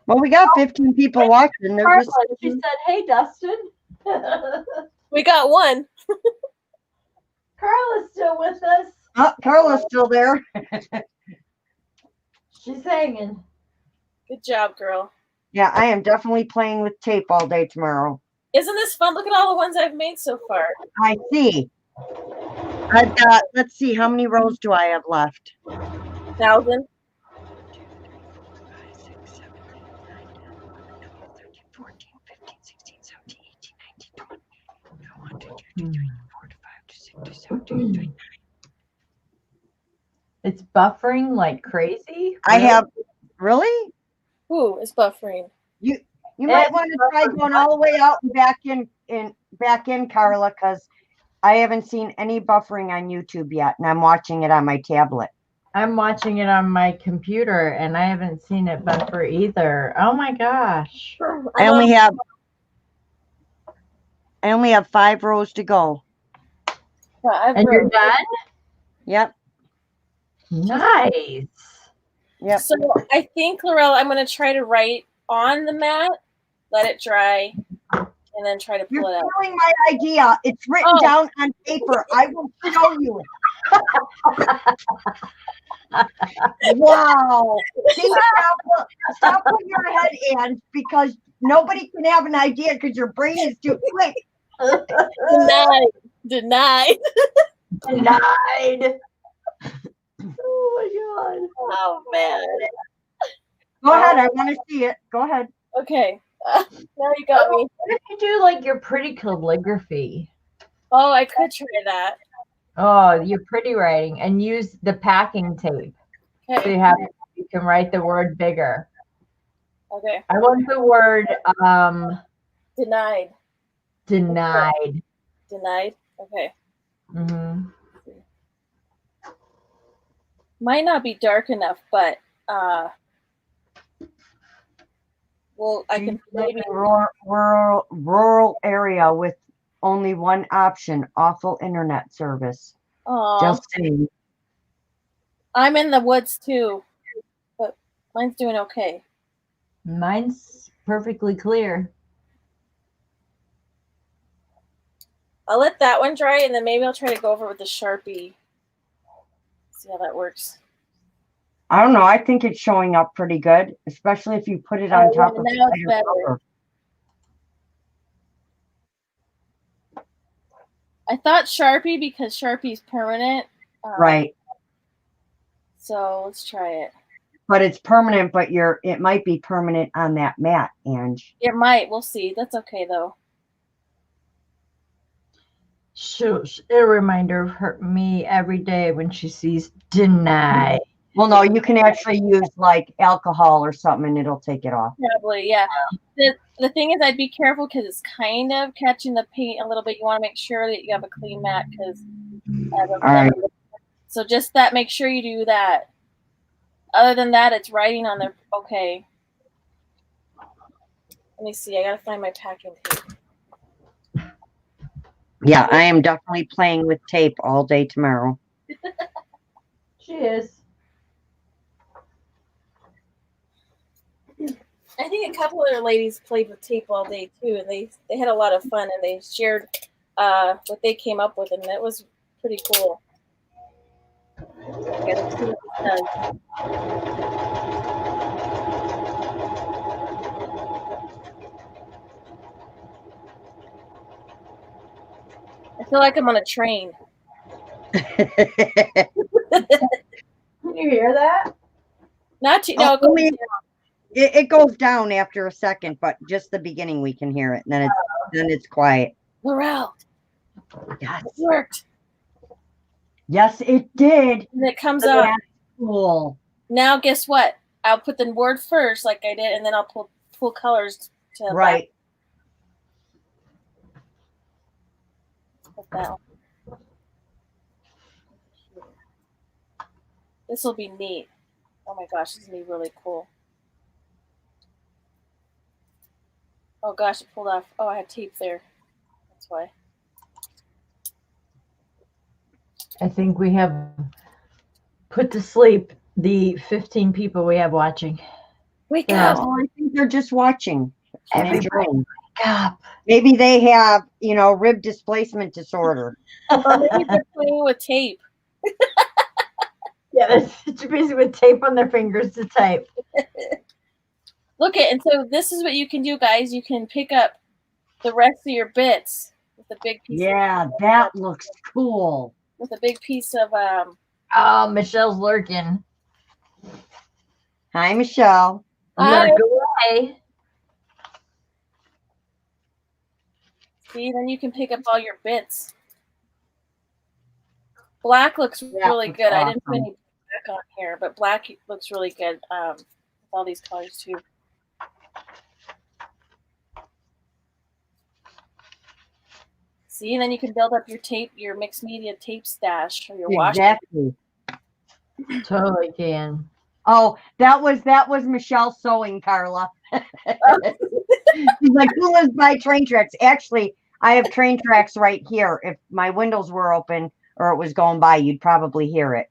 Well, we got 15 people watching. They're Carla, just she said, "Hey, Dustin." We got one. Carla's still with us. oh, Carla's still there. She's hanging. Good job, girl. Yeah, I am definitely playing with tape all day tomorrow. Isn't this fun? Look at all the ones I've made so far. I see. I've got, let's see, how many rows do I have left? 1,000. 14, 15, 16, 17, 18, 19, 20. 1, 2, 3, 4, 5, 6, 7, 8, 9. It's buffering like crazy. I have, really? Ooh, it's buffering. You might want to try going all the way out and back in, Carla, because I haven't seen any buffering on YouTube yet, and I'm watching it on my tablet. I'm watching it on my computer and I haven't seen it buffer either. Oh my gosh. I only have 5 rows to go. And you're done? Yep. Nice. Yep. So I think, Lorella, I'm going to try to write on the mat, let it dry, and then try to You're pull it out. stealing my idea. It's written Oh. down on paper. I will show you. Wow. See, stop putting your head in because nobody can have an idea because your brain is too quick. Denied. Denied. Denied. Oh my god. Oh, man. Go ahead. I want to see it. Go ahead. Okay. Now you got me. What if you do like your pretty calligraphy? Oh, I could try that. Oh, your pretty writing and use the packing tape. So Okay. you can write the word bigger. Okay. I want the word Denied. denied. Denied. Okay. Mm-hmm. Might not be dark enough, but well, I can maybe. Rural area with only one option: awful internet service. Aw, Just saying. I'm in the woods too, but mine's doing okay. Mine's perfectly clear. I'll let that one dry, and then maybe I'll try to go over with the Sharpie. See how that works. I don't know. I think it's showing up pretty good, especially if you put it on top of now it's the better. cover. I thought Sharpie because Sharpie's permanent. Right. So let's try it. But it's permanent, but it might be permanent on that mat, Ange. It might. We'll see. That's okay though. A reminder of me every day when she sees deny. Well, no, you can actually use like alcohol or something and it'll take it off. Probably, yeah. The thing is, I'd be careful because it's kind of catching the paint a little bit. You want to make sure that you have a clean mat because. All right. So just that, make sure you do that. Other than that, it's writing on there. Okay. Let me see. I gotta find my packing tape. Yeah, I am definitely playing with tape all day tomorrow. She is. I think a couple other ladies played with tape all day too, and they had a lot of fun, and they shared what they came up with, and it was pretty cool. Okay, let's see what it says. I feel like I'm on a train. Can you hear that? Not too. No, It goes down after a second, but just the beginning we can hear it, and then it's quiet. Laurel, Yes. it worked. Yes, it did. And it comes up. That's cool. Now, guess what? I'll put the word first, like I did, and then I'll pull colors to Right. put that on. This will be neat. Oh my gosh, this is gonna be really cool. Oh gosh, it pulled off. Oh, I had tape there. That's why. I think we have put to sleep the 15 people we have watching. Wake Yeah. up! Oh, I think they're just watching and Everybody enjoying. wake up. Maybe they have, rib displacement disorder. Or maybe they're playing with tape. Yeah, they're too busy with tape on their fingers to type. Look at, and so this is what you can do, guys. You can pick up the rest of your bits with a big piece. Yeah, that looks cool. With a big piece of Oh, Michelle's lurking. Hi, Michelle. Hi. Lurk away. See, then you can pick up all your bits. Black looks really looks good. I didn't put awesome. any black on here, but black looks really good with all these colors too. See, and then you can build up your tape, your mixed media tape stash or your wash. Exactly. Totally can. Oh, that was Michelle sewing, Carla. She's like, who lives by train tracks? Actually, I have train tracks right here. If my windows were open or it was going by, you'd probably hear it.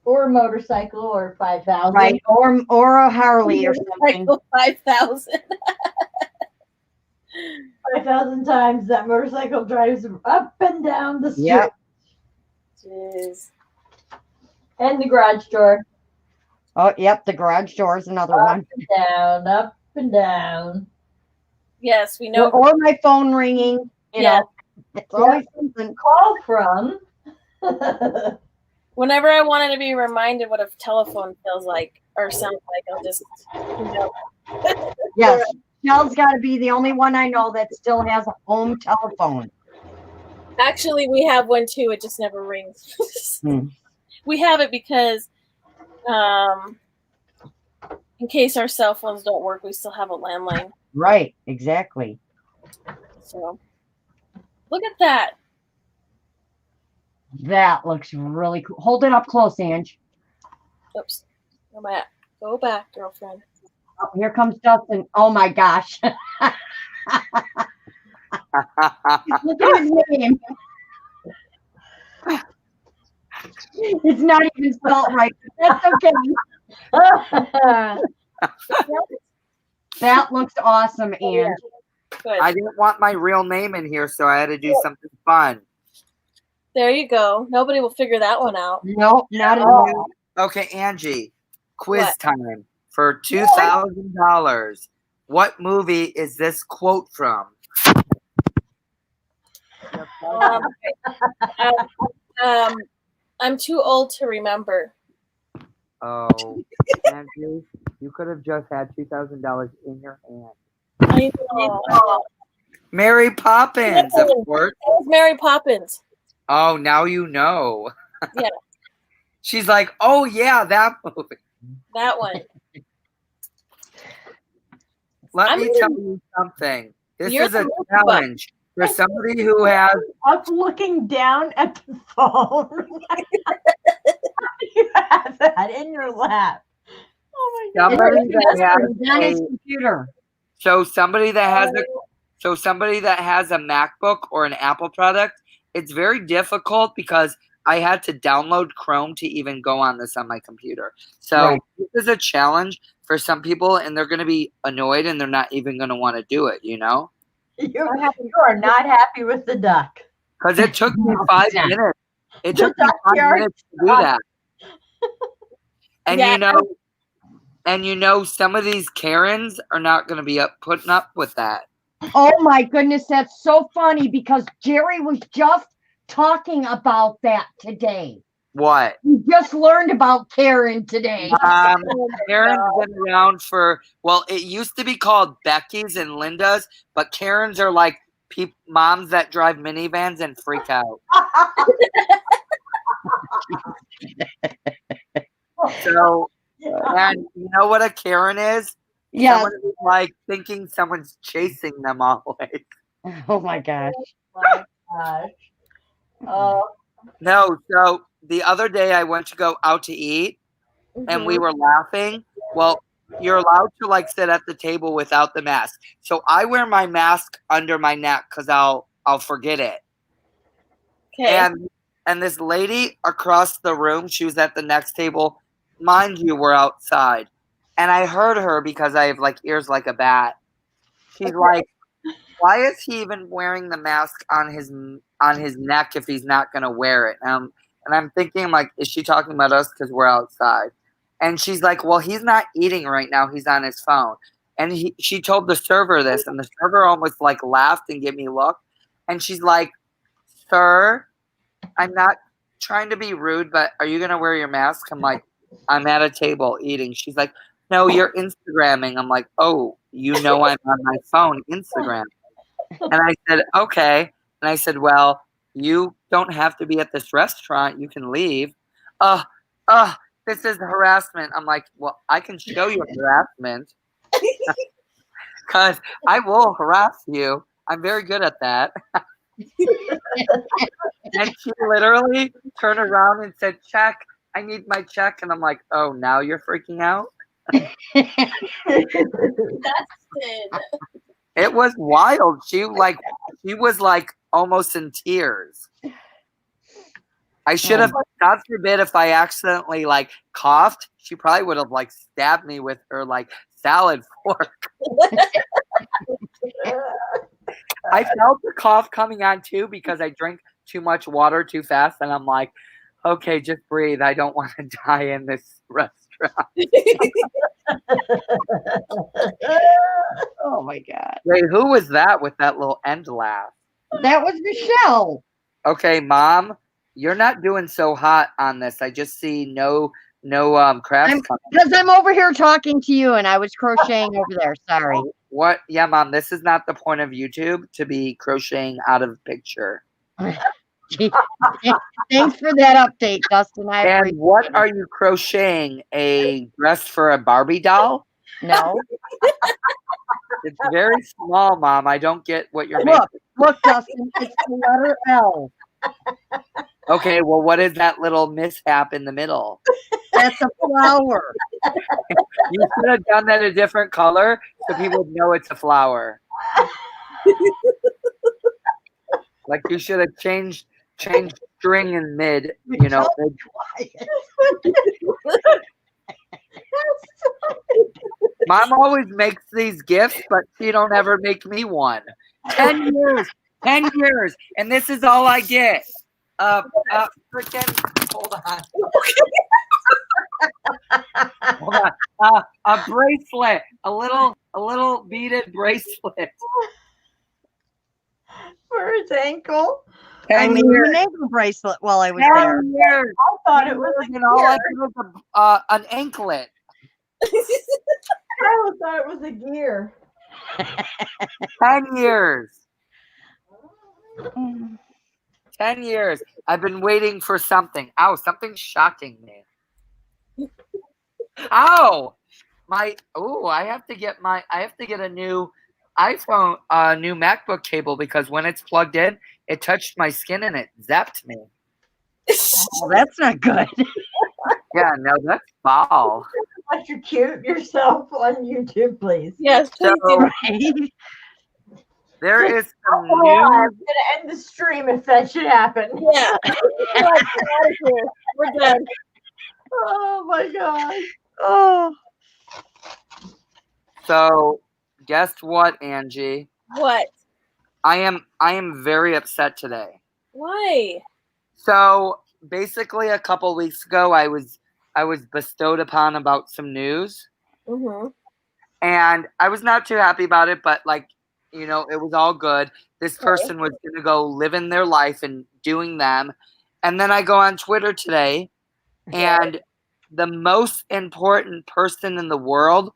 Or a motorcycle or 5,000. Right. Or a Harley or something. 5,000. 5,000 times that motorcycle drives up and down the street. Yep. Jeez. And the garage door. Oh, yep. The garage door is another one. Up and down. Yes, we know. Or my phone ringing. You Yeah. know, it's always something. Call from. Whenever I wanted to be reminded what a telephone feels like or sounds like, I'll just, Yes. Michelle's got to be the only one I know that still has a home telephone. Actually, we have one too. It just never rings. We have it because in case our cell phones don't work, we still have a landline. Right. Exactly. So look at that. That looks really cool. Hold it up close, Ange. Oops. Where am I at? Go back, girlfriend. Oh, here comes Dustin. Oh my gosh. Look at his name. It's not even spelled right. But that's okay. That looks awesome, Ange. Good. I didn't want my real name in here, so I had to do something fun. There you go. Nobody will figure that one out. Nope, not at all. Okay, Angie, quiz What? time for $2,000. What movie is this quote from? I'm too old to remember. Oh, Andrew, you could have just had $2,000 in your hand. I know. Mary Poppins, of course. It was Mary Poppins. Oh, now you know. Yeah. She's like, oh yeah, that movie. That one. Let me tell you something. This You're is a the movie challenge for somebody who has Up looking down at the phone. You have that in your lap. Oh my God. somebody that has It's on his a, computer. somebody that has a MacBook or an Apple product. It's very difficult because I had to download Chrome to even go on this on my computer. So Right. This is a challenge for some people, and they're going to be annoyed, and they're not even going to want to do it, you know? You are not happy with the duck. Because it took me 5 Yeah. minutes. It took me 5 minutes to do that. And you know, some of these Karens are not going to be putting up with that. Oh my goodness, that's so funny because Jerry was just talking about that today. What? We just learned about Karen today. Karen's been around for, well, it used to be called Becky's and Linda's, but Karens are like moms that drive minivans and freak out. So, and you know what a Karen is? Yeah. Someone who's like thinking someone's chasing them always. Oh my gosh. My gosh. Oh, No, so the other day I went to go out to eat and we were laughing. Well, you're allowed to like sit at the table without the mask. So I wear my mask under my neck because I'll forget it. Okay. And this lady across the room, she was at the next table. Mind you, we're outside. And I heard her because I have like ears like a bat. She's like, why is he even wearing the mask on his neck if he's not gonna wear it? And I'm thinking, like, is she talking about us because we're outside? And she's like, well, he's not eating right now. He's on his phone. And she told the server this, and the server almost like laughed and gave me a look. And she's like, sir, I'm not trying to be rude, but are you gonna wear your mask? I'm like, I'm at a table eating. She's like, no, you're Instagramming. I'm like, oh, you know I'm on my phone Instagram. And I said, okay. And I said, well, you don't have to be at this restaurant. You can leave. This is harassment. I'm like, well, I can show you harassment because I will harass you. I'm very good at that. And she literally turned around and said, check. I need my check. And I'm like, oh, now you're freaking out? Dustin. It was wild. She was like almost in tears. I should have, God forbid, if I accidentally like coughed, she probably would have like stabbed me with her like salad fork. I felt the cough coming on too because I drank too much water too fast, and I'm like, okay, just breathe. I don't want to die in this restaurant. Oh my God. Wait, who was that with that little end laugh? That was Michelle. Okay, Mom, you're not doing so hot on this. I just see no crafts coming. Because I'm over here talking to you and I was crocheting over there. Sorry. What? Yeah, Mom, this is not the point of YouTube to be crocheting out of picture. Thanks for that update, Dustin. I And appreciate what it. are you crocheting? A dress for a Barbie doll? No. It's very small, Mom. I don't get what you're making. Look, Dustin, it's the letter L. Okay, well, what is that little mishap in the middle? That's a flower. You should have done that a different color so people would know it's a flower. Like you should have changed string in mid, mid. Mom always makes these gifts, but she don't ever make me one. 10 years, and this is all I get. Freaking, hold on. Hold on. A bracelet, a little beaded bracelet. for his ankle. I 10 made years. an ankle bracelet while I was 10 there. years. I thought it was a And all I gear. did was an anklet. I always thought it was a gear. 10 years. 10 years. I've been waiting for something. Ow, something's shocking me. Ow! I have to get a new iPhone, new MacBook cable because when it's plugged in, it touched my skin and it zapped me. Well, that's not good. Yeah, no, that's foul. Electrocute yourself on YouTube, please. Yes, please So, do. Right? there is some Oh, news. I'm gonna end the stream if that should happen. Yeah. Get out of here. We're done. Oh my gosh. Oh. So, guess what, Angie? What? I am very upset today. Why? So, basically a couple weeks ago I was bestowed upon about some news. Mm-hmm. And I was not too happy about it, but like, you know, it was all good. This person was going to go living their life and doing them. And then I go on Twitter today and the most important person in the world,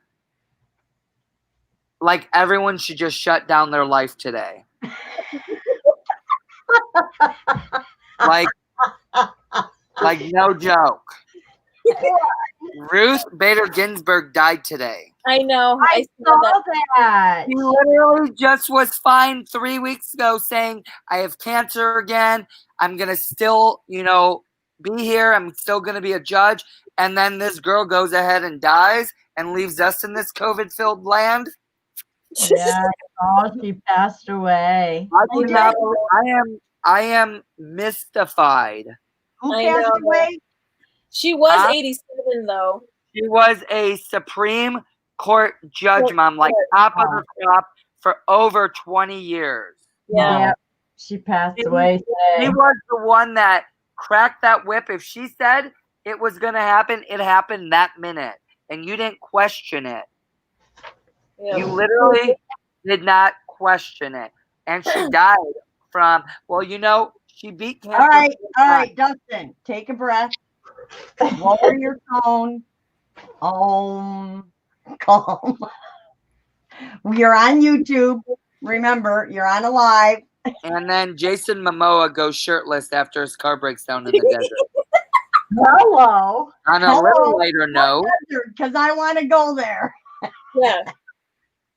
like everyone should just shut down their life today. like no joke. Ruth Bader Ginsburg died today. I know. I saw saw that. that. She literally just was fine 3 weeks ago saying, I have cancer again. I'm going to still, be here. I'm still going to be a judge. And then this girl goes ahead and dies and leaves us in this COVID-filled land. Yeah, oh, she passed away. I am mystified. Who I passed know. away? She was Huh? 87 though. She was a Supreme Court judge, Mom, like top of the crop for over 20 years. Yeah. Yeah, she passed away She today. was the one that cracked that whip. If she said it was going to happen, it happened that minute. And you didn't question it. Yeah. You literally did not question it. And she died from, she beat cancer. All right, Dustin, take a breath. Lower your tone. Calm. You're on YouTube. Remember, you're on a live. And then Jason Momoa goes shirtless after his car breaks down in the desert. Hello. On a little lighter note, Because I want to go there. Yeah.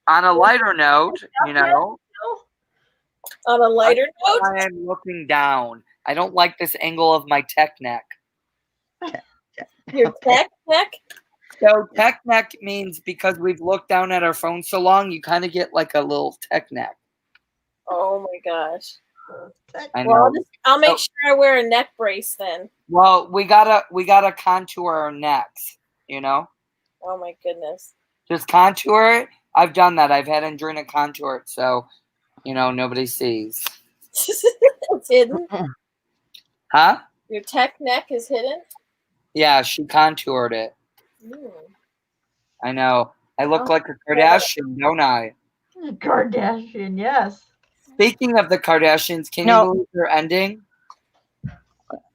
On a lighter note, On a lighter note, I am looking down. I don't like this angle of my tech neck. your tech. So tech neck means because we've looked down at our phone so long, you kind of get like a little tech neck. Oh my gosh. I know. Well, I'll make sure I wear a neck brace then. Well, we gotta contour our necks, Oh my goodness. Just contour it. I've done that. I've had Andrina contour it, so nobody sees. It's hidden. Huh? Your tech neck is hidden. Yeah, she contoured it. I know. I look like a Kardashian, don't I? Kardashian, yes. Speaking of the Kardashians, can you believe their ending?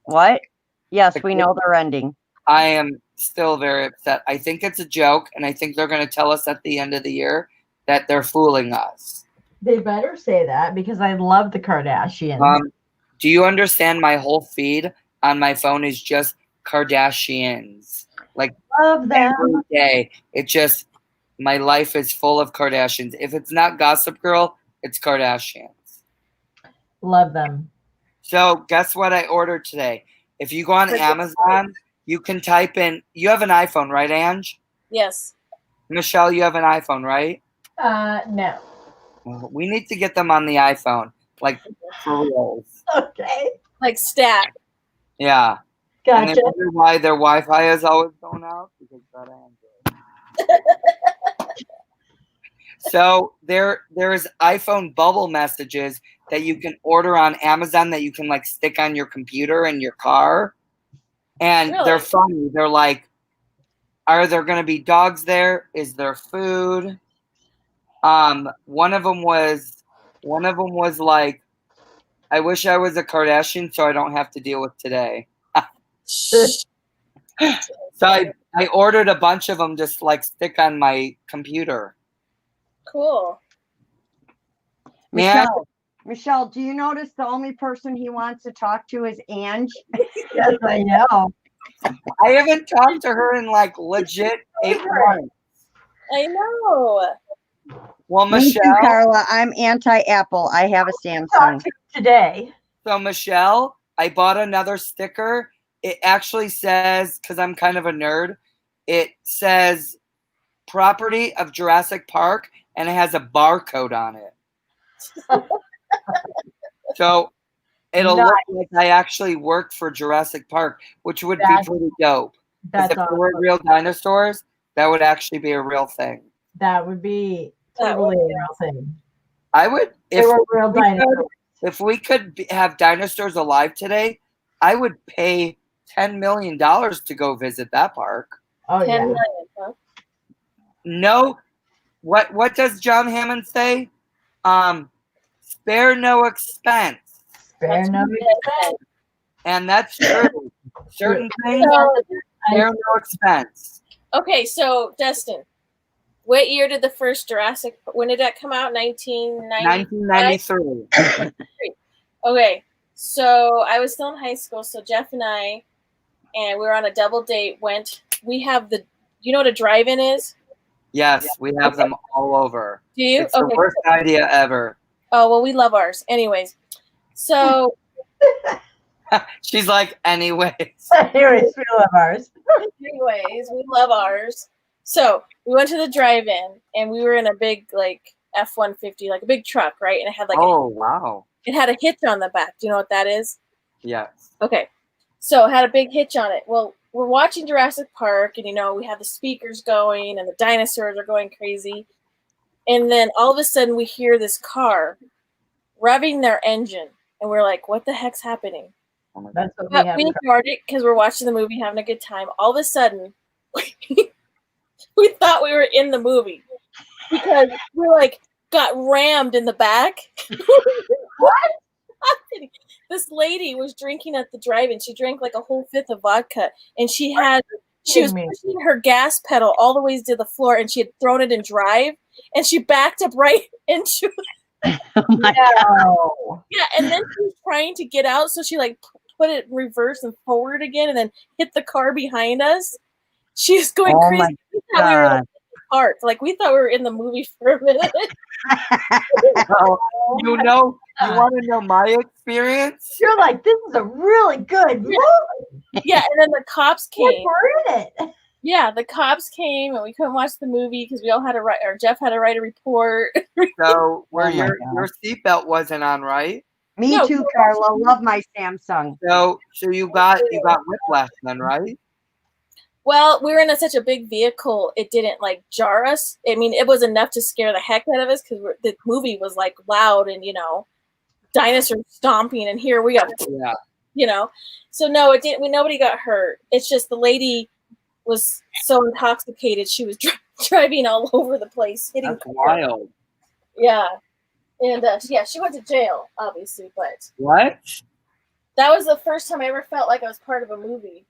What? Yes, we know they're ending. I am still very upset. I think it's a joke, and I think they're going to tell us at the end of the year that they're fooling us. They better say that because I love the Kardashians. Do you understand my whole feed on my phone is just Kardashians? Like, love them. Every day. It just, my life is full of Kardashians. If it's not Gossip Girl, it's Kardashians. Love them. So guess what I ordered today? If you go on Amazon, you can type in, you have an iPhone, right, Ange? Yes. Michelle, you have an iPhone, right? No. We need to get them on the iPhone, like for reals. Okay. Like stat. Yeah. Gotcha. And they wonder why their Wi-Fi is always going out because that Android. So there is iPhone bubble messages that you can order on Amazon that you can like stick on your computer and your car. And they're funny. They're like, are there going to be dogs there? Is there food? One of them was like, I wish I was a Kardashian so I don't have to deal with today. So I ordered a bunch of them just like stick on my computer. Cool. Michelle, do you notice the only person he wants to talk to is Ange? Yes, I know. I haven't talked to her in like legit 8 months. I know. Well, Me too, Michelle, Carla. I'm anti-Apple. I have a Samsung. Today. So Michelle, I bought another sticker. It actually says, because I'm kind of a nerd, it says property of Jurassic Park, and it has a barcode on it. So it'll look like I actually worked for Jurassic Park, which would be pretty dope. Because if there were real dinosaurs, that would actually be a real thing. That would be totally a real thing. I would, if we could have dinosaurs alive today, I would pay $10 million to go visit that park. Oh, 10 million, huh? No, what does John Hammond say? Spare no expense. Spare no expense. And that's true. Certain things, spare no expense. Okay, so Dustin, what year did the first Jurassic? When did that come out? 1993. Okay, so I was still in high school. So Jeff and we were on a double date. Went we have the. You know what a drive-in is? Yes, we have them all over. Do you? It's the worst idea ever. Oh well, we love ours. Anyways, so she's like, anyways. Anyways, we love ours. Anyways, we love ours. So we went to the drive-in, and we were in a big like F-150, like a big truck, right? And it had like wow. It had a hitch on the back. Do you know what that is? Yes. Okay. So it had a big hitch on it. Well, we're watching Jurassic Park, and we have the speakers going, and the dinosaurs are going crazy. And then all of a sudden, we hear this car revving their engine, and we're like, "What the heck's happening?" That's what we ignored it because we're watching the movie, having a good time. All of a sudden, we thought we were in the movie because we got rammed in the back. What? I'm kidding. This lady was drinking at the drive-in. She drank like a whole fifth of vodka, and she was pushing her gas pedal all the way to the floor, and she had thrown it in drive, and she backed up right into Oh my God. Yeah, and then she was trying to get out, so she put it in reverse and forward again, and then hit the car behind us. She was going crazy. We thought we were in the park. We thought we were in the movie for a minute. You want to know my experience? You're like, this is a really good movie. Yeah, and then the cops came. We're in it. Yeah, the cops came, and we couldn't watch the movie because we all had to write, or Jeff had to write a report. So your seatbelt wasn't on, right? Me too, Carla. Love my Samsung. So you got whiplash then, right? Well, we were in such a big vehicle, it didn't jar us. I mean, it was enough to scare the heck out of us because the movie was loud and dinosaurs stomping, and here we are. So no, it didn't. Nobody got hurt. It's just the lady was so intoxicated she was driving all over the place, hitting. That's wild. Yeah, and she went to jail, obviously, but what? That was the first time I ever felt like I was part of a movie.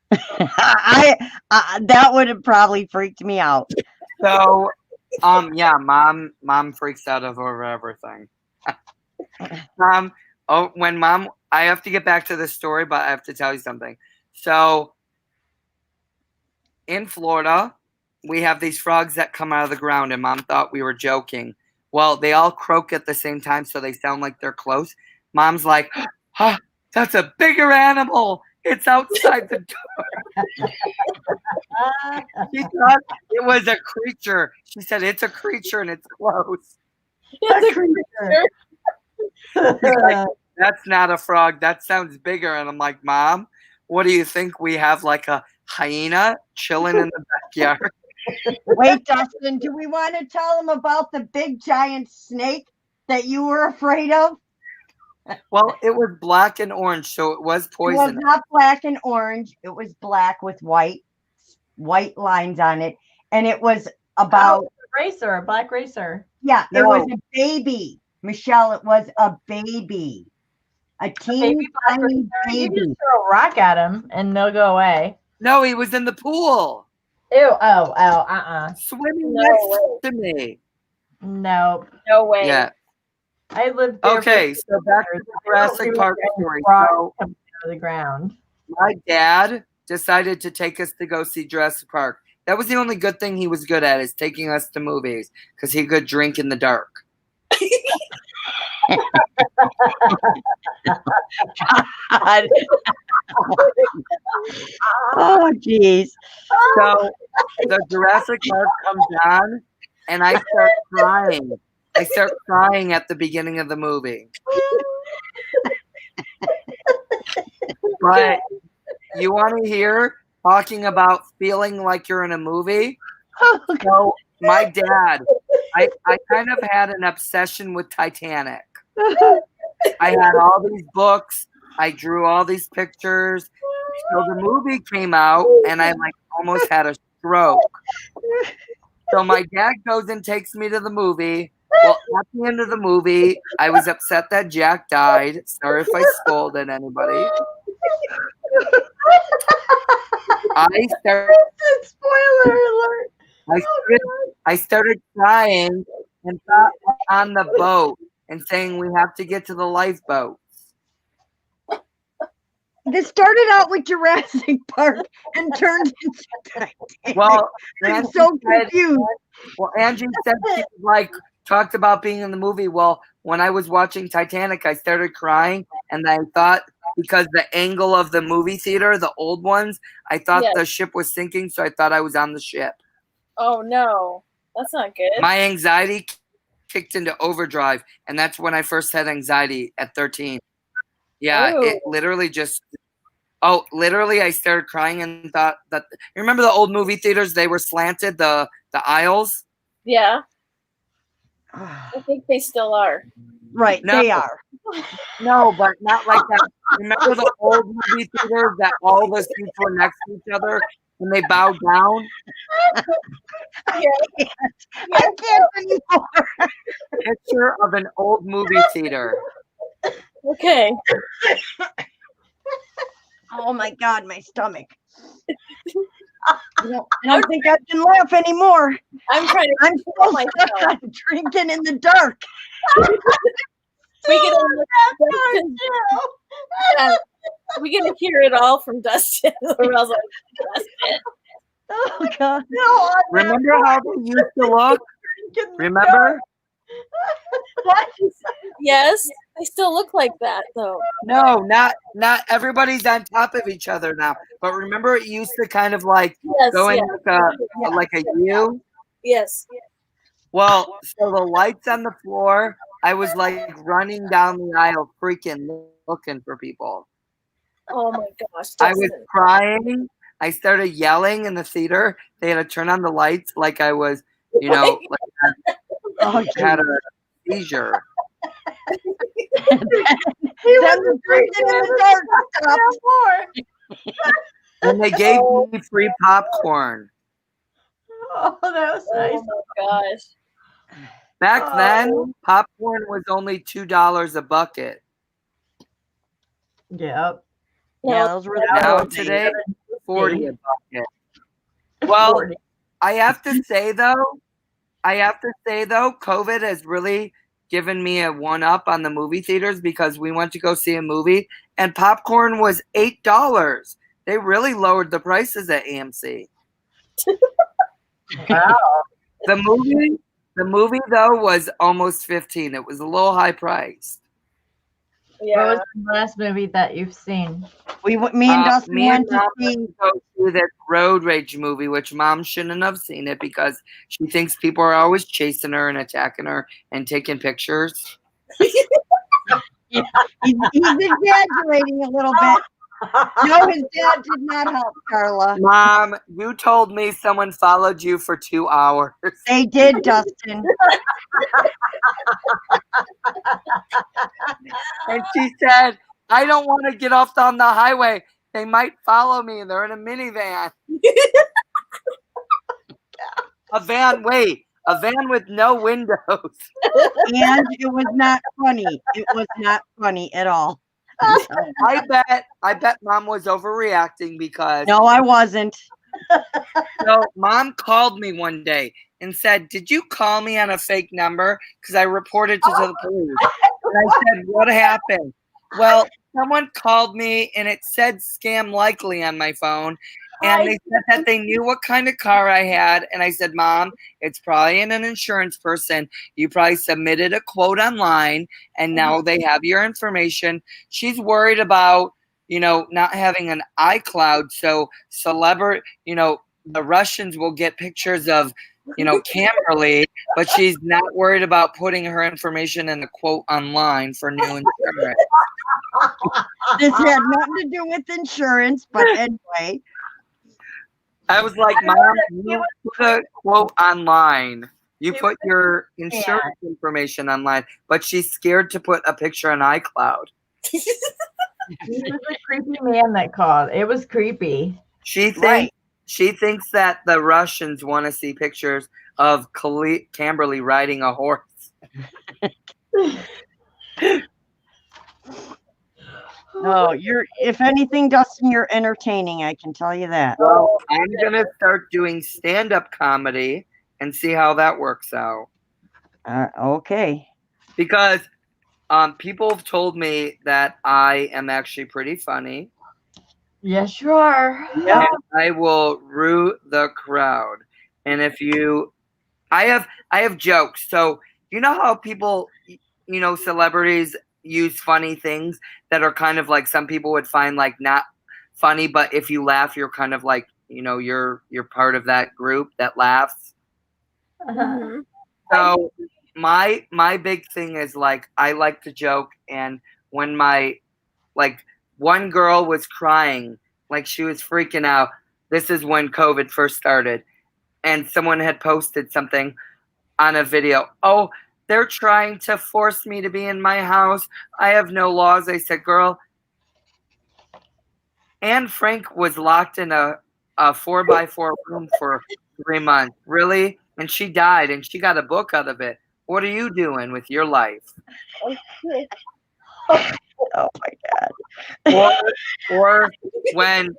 That would have probably freaked me out. So, mom freaks out over everything. I have to get back to this story, but I have to tell you something. So, in Florida, we have these frogs that come out of the ground, and Mom thought we were joking. Well, they all croak at the same time, so they sound like they're close. Mom's like, that's a bigger animal. It's outside the door. She thought it was a creature. She said, it's a creature and it's close. It's a creature. Like, that's not a frog. That sounds bigger. And I'm like, Mom, what do you think? We have a hyena chilling in the backyard? Wait, Dustin, do we want to tell them about the big giant snake that you were afraid of? Well, it was black and orange, so it was poisonous. It was not black and orange. It was black with white lines on it. And it was about a black racer. Yeah, it was a baby. Michelle, it was a baby. A teeny tiny baby. You just throw a rock at him and they'll go away. No, he was in the pool. Ew, Swimming next to me. No. No way. Yeah. I lived there. Okay, so back to the Jurassic Park story. So, out of the ground. My dad decided to take us to go see Jurassic Park. That was the only good thing he was good at, is taking us to movies, because he could drink in the dark. God. Oh, jeez. So the Jurassic Park comes on, and I start crying. I start crying at the beginning of the movie. But you want to hear talking about feeling like you're in a movie? So my dad, I kind of had an obsession with Titanic. I had all these books. I drew all these pictures. So the movie came out, and I almost had a stroke. So my dad goes and takes me to the movie. Well, at the end of the movie, I was upset that Jack died. Sorry if I scolded anybody. Spoiler alert. I started crying and got on the boat and saying we have to get to the lifeboats. this started out with Jurassic Park and turned into Titanic. Well, I'm Angie so said, confused. Angie said she like talked about being in the movie. Well, when I was watching Titanic, I started crying, and I thought because the angle of the movie theater, the old ones, I thought Yes. the ship was sinking, so I thought I was on the ship. Oh no, that's not good. My anxiety kicked into overdrive, and that's when I first had anxiety at 13. Yeah, Oh. it literally just. Oh, literally, I started crying and thought that. You remember the old movie theaters? They were slanted, the aisles. Yeah, I think they still are. Right, No. they are. No, but not like that. Remember the old movie theaters that all the seats were next to each other and they bowed down? Yeah. I can't anymore. Picture of an old movie theater. Okay. Oh my God, my stomach. I don't think I can laugh anymore. I'm trying to I'm control so stuck myself. on drinking in the dark. We get Dustin. Yeah, we get to hear it all from Dustin. Or else Dustin. Oh God. Remember how they used to look? Remember? What? Yes, they still look like that though. No, not everybody's on top of each other now. But remember, it used to kind of like Yes, go in yes, like a U. yes. Well, so the lights on the floor, I was like running down the aisle, freaking looking for people. Oh my gosh, I was Dustin. crying. I started yelling in the theater. They had to turn on the lights like I was, like I had a seizure. Then the drinking in the dark stopped. And they gave me free popcorn. Oh, that was nice. Oh my gosh. Back then, popcorn was only $2 a bucket. Yep. Yeah, those were the Now old days. today, 40 a bucket. Well, 40. I have to say though, COVID has really given me a one up on the movie theaters because we went to go see a movie and popcorn was $8. They really lowered the prices at AMC. Wow. The movie though was almost 15. It was a little high priced. What was Yeah. the last movie that you've seen? Me and Dustin Me and went to Mom see. went to go see that road rage movie, which Mom shouldn't have seen it because she thinks people are always chasing her and attacking her and taking pictures. He's exaggerating a little bit. No, his dad did not help, Carla. Mom, you told me someone followed you for 2 hours. They did, Dustin. And she said, I don't want to get off on the highway. They might follow me and they're in a minivan. A van with no windows. And it was not funny. It was not funny at all. I bet Mom was overreacting because No, I wasn't. so Mom called me one day and said, did you call me on a fake number? Because I reported to the police. And I said, what happened? Well, someone called me and it said scam likely on my phone. And they said that they knew what kind of car I had. And I said, Mom, it's probably an insurance person. You probably submitted a quote online and now they have your information. She's worried about, not having an iCloud. So the Russians will get pictures of, Kimberly, but she's not worried about putting her information in the quote online for new insurance. This had nothing to do with insurance, but anyway. I was like, Mom, you put a quote online. You put your insurance information online, but she's scared to put a picture on iCloud. He was a creepy man that called. It was creepy. She thinks that the Russians want to see pictures of Kimberly riding a horse. No, if anything, Dustin, you're entertaining. I can tell you that. Well, I'm going to start doing stand-up comedy and see how that works out. Okay. Because people have told me that I am actually pretty funny. Yes, you are. Yeah. I will rue the crowd. And if you, I have jokes. So you know how people, celebrities use funny things that are kind of like some people would find like not funny, but if you laugh, you're kind of like you're part of that group that laughs. Mhm. So my big thing is like I like to joke, and when my like one girl was crying, like she was freaking out. This is when COVID first started, and someone had posted something on a video. Oh, they're trying to force me to be in my house. I have no laws. I said, girl, Anne Frank was locked in a 4x4 room for 3 months. Really? And she died and she got a book out of it. What are you doing with your life? Okay. Oh my God. Or when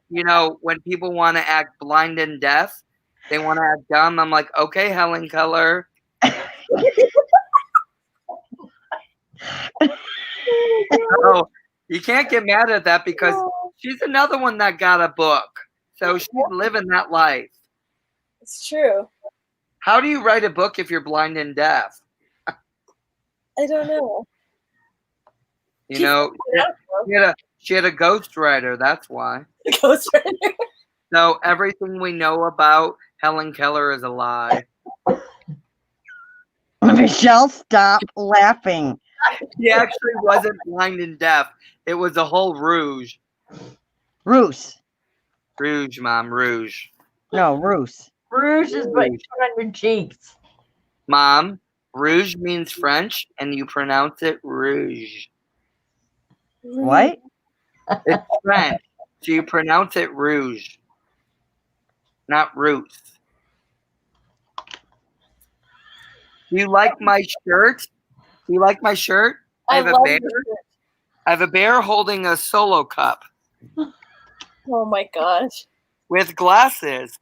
people want to act blind and deaf, they want to act dumb. I'm like, okay, Helen Keller. Oh, you can't get mad at that because she's another one that got a book. So she's living that life. It's true. How do you write a book if you're blind and deaf? I don't know. You know, she had a ghostwriter. That's why. Ghostwriter. So everything we know about Helen Keller is a lie. Michelle, stop laughing. She actually wasn't blind and deaf. It was a whole rouge. Roos. Rouge, Mom, rouge. No, Roos. Rouge is what you put on your cheeks. Mom, rouge means French, and you pronounce it rouge. What? It's French, so you pronounce it rouge, not roots. Do you like my shirt? Do you like my shirt? I have a love bear. this. I have a bear holding a solo cup Oh my gosh. with glasses.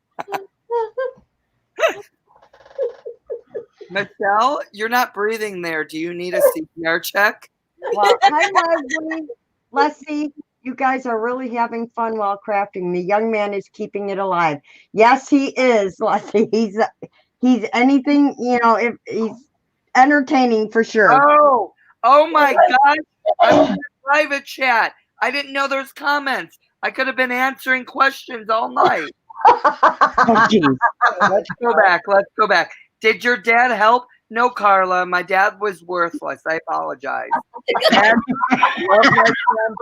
Michelle, you're not breathing there. Do you need a CPR check? Well, hi, Leslie. Leslie, you guys are really having fun while crafting. The young man is keeping it alive. Yes, he is, Leslie. He's anything, if he's entertaining for sure. Oh my gosh. I was in a private chat. I didn't know there's comments. I could have been answering questions all night. Oh, geez. Let's go back. Did your dad help? No, Carla. My dad was worthless. I apologize. Dad, love my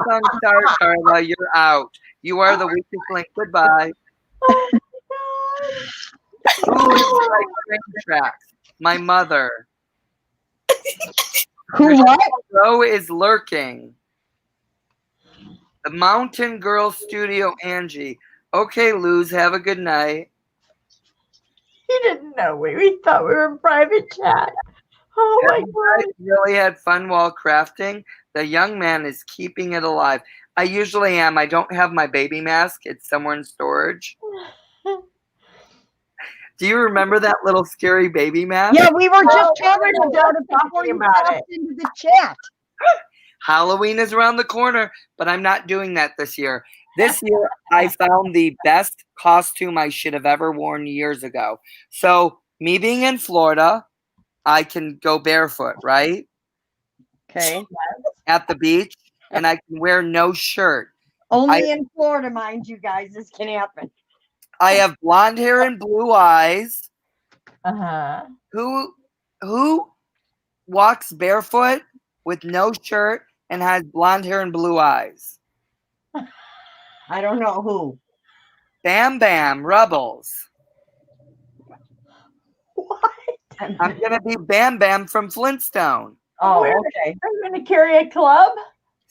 Samsung. Sorry, Carla. You're out. You are the weakest link. Goodbye. Who is like train tracks? My mother. Who what? Joe is lurking. The Mountain Girl Studio, Angie. Okay, Luz, have a good night. He didn't know we thought we were in private chat. Oh my You God. guys really had fun while crafting. The young man is keeping it alive. I usually am. I don't have my baby mask. It's somewhere in storage. Do you remember that little scary baby mask? Yeah, we were just Oh, talking we were about it just before you talking about popped into the chat. Halloween is around the corner, but I'm not doing that this year. This year, I found the best costume I should have ever worn years ago. So, me being in Florida, I can go barefoot, right? Okay. At the beach, and I can wear no shirt. Only in Florida, mind you guys, this can happen. I have blonde hair and blue eyes. Uh-huh. Who walks barefoot with no shirt and has blonde hair and blue eyes? I don't know who. Bam Bam Rubbles. What? I'm gonna be Bam Bam from Flintstone. Oh, Where- okay. Are you going to carry a club?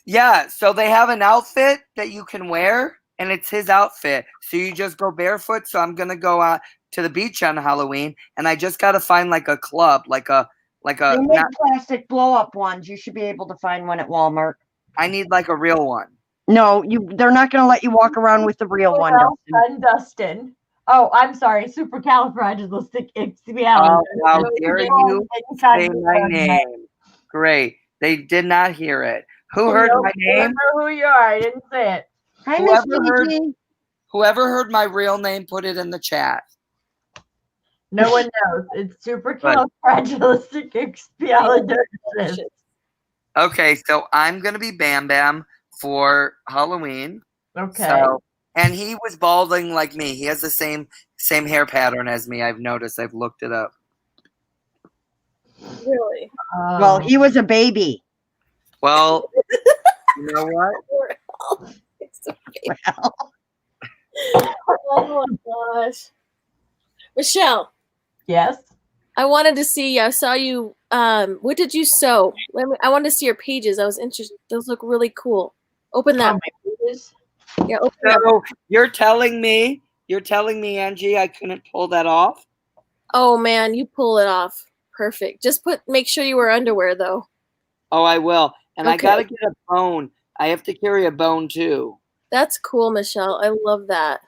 Yeah, so they have an outfit that you can wear, and it's his outfit. So you just go barefoot. So I'm gonna go out to the beach on Halloween, and I just gotta find like a club, like a They make plastic blow-up ones. You should be able to find one at Walmart. I need like a real one. No, they're not going to let you walk around with the real one. Well Dustin. done, Dustin. Oh, I'm sorry. Supercalifragilistic. Oh, how dare you say my name? Great. They did not hear it. Who heard my name? Remember who you are. I didn't say it. Hi, Miss Whoever Gigi. Whoever heard my real name, put it in the chat. No one knows. It's supercalifragilisticexpialidocious. Okay, so I'm gonna be Bam Bam for Halloween. Okay. So, and he was balding like me. He has the same hair pattern as me. I've noticed. I've looked it up. Really? Well, he was a baby. Well, you know what? Well, Oh my gosh. Michelle, Yes. I wanted to see, I saw you, what did you sew? I wanted to see your pages. I was interested. Those look really cool. Open that. Oh, my goodness. Yeah, open that. So you're telling me, Angie, I couldn't pull that off? Oh man, you pull it off. Perfect. Just make sure you wear underwear though. Oh, I will. And I Okay. gotta get a bone. I have to carry a bone too. That's cool, Michelle. I love that.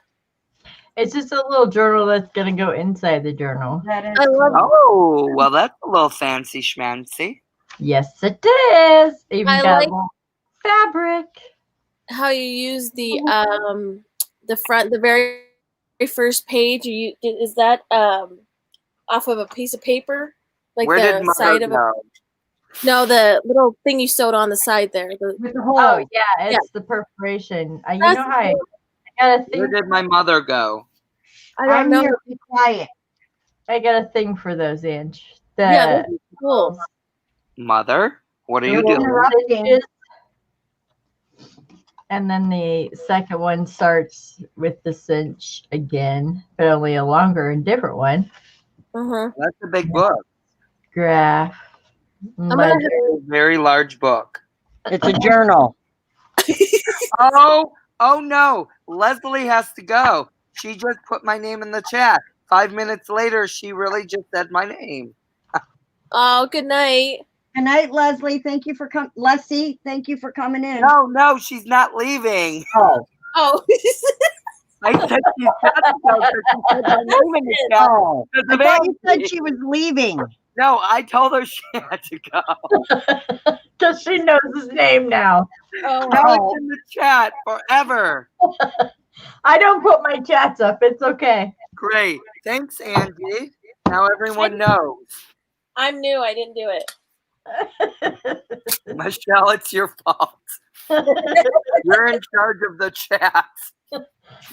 It's just a little journal that's going to go inside the journal. that is I love cool. Oh, well, that's a little fancy schmancy. Yes, it is. Even I got like- a little fabric. how you use the front, the very first page. Is that off of a piece of paper, like Where the did Mother side of go? No, the little thing you sewed on the side there. With the hole. Oh, yeah, it's the perforation. You know how I got a Where thing. did my mother go? I don't I'm know. here. Be quiet. I got a thing for those, Ange. Yeah, that's cool. Mother? What are you Little doing? Interrupting. stitches. And then the second one starts with the cinch again, but only a longer and different one. Uh-huh. That's a big book. Graph. gonna Mother. A very large book. It's a journal. Oh no. Leslie has to go. She just put my name in the chat. 5 minutes later, she really just said my name. Oh, good night. Good night, Leslie. Thank you for coming. Leslie, thank you for coming in. No, she's not leaving. Oh. Oh, I said she's got to go because she said my name in the chat. Oh. because I of thought you Angie. said she was leaving. No, I told her she had to go. Because she knows his name now. oh, Now it's in the chat forever. I don't put my chats up. It's okay. Great. Thanks, Angie. Now everyone knows. I'm new. I didn't do it. Michelle, it's your fault. You're in charge of the chats.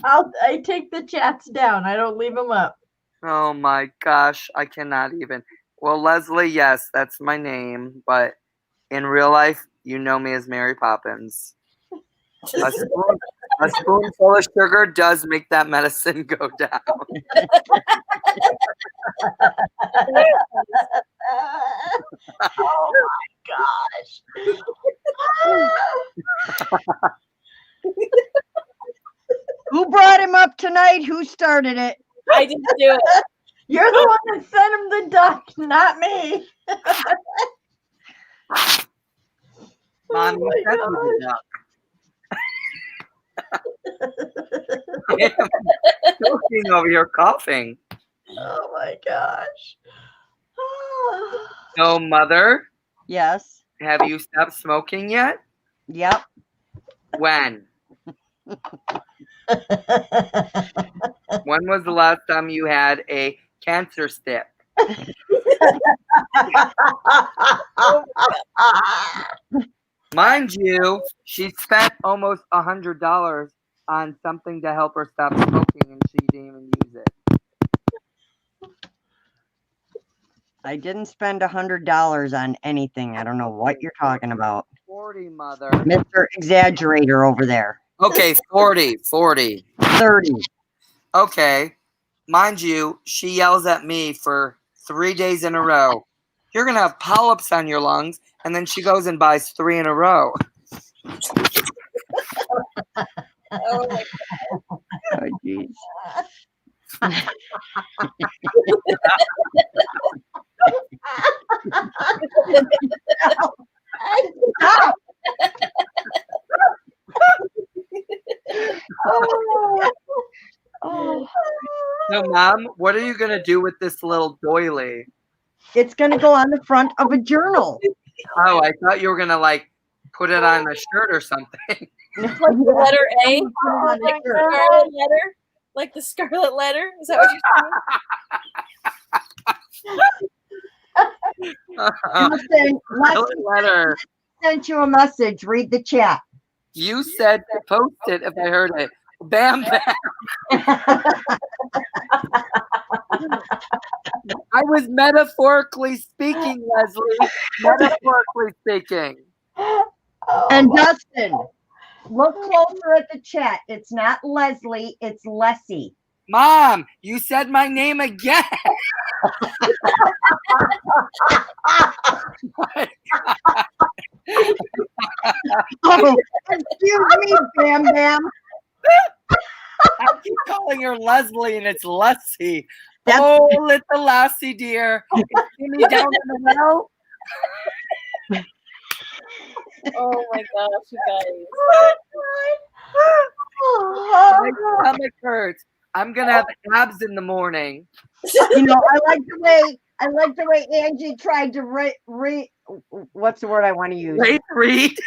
I take the chats down. I don't leave them up. Oh my gosh, I cannot even. Well, Leslie, yes, that's my name, but in real life, you know me as Mary Poppins. A spoonful of sugar does make that medicine go down. Oh my gosh. Who brought him up tonight? Who started it? I didn't do it. You're the one that sent him the duck, not me. Mommy, Oh my sent me the duck. I am choking over here coughing. Oh my gosh. So, Mother, Yes. have you stopped smoking yet? Yep. When? When was the last time you had a cancer stick? Mind you, she spent almost $100 on something to help her stop smoking, and she didn't even use it. I didn't spend $100 on anything. I don't know what you're talking about. 40, Mother. Mr. Exaggerator over there. Okay, 40. 30. Okay. Mind you, she yells at me for 3 days in a row. You're going to have polyps on your lungs. And then she goes and buys 3 in a row. Oh my Oh, jeez. Oh. So, Mom, what are you going to do with this little doily? It's going to go on the front of a journal. Oh, I thought you were going to, like, put it on a shirt or something. Like the letter A? Oh Like the my God. scarlet letter? Like the scarlet letter? Is that what you're saying? Listen, Scarlet letter. sent you a message. Read the chat. You said to post it if I heard it. Bam, bam. I was metaphorically speaking, Leslie. Metaphorically speaking. And Dustin, look closer at the chat. It's not Leslie, it's Leslie. Mom, you said my name again. Oh, excuse me, Bam Bam. I keep calling her Leslie and it's Leslie. That's- Oh, little lassie dear. Is Timmy down in the well? Oh my gosh, you guys. My stomach hurts. I'm gonna have abs in the morning. You know, I like the way Angie tried to what's the word I want to use? Read.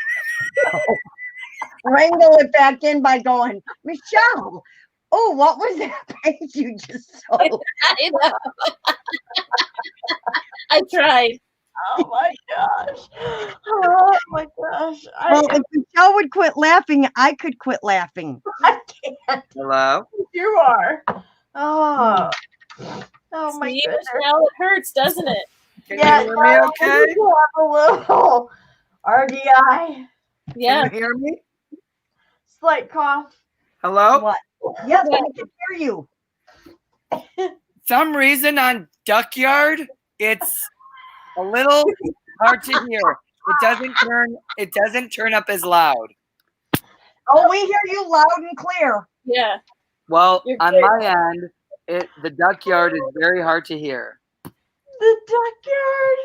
Wrangle it back in by going, Michelle. Oh, what was that page you just saw? I know. I tried. Oh my gosh. Oh my gosh. Well, if Michelle would quit laughing, I could quit laughing. I can't. Hello? You are. Oh. Oh my See, goodness. Michelle, it hurts, doesn't it? Can Yeah, you hear me okay? you have a little RDI. Yeah. Can you hear me? Slight cough. Hello? What? Yes, I can hear you. Some reason on Duckyard, it's a little hard to hear. It doesn't turn up as loud. Oh, we hear you loud and clear. Yeah. Well, You're on good. my end, the Duckyard is very hard to hear. The Duckyard.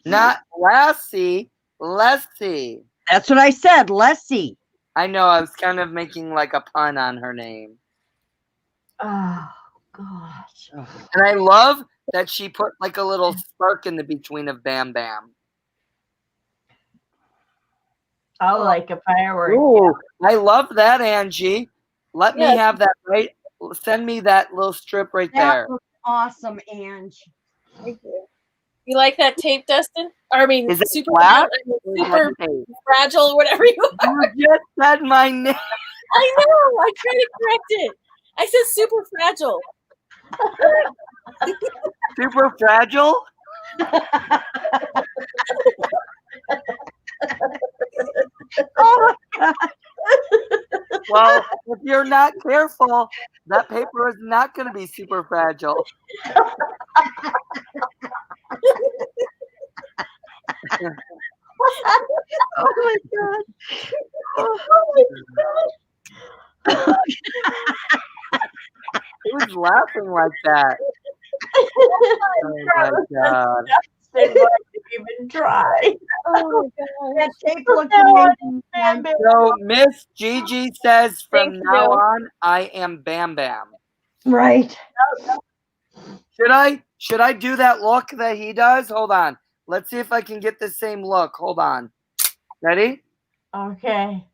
Not Lassie, Lessie. That's what I said, Leslie. I know, I was kind of making like a pun on her name. Oh gosh. And I love that she put like a little spark in the between of Bam Bam. I like a firework. Ooh, I love that, Angie. Let me Yes. have that right. Send me that little strip right there. That was awesome, Ange. Thank you. You like that tape, Dustin? Or, I mean, Is it super, flat? super fragile, whatever you are. You just said my name. I know. I tried to correct it. I said super fragile. Super fragile? Oh my God. Well, if you're not careful, that paper is not going to be super fragile. Oh my God. Who's laughing like that? Oh my God. They won't even try. Oh, my God. That tape looks amazing. Bam, bam. So Miss Gigi says from Thank now you. on, I am Bam Bam. Right. Should I do that look that he does? Hold on. Let's see if I can get the same look. Hold on. Ready? Okay.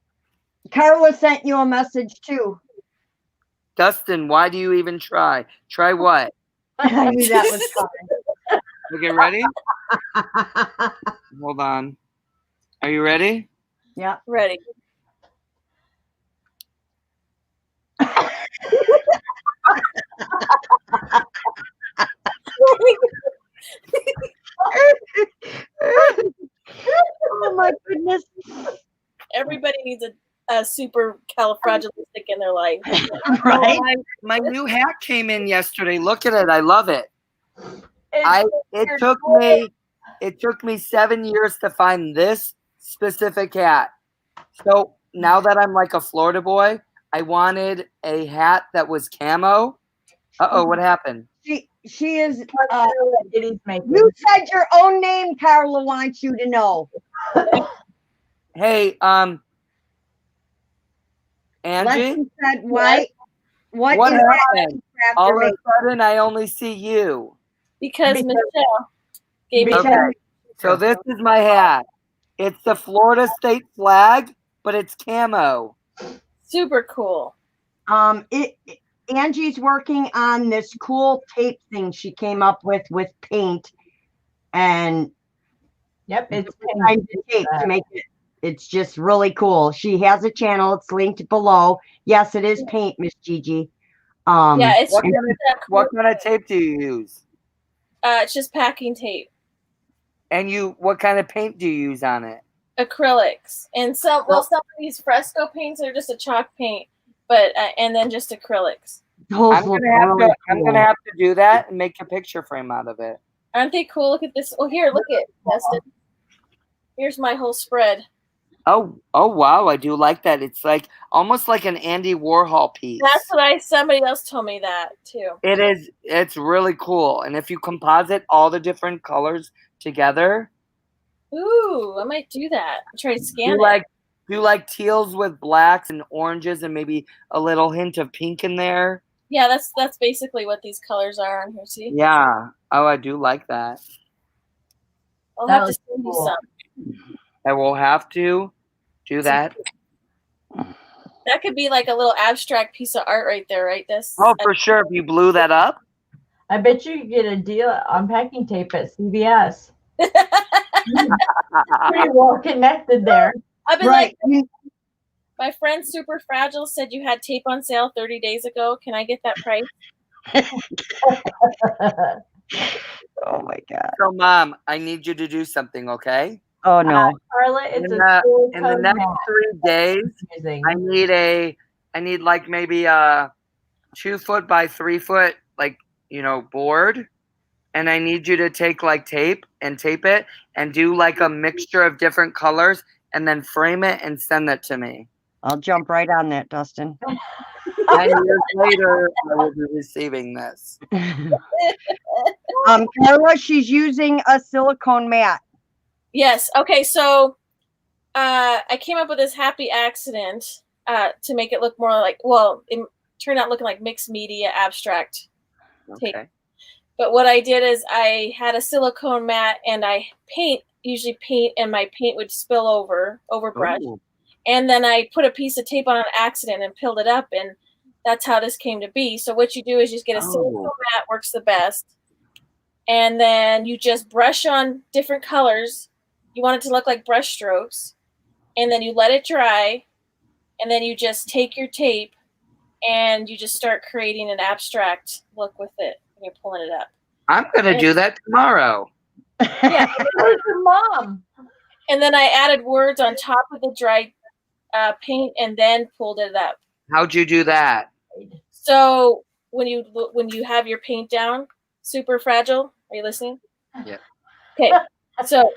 Carla sent you a message too. Dustin, why do you even try? Try what? I knew that was coming. Okay, ready? Hold on. Are you ready? Yeah. Ready. Oh my goodness. Everybody needs a super califragilistic in their life. Right. Oh, my new hat came in yesterday. Look at it. I love it. It took me 7 years to find this specific hat. So now that I'm like a Florida boy, I wanted a hat that was camo. Uh-oh, what happened? She is Itty's making. you said your own name, Carla wants you to know. Hey, Angie, Leslie said what what is that happened? after All of me? a sudden, I only see you. Because Michelle gave me Okay, so this is my hat. It's the Florida state flag, but it's camo. Super cool. Angie's working on this cool tape thing she came up with paint, and Yep, it's kinds of tape to make it. It's just really cool. She has a channel. It's linked below. Yes, it is paint, Miss Gigi. Yeah, it's What kind of tape do you use? it's just packing tape, And what kind of paint do you use on it? acrylics, and some of these fresco paints are just a chalk paint, but and then just acrylics. Those I'm gonna have to do that and make a picture frame out of it. Aren't they cool? Look at this. Oh, here, look at Dustin. Here's my whole spread. Oh wow, I do like that. It's like almost like an Andy Warhol piece. That's what somebody else told me that too. It is. It's really cool. And if you composite all the different colors together, ooh, I might do that. Try to scan it. Do like teals with blacks and oranges and maybe a little hint of pink in there. Yeah, that's basically what these colors are on here. See? Yeah. Oh, I do like that. I'll have to send you some. I will have to do that. That could be like a little abstract piece of art right there, right? Oh, for sure. If you blew that up. I bet you could get a deal on packing tape at CVS. Pretty well connected there. I've been like, my friend Super Fragile said you had tape on sale 30 days ago. Can I get that price? Oh my God. So, Mom, I need you to do something, okay? Oh no, Carla, it's in the next 3 days, I need like maybe a 2 foot by 3 foot board, and I need you to take like tape and tape it and do like a mixture of different colors and then frame it and send that to me. I'll jump right on that, Dustin. 10 years later, I will be receiving this. Carla, she's using a silicone mat. Yes. Okay. So I came up with this happy accident to make it look more like, well, it turned out looking like mixed media abstract tape. Okay. But what I did is I had a silicone mat and I usually paint, and my paint would spill over brush. Ooh. And then I put a piece of tape on an accident and peeled it up, and that's how this came to be. So what you do is you just get a silicone mat, works the best. And then you just brush on different colors. You want it to look like brush strokes. And then you let it dry. And then you just take your tape and you just start creating an abstract look with it. And you're pulling it up. I'm going to do that tomorrow. Yeah. Where's your mom? And then I added words on top of the dry paint and then pulled it up. How'd you do that? So when you have your paint down, Super Fragile, are you listening? Yeah. Okay. So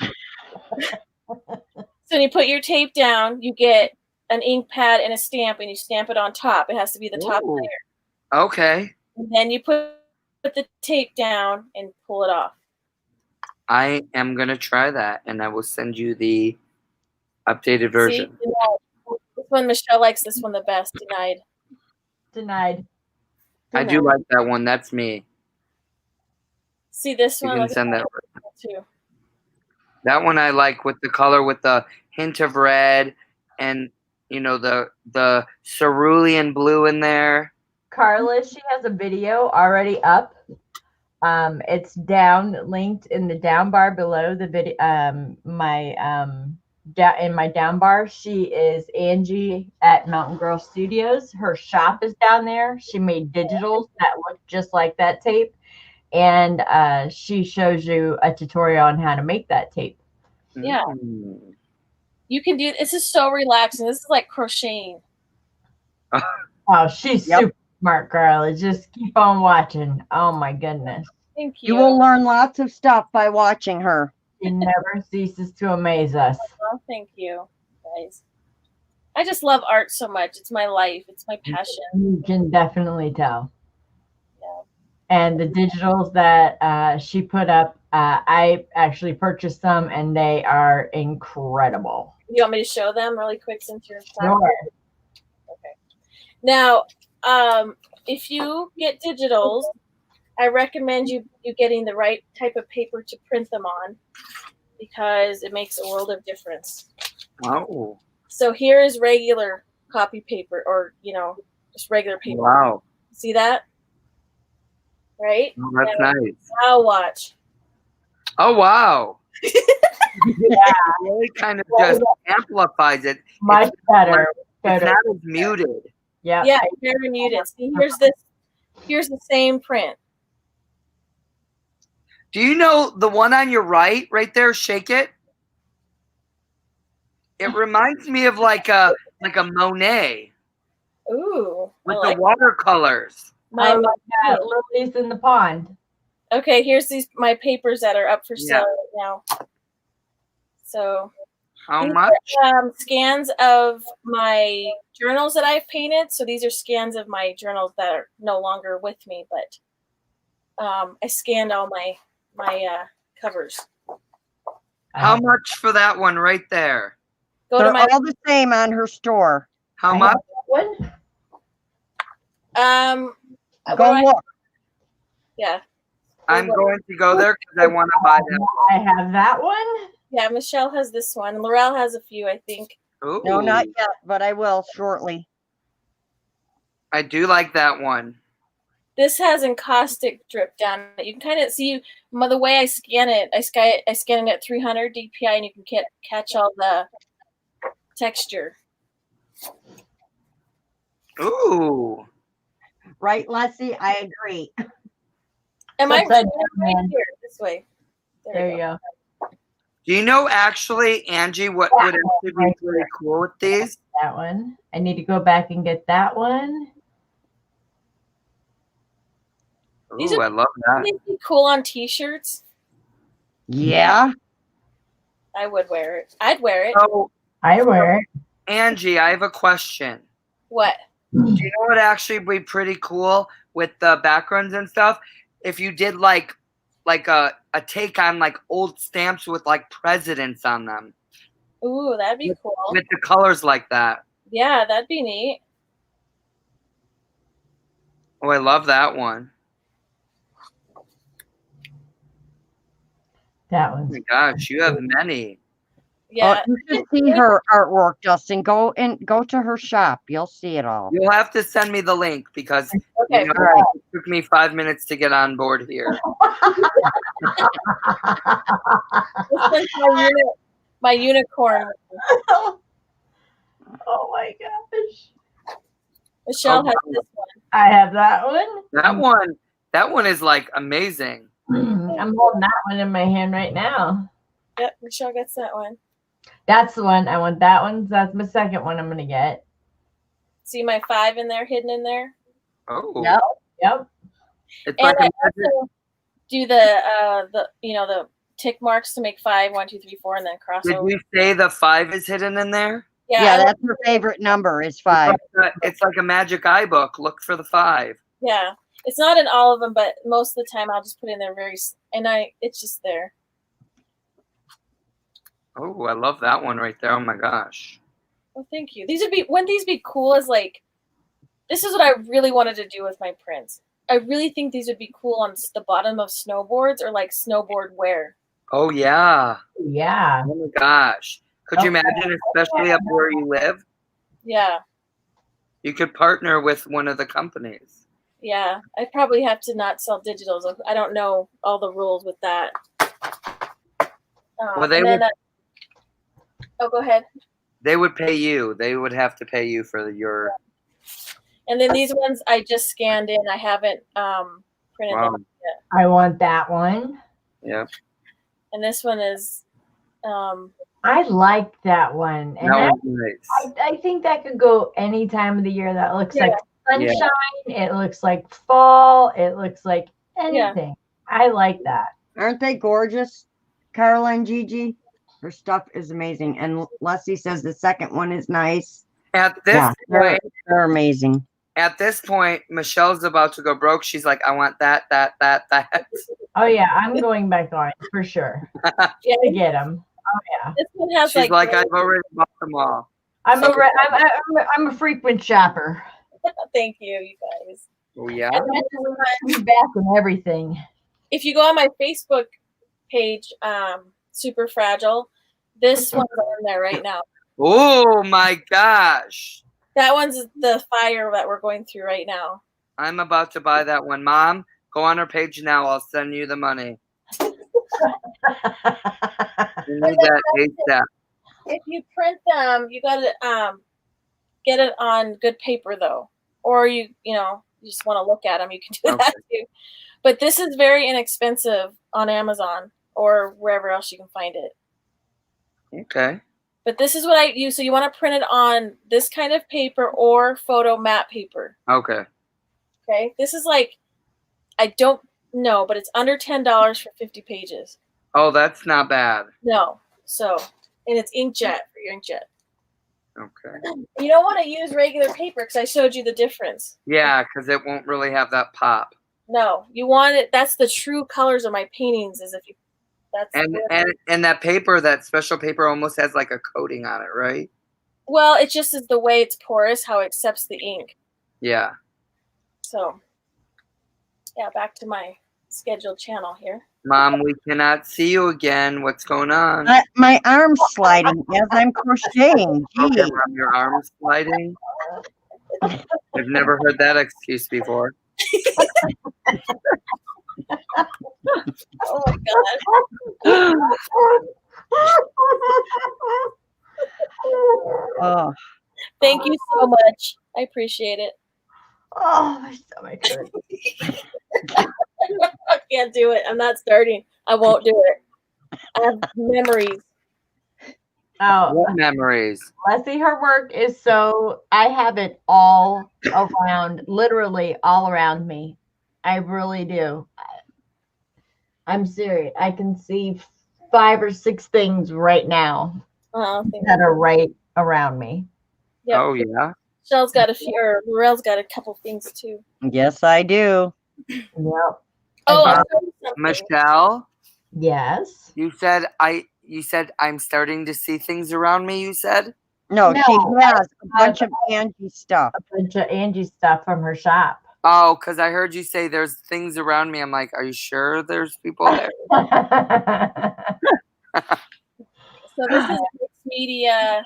when you put your tape down, you get an ink pad and a stamp, and you stamp it on top. It has to be the top layer. Okay. And then you put the tape down and pull it off. I am going to try that, and I will send you the updated version. See? This one, Michelle likes this one the best. Denied. I do like that one. That's me. See this You one? can send that too. That one I like with the color with the hint of red and the cerulean blue in there. Carla, she has a video already up. It's linked in the down bar below the video. In my down bar, she is Angie at Mountain Girl Studios. Her shop is down there. She made digitals that look just like that tape, and she shows you a tutorial on how to make that tape. Yeah. You can do this. Is so relaxing. This is like crocheting. Oh, she's super smart, girl. Just keep on watching. Oh my goodness. Thank you. You will learn lots of stuff by watching her. She never ceases to amaze us. Oh, thank you, guys. I just love art so much. It's my life. It's my passion. You can definitely tell. Yeah. And the digitals that she put up, I actually purchased some, and they are incredible. You want me to show them really quick since you're Sure. Okay. Now, if you get digitals, I recommend you getting the right type of paper to print them on, because it makes a world of difference. Oh. So here is regular copy paper, or just regular paper. Wow. See that? Right? Oh, that's nice. Now watch. Oh, wow. Yeah, It really kind of just amplifies it. much It's better. not as muted. Yeah. Yeah, very muted. See, here's the same print. Do you know the one on your right there? Shake it. It reminds me of like a Monet Ooh. with the watercolors. My, Oh, yeah, lilies in the pond. okay, here's my papers that are up for sale right now. So How these much? are, scans of my journals that I've painted. So these are scans of my journals that are no longer with me, but I scanned all my covers. How much for that one right there? Go They're to my all the same on her store. How much? One? Go look. Yeah. I'm going to go there because I want to buy them. I have that one. Yeah, Michelle has this one. Laurel has a few, I think. Ooh, No, not yet, but I will shortly. I do like that one. This has encaustic drip down it. You can kind of see the way I scan it. I scan it at 300 DPI, and you can catch all the texture. Ooh. Right, Leslie? I agree. Am I Upside right down. here? This way. There you go. Do you know actually, Angie, what would actually be really cool with these? That one. I need to go back and get that one. These Ooh, are I love that. These be cool on T-shirts. Yeah. I would wear it. I'd wear it. So, I wear it. Angie, I have a question. What? Do you know what actually would be pretty cool with the backgrounds and stuff? If you did like a take on like old stamps with like presidents on them. Ooh, that'd be cool. With the colors like that. Yeah, that'd be neat. Oh, I love that one. That Oh one's my gosh, you have many. Yeah. You should see her artwork, Justin. Go to her shop. You'll see it all. You'll have to send me the link because Okay. it took me 5 minutes to get on board here. This one's my unicorn. oh my gosh. Michelle has this one. I have that one. That one is like amazing. I'm holding that one in my hand right now. Yep, Michelle gets that one. That's the one. I want that one. That's my second one I'm going to get. See my 5 in there, hidden in there? Oh. Yep. It's And like I also do the tick marks to make 5, 1, 2, 3, 4, and then cross Did over. you say the 5 is hidden in there? Yeah, that's her favorite number is 5. It's like a magic eye book. Look for the 5. Yeah. It's not in all of them, but most of the time I'll just put in there it's just there. Oh, I love that one right there. Oh my gosh. Well, thank you. Wouldn't these be cool as like, this is what I really wanted to do with my prints. I really think these would be cool on the bottom of snowboards or like snowboard wear. Oh yeah. Yeah. Oh my gosh. Could you imagine, especially up where you live? Yeah. You could partner with one of the companies. Yeah. I'd probably have to not sell digitals. I don't know all the rules with that. Well, they would. Go ahead. They would pay you. They would have to pay you for your. And then these ones I just scanned in. I haven't printed them yet. I want that one. Yeah. And this one is. I like that one. And That one's nice. I think that could go any time of the year. That looks like sunshine. Yeah. It looks like fall. It looks like anything. I like that. Aren't they gorgeous, Carla and Gigi? Her stuff is amazing. And Leslie says the second one is nice. At this point, they're amazing. At this point, Michelle's about to go broke. She's like, I want that. Oh yeah, I'm going back on it for sure. Yeah, to get them. Oh yeah. This one has She's like I've already bought them all. I'm a frequent shopper. Thank you, you guys. Oh yeah. I'm back and everything. If you go on my Facebook page, Super Fragile, this one's on there right now. Oh my gosh. That one's the fire that we're going through right now. I'm about to buy that one. Mom, go on her page now. I'll send you the money. You need that ASAP. If you print them, you gotta get it on good paper though, or you just want to look at them. You can do that too. But this is very inexpensive on Amazon or wherever else you can find it. Okay. But this is what I use. So you want to print it on this kind of paper or photo matte paper. Okay. Okay. This is like, I don't know, but it's under $10 for 50 pages. Oh, that's not bad. No. So, and it's inkjet for your inkjet. Okay. You don't want to use regular paper because I showed you the difference. Yeah, because it won't really have that pop. No, you want it. That's the true colors of my paintings. Is if you. That's and that paper, that special paper, almost has like a coating on it, right? Well, it just is the way it's porous, how it accepts the ink. Yeah. So, yeah, back to my scheduled channel here. Mom, we cannot see you again. What's going on? My arm's sliding as I'm crocheting. Okay, Gee. Mom, your arm's sliding. I've never heard that excuse before. Oh my god. Oh. Thank you so much. I appreciate it. Oh, my stomach hurts. I can't do it. I'm not starting. I won't do it. I have memories. Oh, What memories? Leslie, her work is so, I have it all around, literally all around me. I really do. I'm serious. I can see 5 or 6 things right now that are right around me. Yep. Oh, yeah? Michelle's got a few, or Morelle's got a couple things too. Yes, I do. Yep. Oh, I'll tell you something. Michelle, Yes. you said I'm starting to see things around me, you said? No, No, she has a bunch of Angie stuff. A bunch of Angie stuff from her shop. Oh, because I heard you say there's things around me. I'm like, are you sure there's people there? So this is mixed media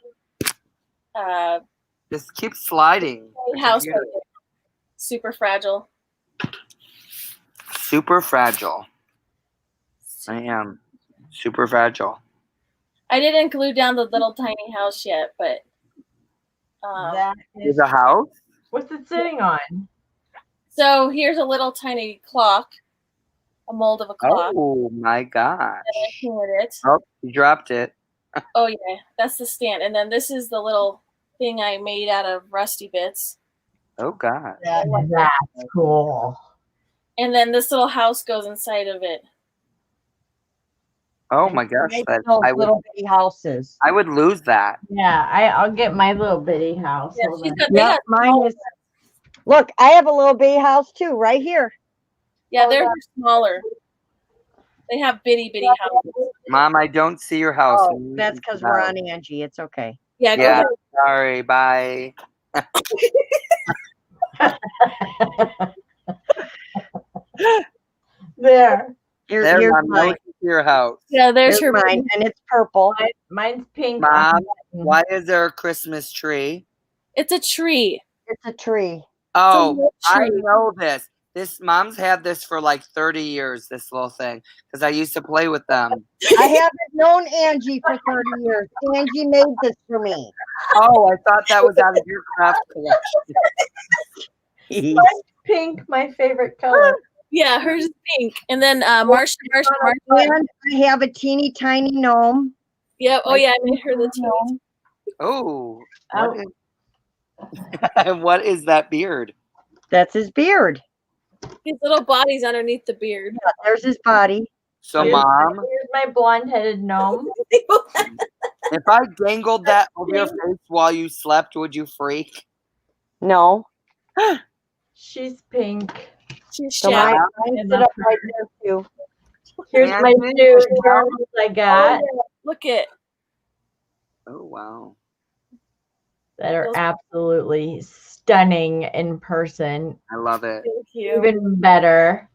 This keeps sliding. house. Super fragile. Super fragile. I am. Super fragile. I didn't glue down the little tiny house yet, but That Is a house? what's it sitting on? so here's a little tiny clock, a mold of a clock. Oh my gosh. And I painted it. Oh, you dropped it. Oh yeah, that's the stand. And then this is the little thing I made out of rusty bits. Oh god. That's cool. And then this little house goes inside of it. Oh my gosh. Make That, those I would little bitty houses. I would lose that. Yeah, I'll get my little bitty house. Yeah, Hold she's on. got, they Yeah, got mine smaller is. Look, I have a little bitty house too, right here. Yeah, they're smaller. They have bitty houses. Mom, I don't see your house. Oh, that's because we're on Angie. It's okay. Yeah, go Yeah. ahead. Sorry. Bye. There. Here's There, Mom, mine. no to your house. Yeah, there's Here's her mine, and it's purple. Mine's pink. Mom, why is there a Christmas tree? It's a tree. It's a tree. Oh, little I tree. know this. This mom's had this for like 30 years, this little thing, because I used to play with them. I haven't known Angie for 30 years. Angie made this for me. Oh, I thought that was out of your craft collection. Mine's pink, my favorite color. Yeah, hers is pink. And then Marsh. And I have a teeny tiny gnome. Yeah. Oh yeah, I made her the teeny. Oh, Oh. what is that beard? That's his beard. His little body's underneath the beard. Yeah, there's his body. So, Here's Mom, my blonde-headed gnome. if I dangled that over your face while you slept, would you freak? No. She's pink. She's So shabby. mine sit up right there too. Here's Yeah, my I think 2 so. journals I got Look at. Oh, wow. that are absolutely stunning in person. I love it. Thank you. Even better.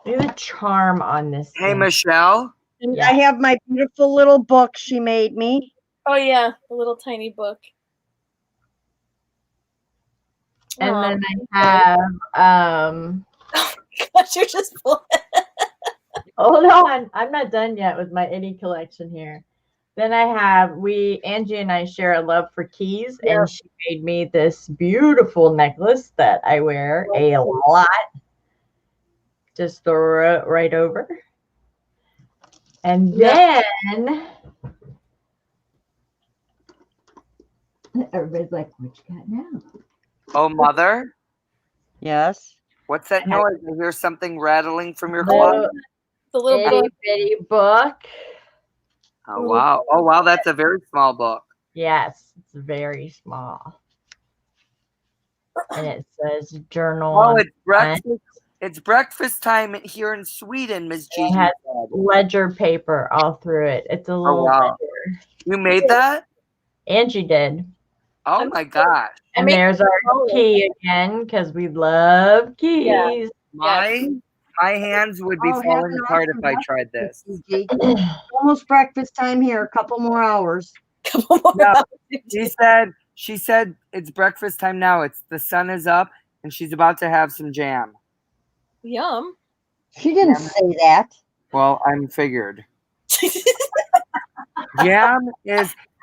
Look at the charm on this Hey, thing. Michelle. And I have my beautiful little book she made me. Oh yeah, the little tiny book. And Aw. then I have Gosh, you're just full. hold on, I'm not done yet with my Itty collection here. Then I have Angie and I share a love for keys, Yeah. and she made me this beautiful necklace that I wear a lot. Just throw it right over. And then everybody's like, what you got now? Oh, Mother, Yes. what's that noise? I hear something rattling from your Little closet. The little book. Itty Bitty book. Oh, wow. Oh, wow. That's a very small book. Yes, it's very small. And it says journal. Oh, on it's the front. breakfast. It's breakfast time here in Sweden, Miss It Gigi has said. ledger paper all through it. It's a little wow. ledger. You made that? Angie did. Oh, my gosh. And there's our key again, because we love keys. My hands would be Oh, falling have an apart if awesome I breakfast, tried this. Gigi. Almost breakfast time here. A couple more hours. No, she said it's breakfast time now. The sun is up and she's about to have some jam. Yum. She didn't say that. Well, I'm figured.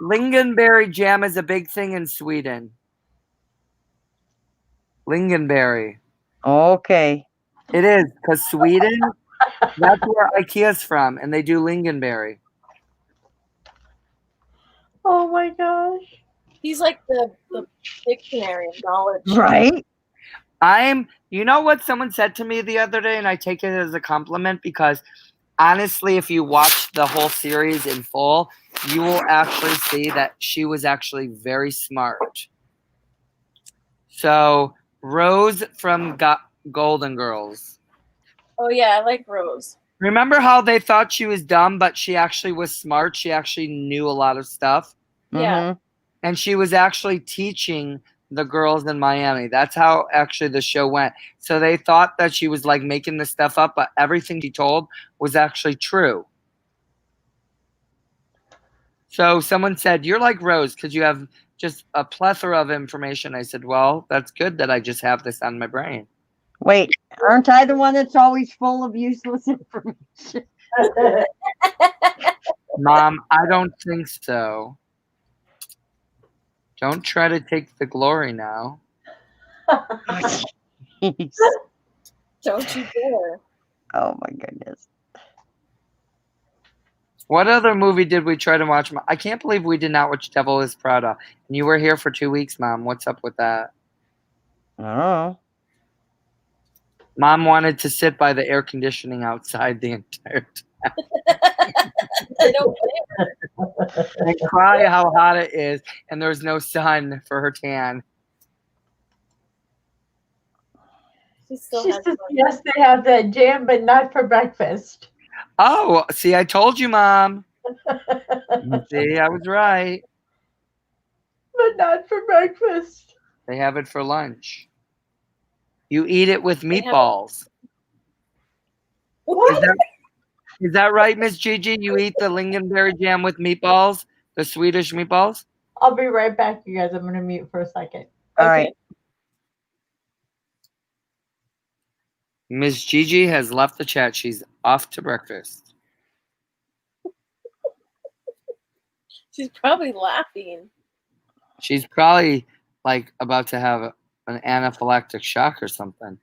Lingonberry jam is a big thing in Sweden. Lingonberry. Okay. It is, because Sweden, that's where IKEA's from, and they do lingonberry. Oh my gosh. He's like the dictionary of knowledge. Right? You know what someone said to me the other day, and I take it as a compliment, because honestly, if you watch the whole series in full, you will actually see that she was actually very smart. So, Rose from Golden Girls. Oh yeah, I like Rose. Remember how they thought she was dumb, but she actually was smart? She actually knew a lot of stuff. Yeah. Mm-hmm. And she was actually teaching the girls in Miami. That's how actually the show went. So they thought that she was like making this stuff up, but everything she told was actually true. So someone said, you're like Rose because you have just a plethora of information. I said, well, that's good that I just have this on my brain. Wait, aren't I the one that's always full of useless information? Mom, I don't think so. Don't try to take the glory now. Jeez. Don't you dare. Oh my goodness. What other movie did we try to watch? I can't believe we did not watch Devil is Prada. And you were here for 2 weeks, Mom. What's up with that? Oh. Mom wanted to sit by the air conditioning outside the entire time I don't blame her. and cry how hot it is, and there's no sun for her tan. She still She has says, one. yes, they have that jam, but not for breakfast. Oh, see, I told you, Mom. See, I was right. But not for breakfast. They have it for lunch. You eat it with meatballs. What? Is that right, Miss Gigi? You eat the lingonberry jam with meatballs? The Swedish meatballs? I'll be right back, you guys. I'm going to mute for a second. All right. Miss Gigi has left the chat. She's off to breakfast. She's probably laughing. She's probably like about to have an anaphylactic shock or something.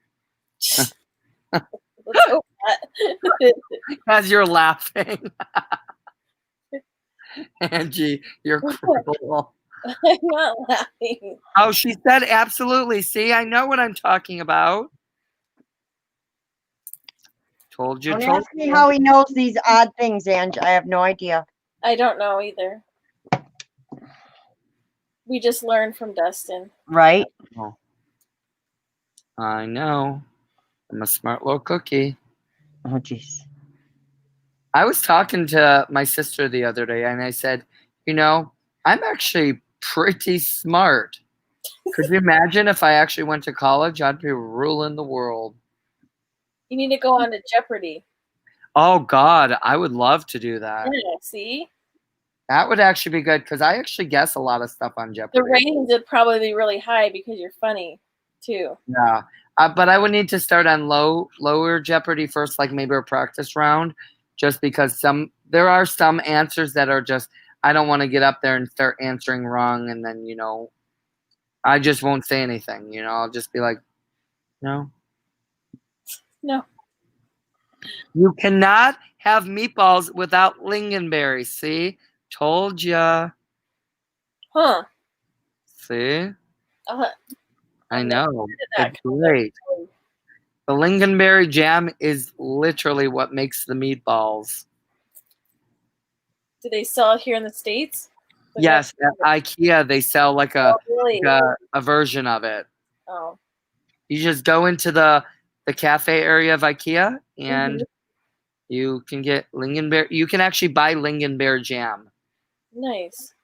Let's hope not. As you're laughing. Angie, you're cruel. I'm not laughing. Oh, she said absolutely. See, I know what I'm talking about. Told you. Don't Told ask me you. how he knows these odd things, Ange. I have no idea. I don't know either. We just learned from Dustin. Right? Oh. I know. I'm a smart little cookie. Oh, jeez. I was talking to my sister the other day, and I said, you know, I'm actually pretty smart. Could you imagine if I actually went to college? I'd be ruling the world. You need to go on to Jeopardy. Oh, God, I would love to do that. Yeah, see? That would actually be good because I actually guess a lot of stuff on The Jeopardy. ratings would probably be really high because you're funny too. Yeah. But I would need to start on lower Jeopardy first, like maybe a practice round, just because there are some answers that are just I don't want to get up there and start answering wrong, and then I just won't say anything. I'll just be like, no. You cannot have meatballs without lingonberries. See, told ya. Huh. See, Uh, I never know. heard of that. It's great. The lingonberry jam is literally what makes the meatballs. Do they sell it here in the States? Yes, at IKEA they sell like Oh, really? a version of it. Oh. You just go into the cafe area of IKEA and you can get lingonberry. You can actually buy lingonberry jam. Nice.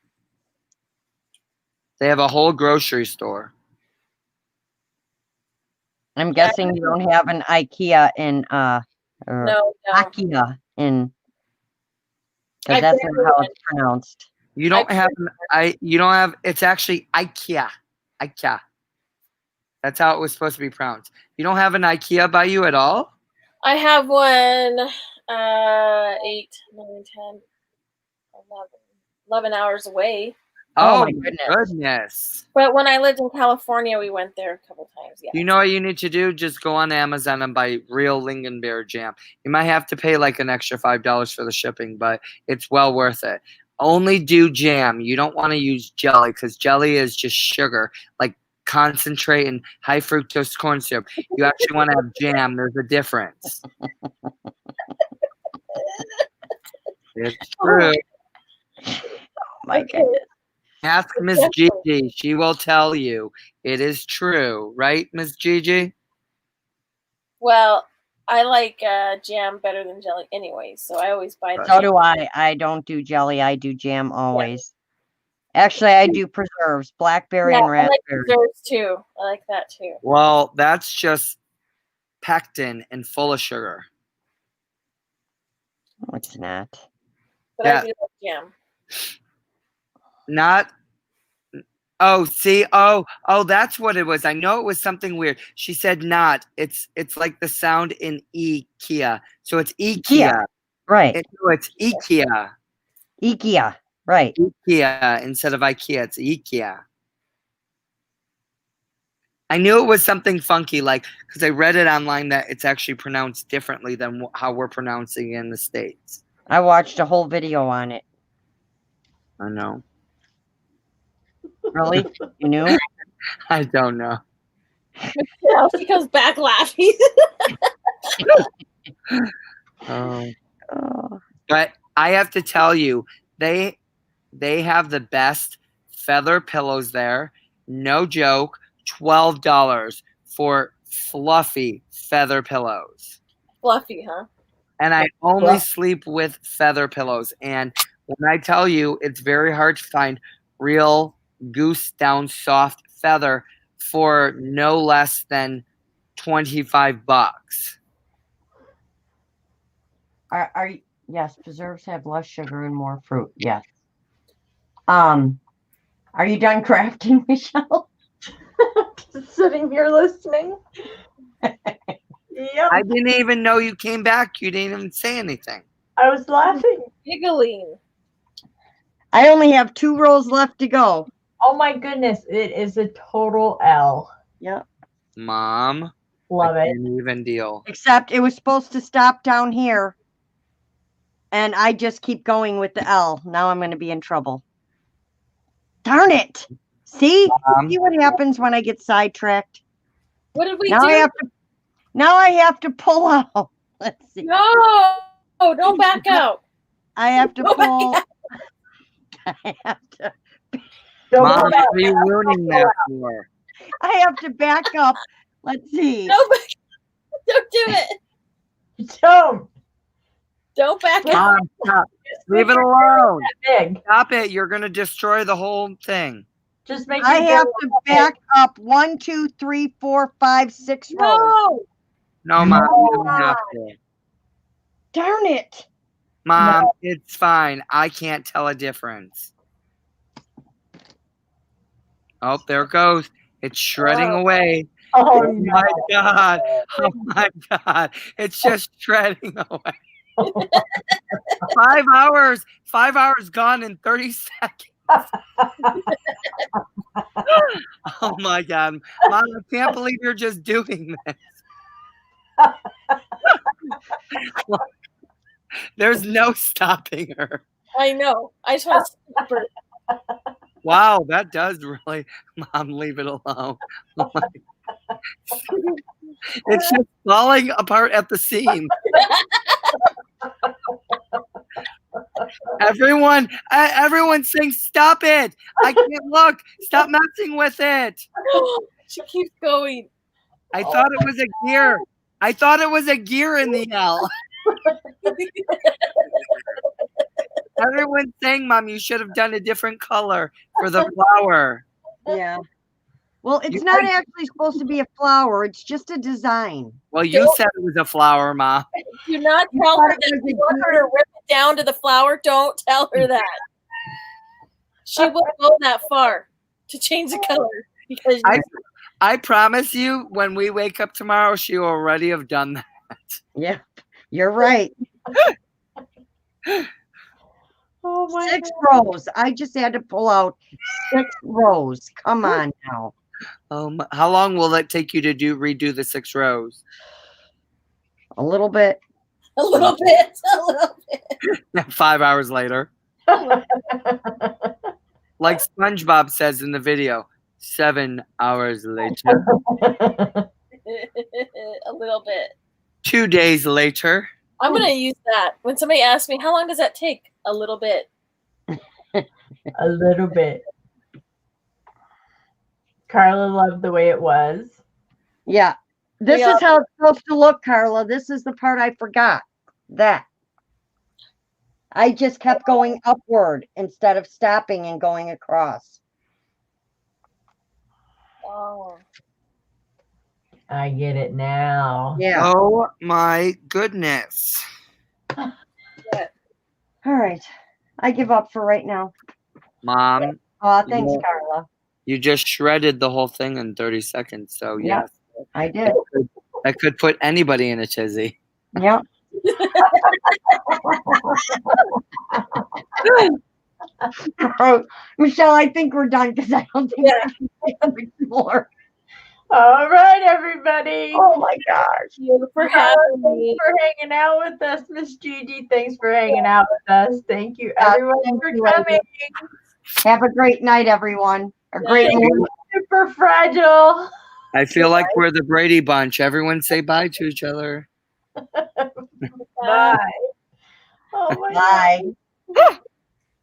They have a whole grocery store. I'm guessing you don't have an IKEA in or No. IKEA in, because I that's barely not how went. it's pronounced. You don't have it's actually IKEA. IKEA. That's how it was supposed to be pronounced. You don't have an IKEA by you at all? I have one 8, 9, 10, 11 hours away. Oh, Oh, my goodness. goodness. But when I lived in California, we went there a couple times. Yeah. You know what you need to do? Just go on Amazon and buy real lingonberry jam. You might have to pay like an extra $5 for the shipping, but it's well worth it. Only do jam. You don't want to use jelly because jelly is just sugar, like concentrate and high fructose corn syrup. You actually want to have jam. There's a difference. It's true. Oh, my goodness. Ask Miss Gigi. She will tell you. It is true. Right, Miss Gigi? Well, I like jam better than jelly anyway, so I always buy the So jam. do I. I don't do jelly. I do jam always. Actually, I do preserves, blackberry and I like raspberry. desserts too. I like that too. Well, that's just pectin and full of sugar. No, it's not. But Yeah. I do like jam. Not. Oh, see. Oh, that's what it was. I know it was something weird. She said not. It's like the sound in IKEA. So it's IKEA. Right. It's IKEA. IKEA. Right. IKEA instead of IKEA. It's IKEA. I knew it was something funky, like because I read it online that it's actually pronounced differently than how we're pronouncing it in the States. I watched a whole video on it. I know. Really? You knew? I don't know. Yeah, she comes back laughing. Oh. But I have to tell you, they have the best feather pillows there. No joke. $12 for fluffy feather pillows. Fluffy, huh? And I only sleep with feather pillows. And when I tell you, it's very hard to find real goose down soft feather for no less than $25. Are yes, preserves have less sugar and more fruit. Yes. Are you done crafting, Michelle? Just sitting here listening. Yeah, I didn't even know you came back. You didn't even say anything. I was laughing. Giggling. I only have 2 rows left to go. Oh my goodness, it is a total L. Yep. Mom. Love I it. can't even deal. Except it was supposed to stop down here. And I just keep going with the L. Now I'm going to be in trouble. Darn it. See? See what happens when I get sidetracked? What did we Now do? I have to pull out. Let's see. No, don't back out. I have to Go back pull. out. I have to. Don't Mom, go what back. are you ruining that for? I have to back up. Let's see. Don't do it. Don't back out. Mom, stop. Leave it alone. Big. Stop it. You're going to destroy the whole thing. Just make I it have big. to back up 1, 2, 3, 4, 5, 6 rows. No. No, Mom, you don't have to. Darn it. Mom, it's fine. I can't tell a difference. Oh, there it goes. It's shredding away. Oh, Oh my God. Oh my God. It's just shredding away. 5 hours. 5 hours gone in 30 seconds. Oh my God. Mom, I can't believe you're just doing this. There's no stopping her. I know. I just want to stop her. Wow, that does really. Mom, leave it alone. Oh my. It's just falling apart at the seam. Everyone's saying, stop it. I can't look. Stop messing with it. She keeps going. I thought it was a gear. I thought it was a gear in the L. Everyone's saying, Mom, you should have done a different color for the flower. Yeah. Well, it's not actually supposed to be a flower. It's just a design. Well, you said it was a flower, Mom. Do not tell her that you want her to rip it down to the flower. Don't tell her that. She won't go that far to change the color. Because I promise you, when we wake up tomorrow, she will already have done that. Yeah, you're right. Oh my 6 rows. I just had to pull out 6 rows. Come on now. How long will it take you to redo the 6 rows? A little bit. a little bit. A little bit. 5 hours later. Like SpongeBob says in the video, 7 hours later. A little bit. 2 days later. I'm going to use that. When somebody asks me, how long does that take? A little bit. A little bit. Carla loved the way it was. Yeah. This is how it's supposed to look, Carla. This is the part I forgot. That. I just kept going upward instead of stopping and going across. Oh. I get it now. Yeah. Oh my goodness. All right. I give up for right now. Mom. Oh, thanks, Carla. You just shredded the whole thing in 30 seconds. So, Yep, yes. I did. That could put anybody in a tizzy. Yep. Michelle, I think we're done because I don't think I can stay on the floor. All right, everybody. Oh my gosh. You for having Thanks me. for hanging out with us, Miss Gigi. Thanks for hanging out with us. Thank you, everyone, thank for you, coming. Have a great night, everyone. A great Night. morning. Super fragile. I feel like we're the Brady Bunch. Everyone say bye to each other. Bye. Oh my Bye. God.